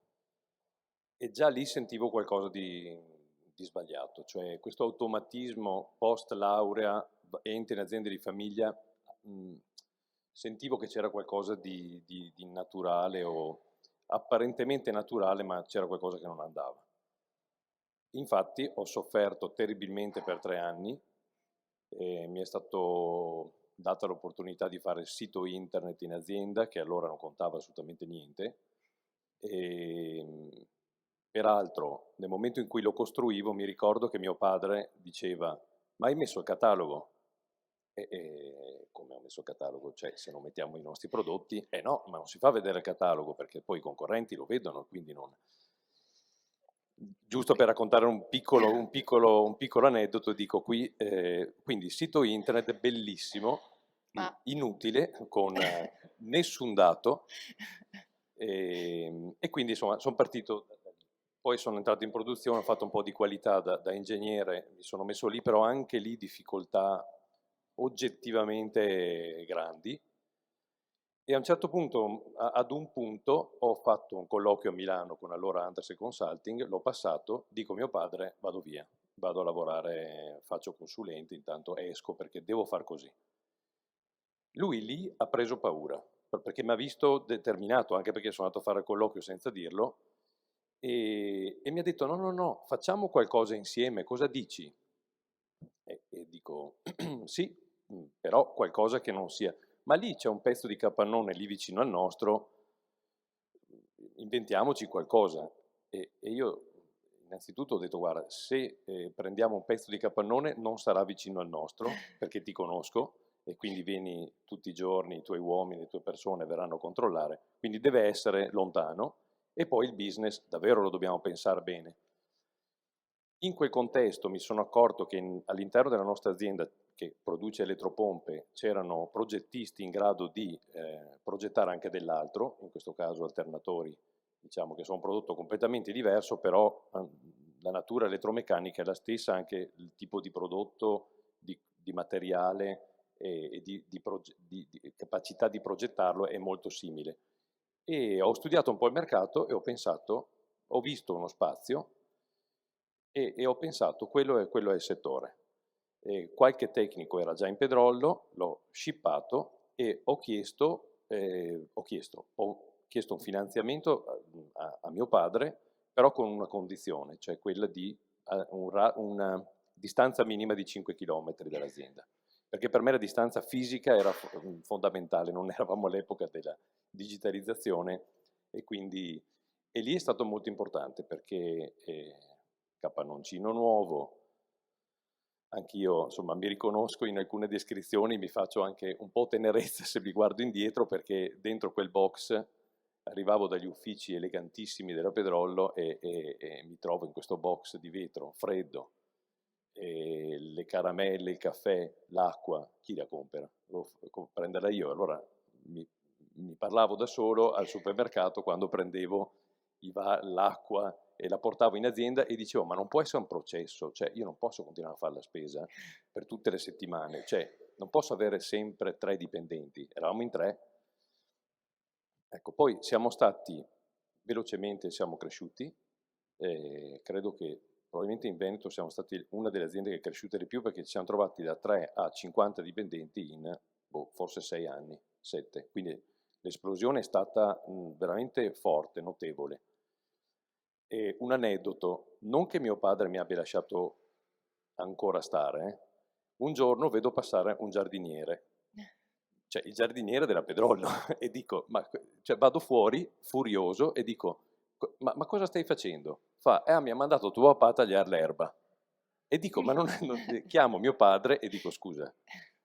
e già lì sentivo qualcosa di sbagliato, cioè questo automatismo post laurea, entri in aziende di famiglia, sentivo che c'era qualcosa di naturale o apparentemente naturale, ma c'era qualcosa che non andava. Infatti ho sofferto terribilmente per 3 anni e mi è stato data l'opportunità di fare il sito internet in azienda, che allora non contava assolutamente niente. E, peraltro, nel momento in cui lo costruivo, mi ricordo che mio padre diceva: ma hai messo il catalogo? Come ho messo il catalogo? Cioè, se non mettiamo i nostri prodotti, no, ma non si fa vedere il catalogo perché poi i concorrenti lo vedono, quindi non. Giusto per raccontare un piccolo aneddoto, dico qui, quindi sito internet bellissimo, inutile, con nessun dato, e quindi insomma sono partito. Poi sono entrato in produzione, ho fatto un po' di qualità da ingegnere, mi sono messo lì, però anche lì difficoltà oggettivamente grandi. E a un certo punto, ad un punto, ho fatto un colloquio a Milano con allora Andersen Consulting, l'ho passato, dico a mio padre: vado via, vado a lavorare, faccio consulente, intanto esco perché devo far così. Lui lì ha preso paura, perché mi ha visto determinato, anche perché sono andato a fare il colloquio senza dirlo, e mi ha detto: no, facciamo qualcosa insieme, cosa dici? E dico: sì, però qualcosa che non sia. Ma lì c'è un pezzo di capannone lì vicino al nostro, inventiamoci qualcosa. E io innanzitutto ho detto: guarda, se prendiamo un pezzo di capannone non sarà vicino al nostro, perché ti conosco e quindi vieni tutti i giorni, i tuoi uomini, le tue persone verranno a controllare, quindi deve essere lontano, e poi il business davvero lo dobbiamo pensare bene. In quel contesto mi sono accorto che all'interno della nostra azienda che produce eletropompe c'erano progettisti in grado di progettare anche dell'altro, in questo caso alternatori, diciamo che sono un prodotto completamente diverso, però la natura elettromeccanica è la stessa, anche il tipo di prodotto, di materiale e di capacità di progettarlo è molto simile. E ho studiato un po' il mercato e ho pensato, ho visto uno spazio e ho pensato, quello è il settore. E qualche tecnico era già in Pedrollo, l'ho shippato e ho chiesto un finanziamento a mio padre, però con una condizione, cioè quella di una distanza minima di 5 km dall'azienda. Perché per me la distanza fisica era fondamentale, non eravamo all'epoca della digitalizzazione e quindi lì è stato molto importante perché capanoncino nuovo, anch'io insomma mi riconosco in alcune descrizioni, mi faccio anche un po' tenerezza se mi guardo indietro perché dentro quel box arrivavo dagli uffici elegantissimi della Pedrollo e mi trovo in questo box di vetro freddo, e le caramelle, il caffè, l'acqua, chi la compra? Devo prenderla io, allora mi parlavo da solo al supermercato quando prendevo l'acqua e la portavo in azienda e dicevo ma non può essere un processo, cioè io non posso continuare a fare la spesa per tutte le settimane, cioè non posso avere sempre 3 dipendenti, eravamo in 3. Ecco, poi siamo stati, velocemente siamo cresciuti, credo che probabilmente in Veneto siamo stati una delle aziende che è cresciuta di più perché ci siamo trovati da 3 a 50 dipendenti in forse 6 anni, 7, quindi l'esplosione è stata veramente forte, notevole. E un aneddoto, non che mio padre mi abbia lasciato ancora stare, un giorno vedo passare un giardiniere, cioè il giardiniere della Pedrollo, e dico, cioè vado fuori furioso e dico, ma cosa stai facendo? Fa, mi ha mandato tuo papà a tagliare l'erba. E dico, ma chiamo mio padre e dico, scusa,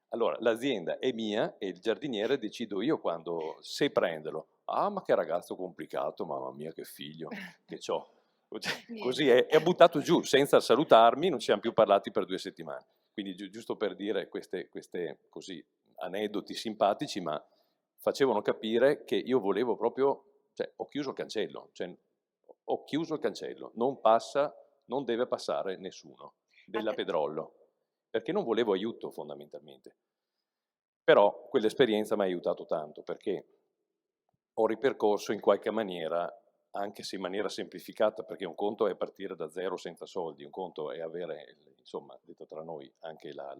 allora l'azienda è mia e il giardiniere decido io quando, se prenderlo. Ah, ma che ragazzo complicato, mamma mia che figlio che c'ho. Così è buttato giù, senza salutarmi, non ci siamo più parlati per 2 settimane. Quindi giusto per dire queste così aneddoti simpatici, ma facevano capire che io volevo proprio, cioè ho chiuso il cancello, non passa, non deve passare nessuno della Pedrollo, perché non volevo aiuto fondamentalmente. Però quell'esperienza mi ha aiutato tanto perché ho ripercorso in qualche maniera, anche se in maniera semplificata, perché un conto è partire da zero senza soldi, un conto è avere, insomma, detto tra noi, anche la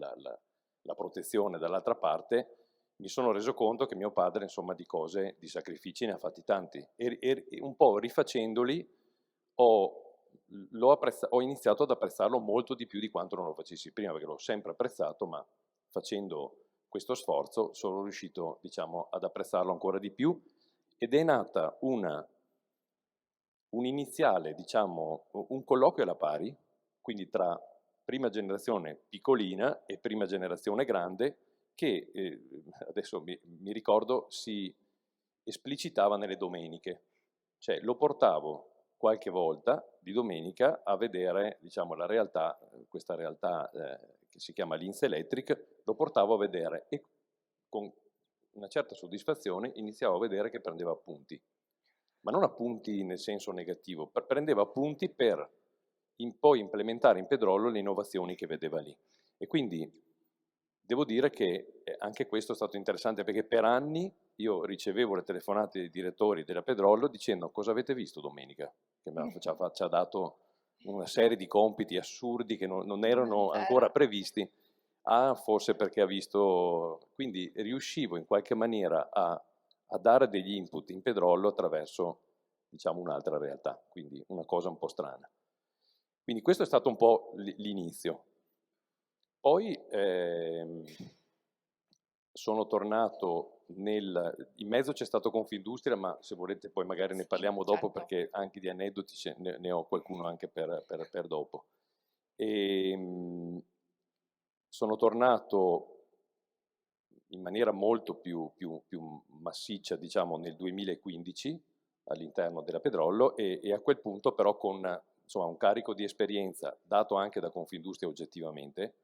protezione dall'altra parte, mi sono reso conto che mio padre, insomma, di cose, di sacrifici ne ha fatti tanti. E un po' rifacendoli ho iniziato ad apprezzarlo molto di più di quanto non lo facessi prima, perché l'ho sempre apprezzato, ma facendo questo sforzo sono riuscito, diciamo, ad apprezzarlo ancora di più ed è nata un iniziale, diciamo, un colloquio alla pari, quindi tra prima generazione piccolina e prima generazione grande, che adesso mi ricordo si esplicitava nelle domeniche, cioè lo portavo qualche volta di domenica a vedere, diciamo, la realtà, questa realtà che si chiama Linz Electric, lo portavo a vedere e con una certa soddisfazione iniziavo a vedere che prendeva appunti, ma non appunti nel senso negativo, prendeva appunti per poi implementare in Pedrollo le innovazioni che vedeva lì. E quindi devo dire che anche questo è stato interessante perché per anni io ricevevo le telefonate dei direttori della Pedrollo dicendo cosa avete visto domenica, che ci ha dato una serie di compiti assurdi che non erano ancora previsti, forse perché ha visto, quindi riuscivo in qualche maniera a dare degli input in Pedrollo attraverso, diciamo, un'altra realtà, quindi una cosa un po' strana. Quindi questo è stato un po' l'inizio. Poi sono tornato in mezzo c'è stato Confindustria, ma se volete poi magari ne parliamo dopo perché anche di aneddoti ne ho qualcuno anche per dopo. Sono tornato in maniera molto più massiccia, diciamo, nel 2015 all'interno della Pedrollo e a quel punto però con insomma, un carico di esperienza dato anche da Confindustria oggettivamente,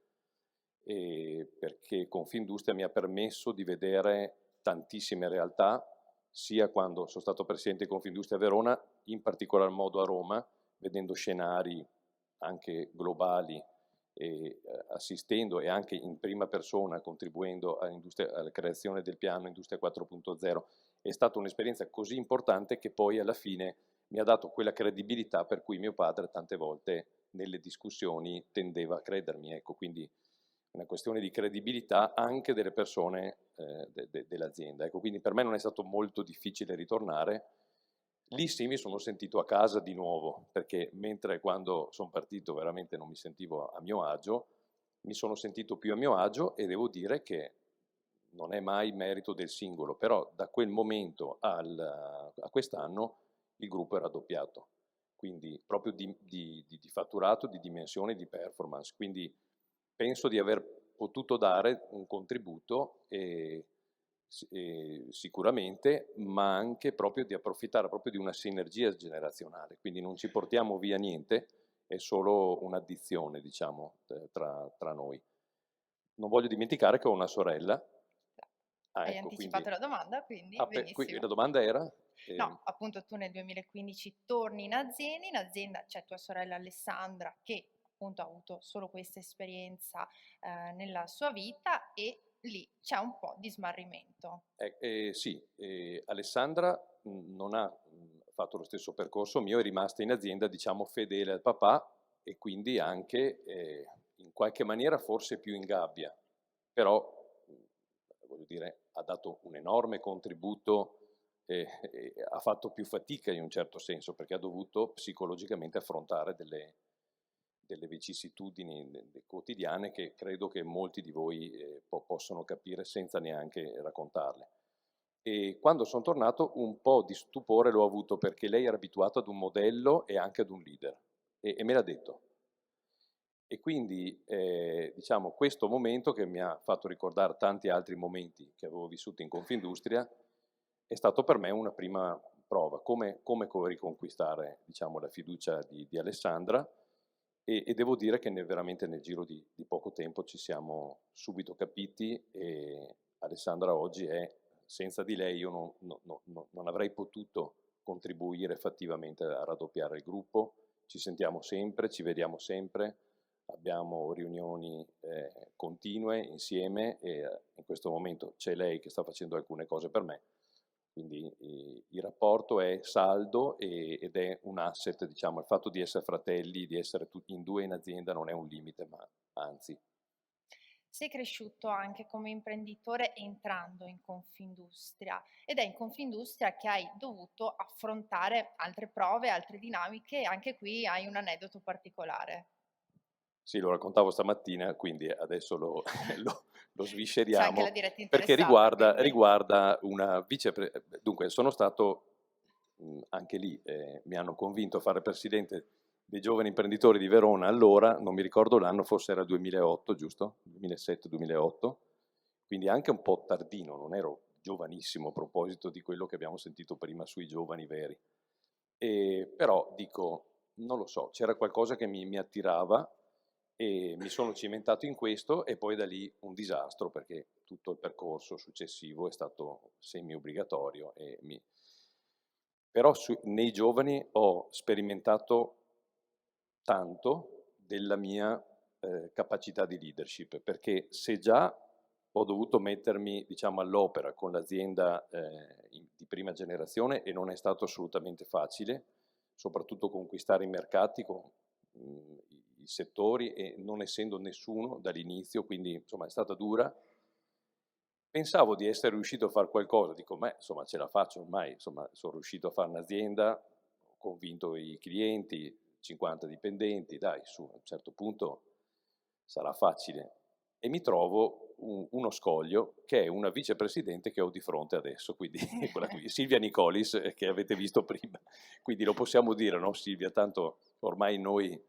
perché Confindustria mi ha permesso di vedere tantissime realtà, sia quando sono stato presidente di Confindustria a Verona, in particolar modo a Roma, vedendo scenari anche globali assistendo e anche in prima persona contribuendo alla creazione del piano Industria 4.0, è stata un'esperienza così importante che poi alla fine mi ha dato quella credibilità per cui mio padre tante volte nelle discussioni tendeva a credermi, ecco, quindi una questione di credibilità anche delle persone dell'azienda. Ecco, quindi per me non è stato molto difficile ritornare. Lì sì mi sono sentito a casa di nuovo, perché mentre quando sono partito veramente non mi sentivo a mio agio, mi sono sentito più a mio agio e devo dire che non è mai merito del singolo, però da quel momento a quest'anno il gruppo è raddoppiato, quindi proprio di fatturato, di dimensione, di performance, quindi penso di aver potuto dare un contributo sicuramente, ma anche proprio di approfittare proprio di una sinergia generazionale, quindi non ci portiamo via niente, è solo un'addizione, diciamo, tra noi. Non voglio dimenticare che ho una sorella. Hai Ecco, anticipato la domanda, quindi la benissimo. domanda era? No, appunto tu nel 2015 torni in azienda c'è tua sorella Alessandra che appunto ha avuto solo questa esperienza nella sua vita e lì c'è un po' di smarrimento. Sì, Alessandra non ha fatto lo stesso percorso mio, è rimasta in azienda, diciamo, fedele al papà e quindi anche in qualche maniera forse più in gabbia, però voglio dire, ha dato un enorme contributo e ha fatto più fatica in un certo senso perché ha dovuto psicologicamente affrontare delle vicissitudini quotidiane che credo che molti di voi possono capire senza neanche raccontarle. E quando sono tornato un po' di stupore l'ho avuto perché lei era abituata ad un modello e anche ad un leader e me l'ha detto. E quindi diciamo questo momento che mi ha fatto ricordare tanti altri momenti che avevo vissuto in Confindustria è stato per me una prima prova, come riconquistare, diciamo, la fiducia di Alessandra e devo dire che veramente nel giro di poco tempo ci siamo subito capiti e Alessandra oggi senza di lei io non avrei potuto contribuire fattivamente a raddoppiare il gruppo, ci sentiamo sempre, ci vediamo sempre, abbiamo riunioni continue insieme e in questo momento c'è lei che sta facendo alcune cose per me, quindi il rapporto è saldo ed è un asset, diciamo, il fatto di essere fratelli, di essere tutti in due in azienda non è un limite, ma anzi. Sei cresciuto anche come imprenditore entrando in Confindustria ed è in Confindustria che hai dovuto affrontare altre prove, altre dinamiche e anche qui hai un aneddoto particolare. Sì, lo raccontavo stamattina, quindi adesso lo C'è svisceriamo, anche la diretta perché interessata. riguarda una dunque sono stato anche lì, mi hanno convinto a fare presidente dei giovani imprenditori di Verona allora, non mi ricordo l'anno, forse era 2008, giusto? 2007-2008, quindi anche un po' tardino, non ero giovanissimo a proposito di quello che abbiamo sentito prima sui giovani veri. Però dico, non lo so, c'era qualcosa che mi attirava e mi sono cimentato in questo e poi da lì un disastro perché tutto il percorso successivo è stato semi-obbligatorio. Però nei giovani ho sperimentato tanto della mia capacità di leadership, perché se già ho dovuto mettermi, diciamo, all'opera con l'azienda di prima generazione e non è stato assolutamente facile, soprattutto conquistare i mercati con i settori e non essendo nessuno dall'inizio, quindi insomma è stata dura. Pensavo di essere riuscito a fare qualcosa, dico, insomma ce la faccio ormai, insomma sono riuscito a fare un'azienda, ho convinto i clienti, 50 dipendenti, dai, su, a un certo punto sarà facile. E mi trovo uno scoglio che è una vicepresidente che ho di fronte adesso, quindi quella qui, Silvia Nicolis, che avete visto prima. Quindi lo possiamo dire, no Silvia? Tanto ormai noi...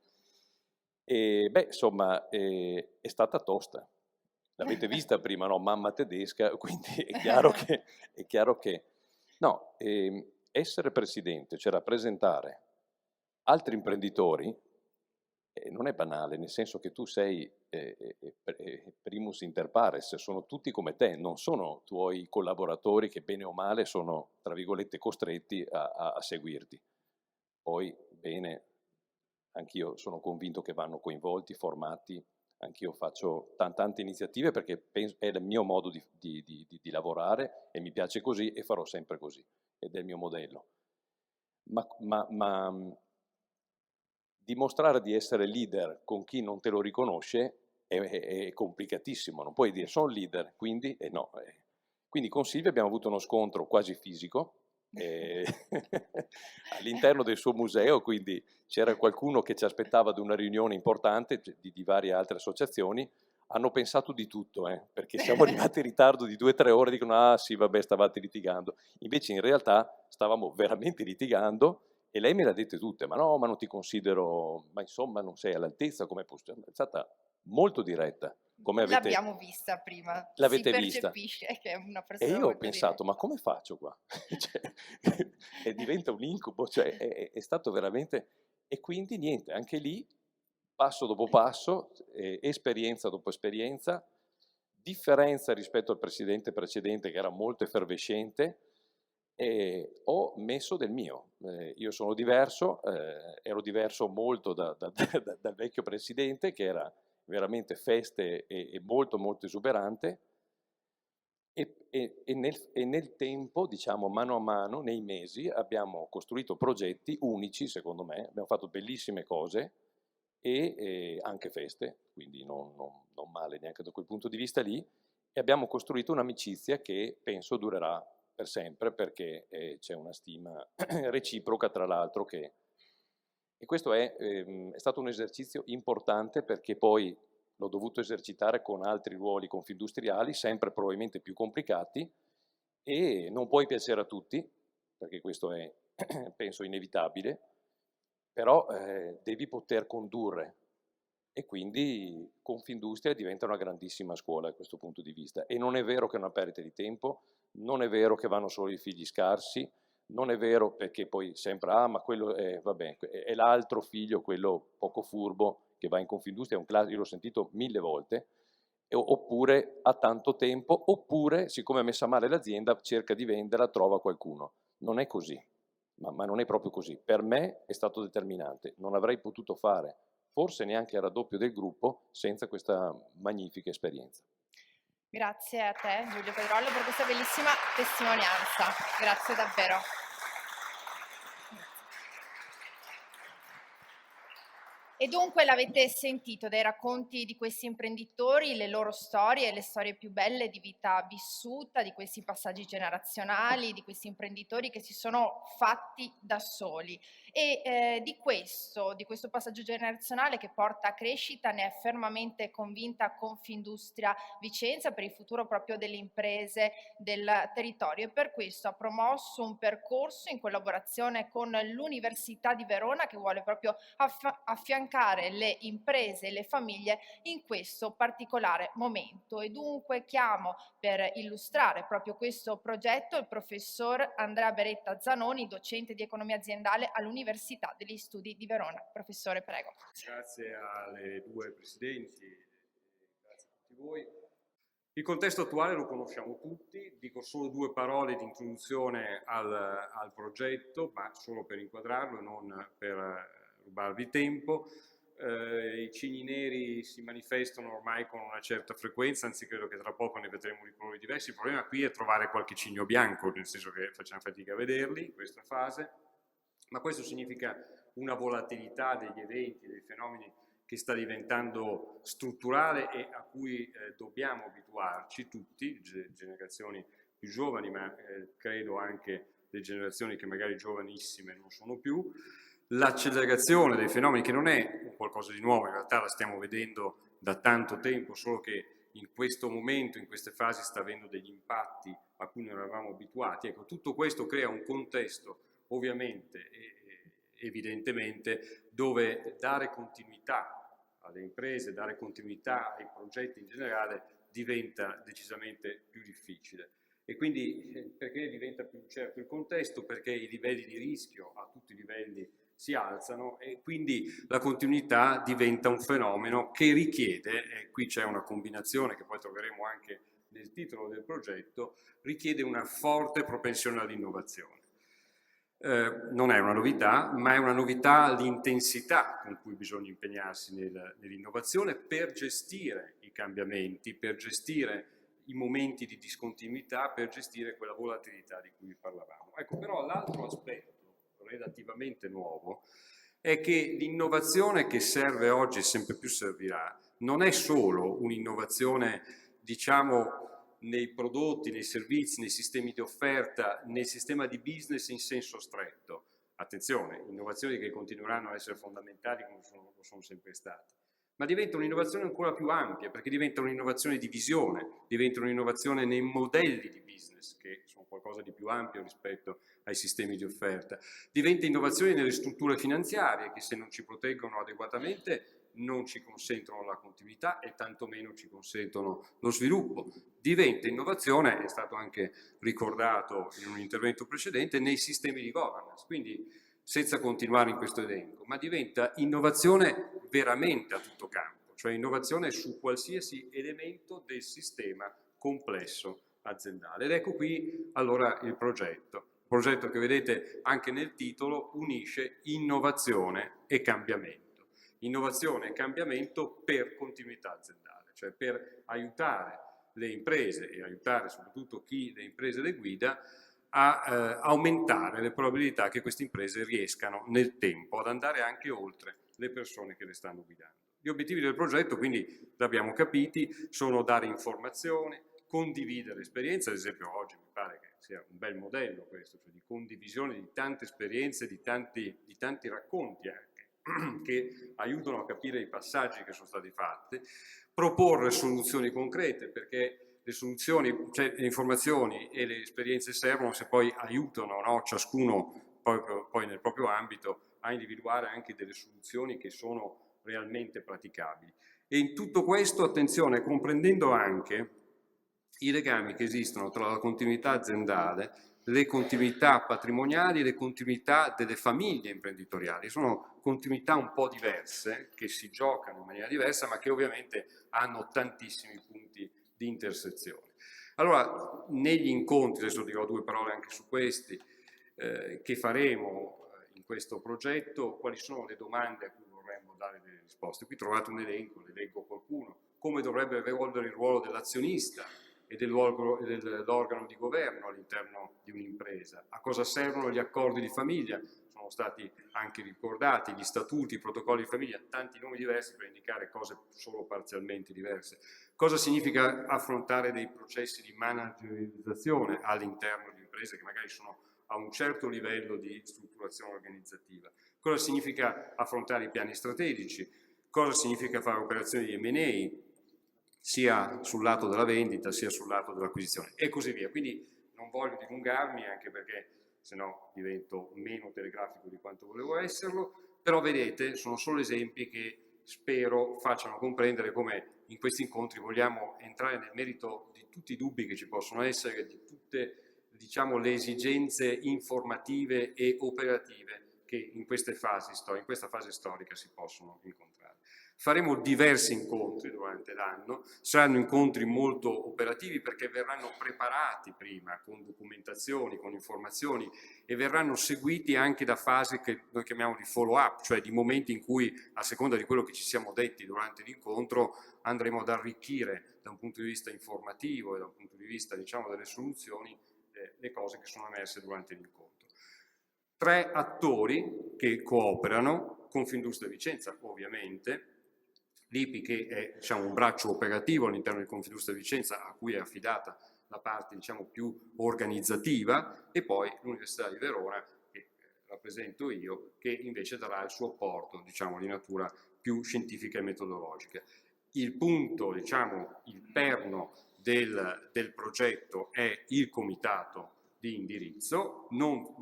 insomma, è stata tosta. L'avete vista prima, no? Mamma tedesca, quindi è chiaro che no, essere presidente, cioè rappresentare altri imprenditori, non è banale, nel senso che tu sei primus inter pares, sono tutti come te, non sono tuoi collaboratori che bene o male sono, tra virgolette, costretti a seguirti. Poi, bene, anch'io sono convinto che vanno coinvolti, formati, Anch'io faccio tante iniziative perché è il mio modo di lavorare e mi piace così e farò sempre così, ed è il mio modello. Ma dimostrare di essere leader con chi non te lo riconosce è complicatissimo, non puoi dire sono leader, quindi no. Quindi con Silvia abbiamo avuto uno scontro quasi fisico all'interno del suo museo, quindi c'era qualcuno che ci aspettava ad una riunione importante di varie altre associazioni. Hanno pensato di tutto, perché siamo arrivati in ritardo di 2 o 3 ore, dicono ah sì vabbè stavate litigando, invece in realtà stavamo veramente litigando e lei me le ha dette tutte, ma no, ma non ti considero, ma insomma non sei all'altezza, come è stata molto diretta, come avete, L'abbiamo vista prima, si l'avete vista. percepisce che è una E persona io ho molto pensato, diretta. ma come faccio qua? Cioè, e diventa un incubo, cioè è stato veramente... E quindi niente, anche lì, passo dopo passo, esperienza dopo esperienza, differenza rispetto al presidente precedente che era molto effervescente, e ho messo del mio. Io sono diverso, ero diverso molto dal vecchio presidente che era veramente feste e molto molto esuberante, e nel tempo, diciamo mano a mano, nei mesi, abbiamo costruito progetti unici, secondo me, abbiamo fatto bellissime cose e anche feste, quindi non male neanche da quel punto di vista lì, e abbiamo costruito un'amicizia che penso durerà per sempre perché c'è una stima reciproca tra l'altro e questo è stato un esercizio importante perché poi l'ho dovuto esercitare con altri ruoli confindustriali, sempre probabilmente più complicati, e non puoi piacere a tutti, perché questo è, penso, inevitabile, però devi poter condurre, e quindi Confindustria diventa una grandissima scuola da questo punto di vista. E non è vero che è una perdita di tempo, non è vero che vanno solo i figli scarsi, non è vero perché poi sembra, ma quello vabbè, è l'altro figlio, quello poco furbo, che va in Confindustria, io l'ho sentito 1000 volte, oppure ha tanto tempo, oppure siccome è messa male l'azienda cerca di venderla, trova qualcuno. Non è così, ma non è proprio così. Per me è stato determinante, non avrei potuto fare forse neanche il raddoppio del gruppo senza questa magnifica esperienza. Grazie a te Giulio Pedrollo per questa bellissima testimonianza, grazie davvero. E dunque l'avete sentito dai racconti di questi imprenditori, le loro storie, le storie più belle di vita vissuta, di questi passaggi generazionali, di questi imprenditori che si sono fatti da soli. E di questo passaggio generazionale che porta a crescita ne è fermamente convinta Confindustria Vicenza per il futuro proprio delle imprese del territorio, e per questo ha promosso un percorso in collaborazione con l'Università di Verona che vuole proprio affiancare le imprese e le famiglie in questo particolare momento. E dunque chiamo per illustrare proprio questo progetto il professor Andrea Beretta Zanoni, docente di economia aziendale all'Università degli Studi di Verona. Professore, prego. Grazie alle due presidenti, grazie a tutti voi. Il contesto attuale lo conosciamo tutti, dico solo 2 parole di introduzione al progetto, ma solo per inquadrarlo e non per rubarvi tempo. I cigni neri si manifestano ormai con una certa frequenza, anzi credo che tra poco ne vedremo di colori diversi. Il problema qui è trovare qualche cigno bianco, nel senso che facciamo fatica a vederli in questa fase, ma questo significa una volatilità degli eventi, dei fenomeni che sta diventando strutturale e a cui dobbiamo abituarci tutti, generazioni più giovani, ma credo anche le generazioni che magari giovanissime non sono più. L'accelerazione dei fenomeni, che non è qualcosa di nuovo, in realtà la stiamo vedendo da tanto tempo, solo che in questo momento, in queste fasi, sta avendo degli impatti a cui non eravamo abituati. Ecco, tutto questo crea un contesto, ovviamente e evidentemente, dove dare continuità alle imprese, dare continuità ai progetti in generale diventa decisamente più difficile. E quindi perché diventa più incerto il contesto? Perché i livelli di rischio a tutti i livelli si alzano e quindi la continuità diventa un fenomeno che richiede, e qui c'è una combinazione che poi troveremo anche nel titolo del progetto, richiede una forte propensione all'innovazione. Non è una novità, ma è una novità l'intensità con cui bisogna impegnarsi nell'innovazione per gestire i cambiamenti, per gestire i momenti di discontinuità, per gestire quella volatilità di cui parlavamo. Ecco, però l'altro aspetto relativamente nuovo è che l'innovazione che serve oggi e sempre più servirà non è solo un'innovazione, diciamo, nei prodotti, nei servizi, nei sistemi di offerta, nel sistema di business in senso stretto. Attenzione, innovazioni che continueranno a essere fondamentali come lo sono sempre state, ma diventa un'innovazione ancora più ampia, perché diventa un'innovazione di visione, diventa un'innovazione nei modelli di business, che sono qualcosa di più ampio rispetto ai sistemi di offerta, diventa innovazione nelle strutture finanziarie, che se non ci proteggono adeguatamente non ci consentono la continuità e tantomeno ci consentono lo sviluppo. Diventa innovazione, è stato anche ricordato in un intervento precedente, nei sistemi di governance, quindi senza continuare in questo elenco, ma diventa innovazione veramente a tutto campo, cioè innovazione su qualsiasi elemento del sistema complesso aziendale. Ed ecco qui allora il progetto che vedete anche nel titolo unisce innovazione e cambiamento. Innovazione e cambiamento per continuità aziendale, cioè per aiutare le imprese e aiutare soprattutto chi le imprese le guida a aumentare le probabilità che queste imprese riescano nel tempo ad andare anche oltre le persone che le stanno guidando. Gli obiettivi del progetto, quindi l'abbiamo capiti, sono dare informazioni, condividere esperienze, ad esempio oggi mi pare che sia un bel modello questo, cioè di condivisione di tante esperienze, di tanti racconti anche, che aiutano a capire i passaggi che sono stati fatti, proporre soluzioni concrete, perché le soluzioni, cioè le informazioni e le esperienze servono se poi aiutano, no, ciascuno poi nel proprio ambito a individuare anche delle soluzioni che sono realmente praticabili. E in tutto questo, attenzione, comprendendo anche i legami che esistono tra la continuità aziendale, le continuità patrimoniali e le continuità delle famiglie imprenditoriali. Sono continuità un po' diverse, che si giocano in maniera diversa, ma che ovviamente hanno tantissimi punti di intersezione. Allora, negli incontri, adesso dirò due parole anche su questi, che faremo in questo progetto, quali sono le domande a cui vorremmo dare delle risposte. Qui trovate un elenco, ne leggo qualcuno, come dovrebbe evolvere il ruolo dell'azionista e dell'organo di governo all'interno di un'impresa, a cosa servono gli accordi di famiglia, sono stati anche ricordati, gli statuti, i protocolli di famiglia, tanti nomi diversi per indicare cose solo parzialmente diverse. Cosa significa affrontare dei processi di managerializzazione all'interno di imprese che magari sono a un certo livello di strutturazione organizzativa? Cosa significa affrontare i piani strategici? Cosa significa fare operazioni di M&A, sia sul lato della vendita, sia sul lato dell'acquisizione, e così via. Quindi non voglio dilungarmi, anche perché sennò divento meno telegrafico di quanto volevo esserlo, però vedete, sono solo esempi che spero facciano comprendere come in questi incontri vogliamo entrare nel merito di tutti i dubbi che ci possono essere, di tutte, diciamo, le esigenze informative e operative che in questa fase storica si possono incontrare. Faremo diversi incontri durante l'anno, saranno incontri molto operativi perché verranno preparati prima con documentazioni, con informazioni, e verranno seguiti anche da fasi che noi chiamiamo di follow up, cioè di momenti in cui, a seconda di quello che ci siamo detti durante l'incontro, andremo ad arricchire da un punto di vista informativo e da un punto di vista, diciamo, delle soluzioni, le cose che sono emerse durante l'incontro. 3 attori che cooperano: Confindustria Vicenza, ovviamente, l'IPI, che è, diciamo, un braccio operativo all'interno di Confindustria Vicenza, a cui è affidata la parte, diciamo, più organizzativa, e poi l'Università di Verona, che rappresento io, che invece darà il suo apporto, diciamo, di natura più scientifica e metodologica. Il punto, diciamo, il perno del progetto è il comitato di indirizzo. Non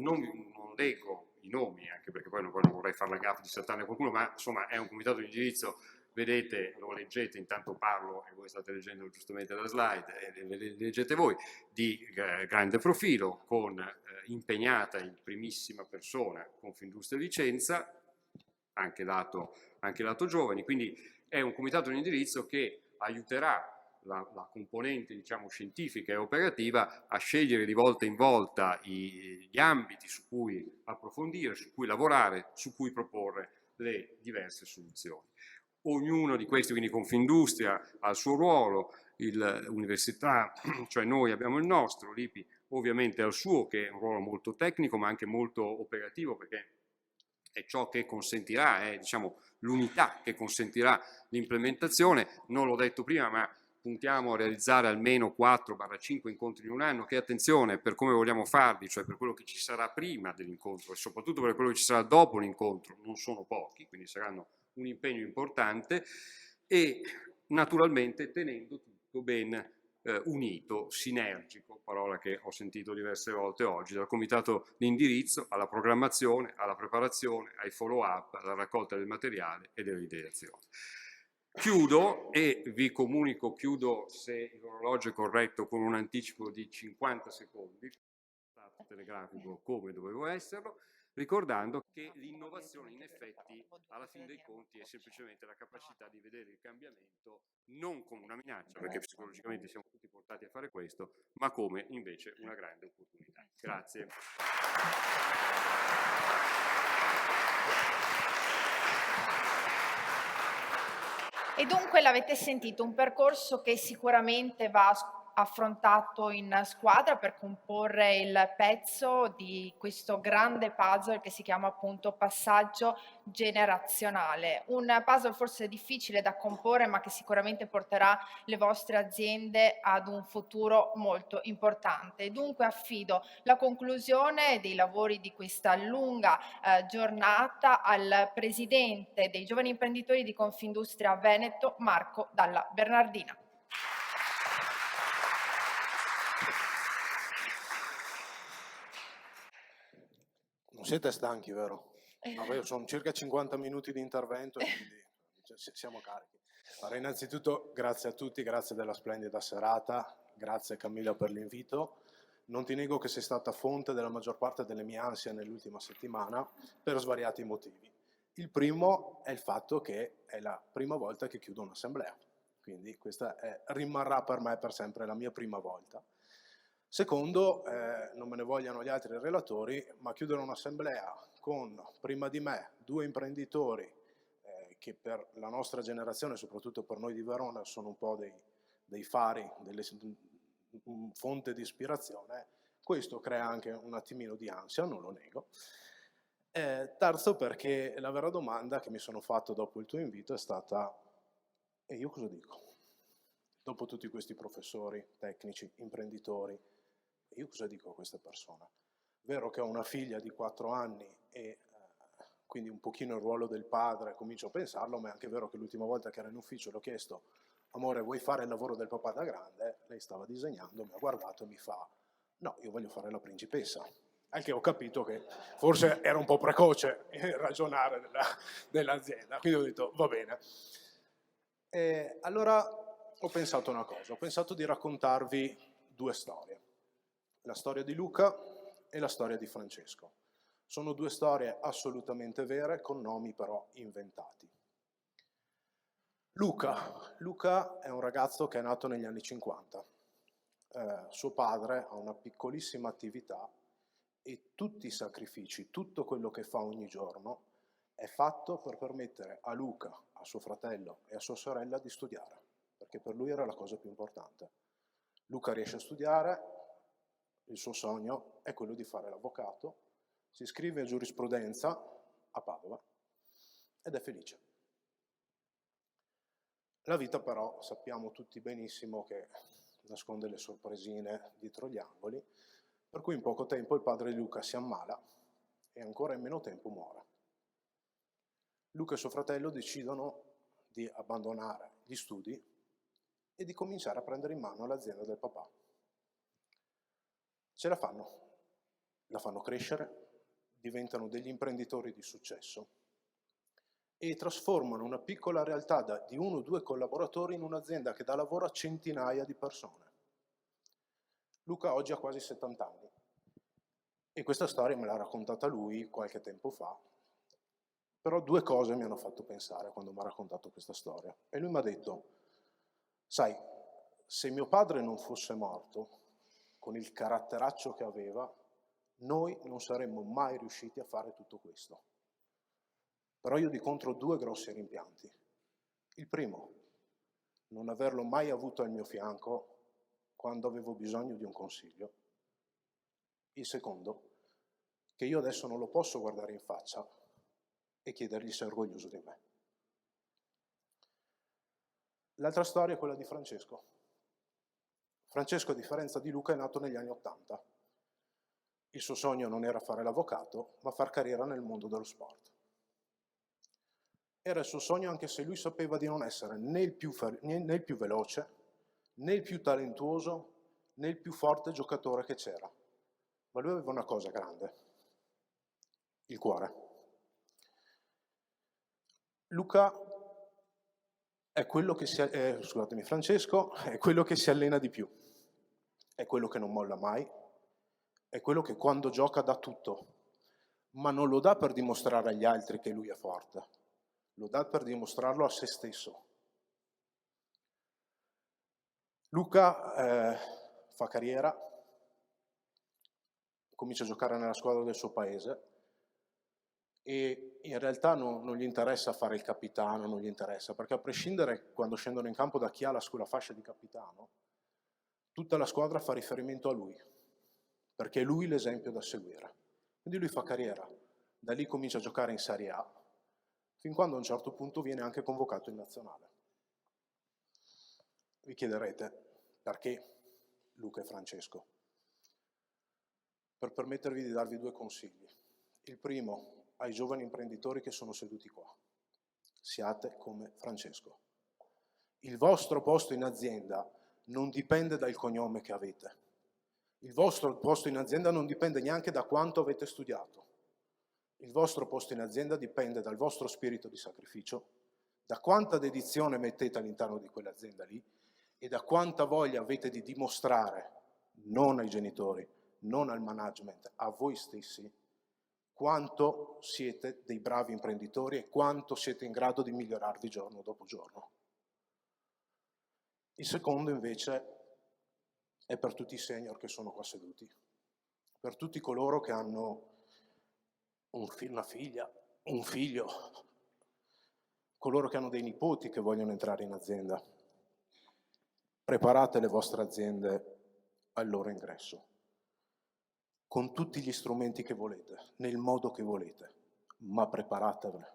leggo i nomi, anche perché poi non vorrei fare la gaffa di saltarne qualcuno, ma insomma è un comitato di indirizzo. Vedete, lo leggete, intanto parlo e voi state leggendo giustamente la slide, e le leggete voi, di grande profilo, con impegnata in primissima persona Confindustria Vicenza, anche lato giovani, quindi è un comitato di indirizzo che aiuterà la componente diciamo, scientifica e operativa a scegliere di volta in volta gli ambiti su cui approfondire, su cui lavorare, su cui proporre le diverse soluzioni. Ognuno di questi, quindi Confindustria, ha il suo ruolo, l'università, cioè noi abbiamo il nostro, l'IPI ovviamente ha il suo, che è un ruolo molto tecnico ma anche molto operativo, perché è ciò che consentirà, è diciamo, l'unità che consentirà l'implementazione. Non l'ho detto prima, ma puntiamo a realizzare almeno 4-5 incontri in un anno, che attenzione per come vogliamo farli, cioè per quello che ci sarà prima dell'incontro e soprattutto per quello che ci sarà dopo l'incontro, non sono pochi, quindi saranno un impegno importante, e naturalmente tenendo tutto ben unito, sinergico, parola che ho sentito diverse volte oggi, dal comitato di indirizzo alla programmazione, alla preparazione, ai follow up, alla raccolta del materiale e dell'ideazione. Chiudo e vi comunico, chiudo se l'orologio è corretto, con un anticipo di 50 secondi, stato telegrafico come dovevo esserlo, ricordando che l'innovazione in effetti alla fine dei conti è semplicemente la capacità di vedere il cambiamento non come una minaccia, perché psicologicamente siamo tutti portati a fare questo, ma come invece una grande opportunità. Grazie. E dunque l'avete sentito, un percorso che sicuramente va affrontato in squadra per comporre il pezzo di questo grande puzzle che si chiama appunto passaggio generazionale. Un puzzle forse difficile da comporre, ma che sicuramente porterà le vostre aziende ad un futuro molto importante. Dunque affido la conclusione dei lavori di questa lunga giornata al presidente dei giovani imprenditori di Confindustria Veneto, Marco Dalla Bernardina. Non siete stanchi, vero? No, sono circa 50 minuti di intervento e quindi siamo carichi. Allora, innanzitutto grazie a tutti, grazie della splendida serata, grazie Camilla per l'invito. Non ti nego che sei stata fonte della maggior parte delle mie ansie nell'ultima settimana per svariati motivi. Il primo è il fatto che è la prima volta che chiudo un'assemblea, quindi questa rimarrà per me per sempre la mia prima volta. Secondo, non me ne vogliano gli altri relatori, ma chiudere un'assemblea con, prima di me, 2 imprenditori che per la nostra generazione, soprattutto per noi di Verona, sono un po' dei fari, delle fonte di ispirazione, questo crea anche un attimino di ansia, non lo nego. Terzo, perché la vera domanda che mi sono fatto dopo il tuo invito è stata: e io cosa dico? Dopo tutti questi professori, tecnici, imprenditori, io cosa dico a queste persone? Vero che ho una figlia di 4 anni e quindi un pochino il ruolo del padre comincio a pensarlo, ma è anche vero che l'ultima volta che era in ufficio l'ho chiesto: amore, vuoi fare il lavoro del papà da grande? Lei stava disegnando, mi ha guardato e mi fa: no, io voglio fare la principessa. Anche ho capito che forse era un po' precoce ragionare dell'azienda, quindi ho detto va bene. E allora ho pensato una cosa, ho pensato di raccontarvi 2 storie. La storia di Luca e la storia di Francesco. Sono 2 storie assolutamente vere, con nomi però inventati. Luca è un ragazzo che è nato negli anni 50. Suo padre ha una piccolissima attività e tutti i sacrifici, tutto quello che fa ogni giorno è fatto per permettere a Luca, a suo fratello e a sua sorella di studiare, perché per lui era la cosa più importante. Luca riesce a studiare, il suo sogno è quello di fare l'avvocato, si iscrive a giurisprudenza a Padova ed è felice. La vita però sappiamo tutti benissimo che nasconde le sorpresine dietro gli angoli, per cui in poco tempo il padre di Luca si ammala e ancora in meno tempo muore. Luca e suo fratello decidono di abbandonare gli studi e di cominciare a prendere in mano l'azienda del papà. Ce la fanno crescere, diventano degli imprenditori di successo e trasformano una piccola realtà di 1 o 2 collaboratori in un'azienda che dà lavoro a centinaia di persone. Luca oggi ha quasi 70 anni e questa storia me l'ha raccontata lui qualche tempo fa, però 2 cose mi hanno fatto pensare quando mi ha raccontato questa storia. E lui mi ha detto: sai, se mio padre non fosse morto, con il caratteraccio che aveva, noi non saremmo mai riusciti a fare tutto questo. Però io di contro ho 2 grossi rimpianti. Il primo, non averlo mai avuto al mio fianco quando avevo bisogno di un consiglio. Il secondo, che io adesso non lo posso guardare in faccia e chiedergli se è orgoglioso di me. L'altra storia è quella di Francesco. Francesco, a differenza di Luca, è nato negli anni '80. Il suo sogno non era fare l'avvocato, ma far carriera nel mondo dello sport. Era il suo sogno anche se lui sapeva di non essere né il più veloce, né il più talentuoso, né il più forte giocatore che c'era. Ma lui aveva una cosa grande, il cuore. Francesco è quello che si allena di più, è quello che non molla mai, è quello che quando gioca dà tutto, ma non lo dà per dimostrare agli altri che lui è forte, lo dà per dimostrarlo a se stesso. Luca fa carriera, comincia a giocare nella squadra del suo paese e in realtà non gli interessa fare il capitano, non gli interessa, perché a prescindere quando scendono in campo da chi ha la fascia di capitano, tutta la squadra fa riferimento a lui, perché è lui l'esempio da seguire. Quindi lui fa carriera, da lì comincia a giocare in Serie A, fin quando a un certo punto viene anche convocato in nazionale. Vi chiederete perché Luca e Francesco? Per permettervi di darvi 2 consigli. Il primo, ai giovani imprenditori che sono seduti qua. Siate come Francesco. Il vostro posto in azienda non dipende dal cognome che avete. Il vostro posto in azienda non dipende neanche da quanto avete studiato. Il vostro posto in azienda dipende dal vostro spirito di sacrificio, da quanta dedizione mettete all'interno di quell'azienda lì e da quanta voglia avete di dimostrare, non ai genitori, non al management, a voi stessi, quanto siete dei bravi imprenditori e quanto siete in grado di migliorarvi giorno dopo giorno. Il secondo invece è per tutti i senior che sono qua seduti, per tutti coloro che hanno una figlia, un figlio, coloro che hanno dei nipoti che vogliono entrare in azienda. Preparate le vostre aziende al loro ingresso, con tutti gli strumenti che volete, nel modo che volete, ma preparatele.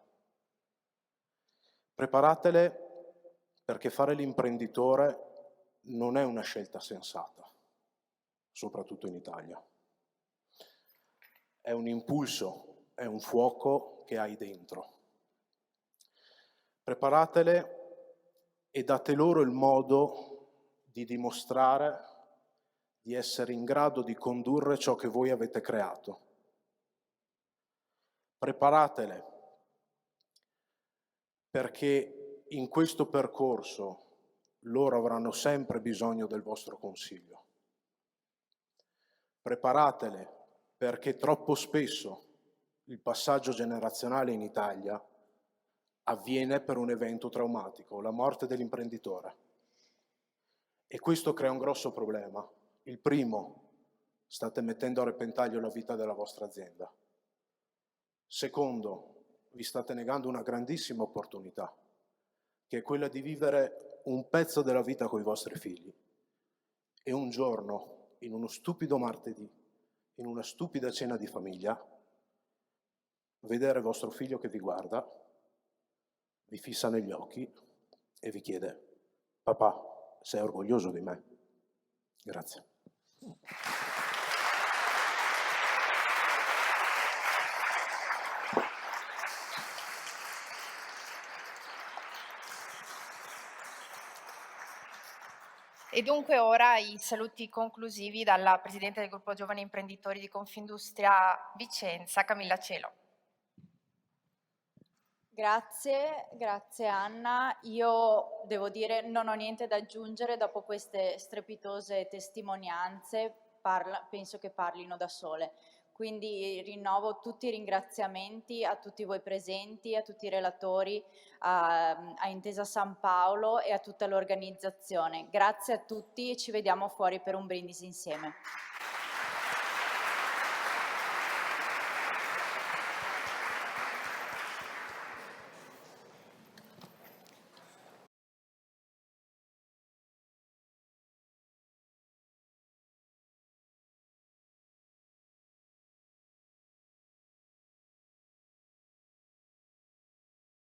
Preparatele perché fare l'imprenditore non è una scelta sensata, soprattutto in Italia. È un impulso, è un fuoco che hai dentro. Preparatele e date loro il modo di dimostrare di essere in grado di condurre ciò che voi avete creato. Preparatele perché in questo percorso loro avranno sempre bisogno del vostro consiglio. Preparatele perché troppo spesso il passaggio generazionale in Italia avviene per un evento traumatico, la morte dell'imprenditore. E questo crea un grosso problema. Il primo, state mettendo a repentaglio la vita della vostra azienda. Secondo, vi state negando una grandissima opportunità, che è quella di vivere un pezzo della vita con i vostri figli. E un giorno, in uno stupido martedì, in una stupida cena di famiglia, vedere vostro figlio che vi guarda, vi fissa negli occhi e vi chiede: papà, sei orgoglioso di me? Grazie. E dunque ora i saluti conclusivi dalla Presidente del Gruppo Giovani Imprenditori di Confindustria Vicenza, Camilla Cielo. Grazie Anna. Io devo dire non ho niente da aggiungere dopo queste strepitose testimonianze, penso che parlino da sole. Quindi rinnovo tutti i ringraziamenti a tutti voi presenti, a tutti i relatori, a Intesa San Paolo e a tutta l'organizzazione. Grazie a tutti e ci vediamo fuori per un brindisi insieme.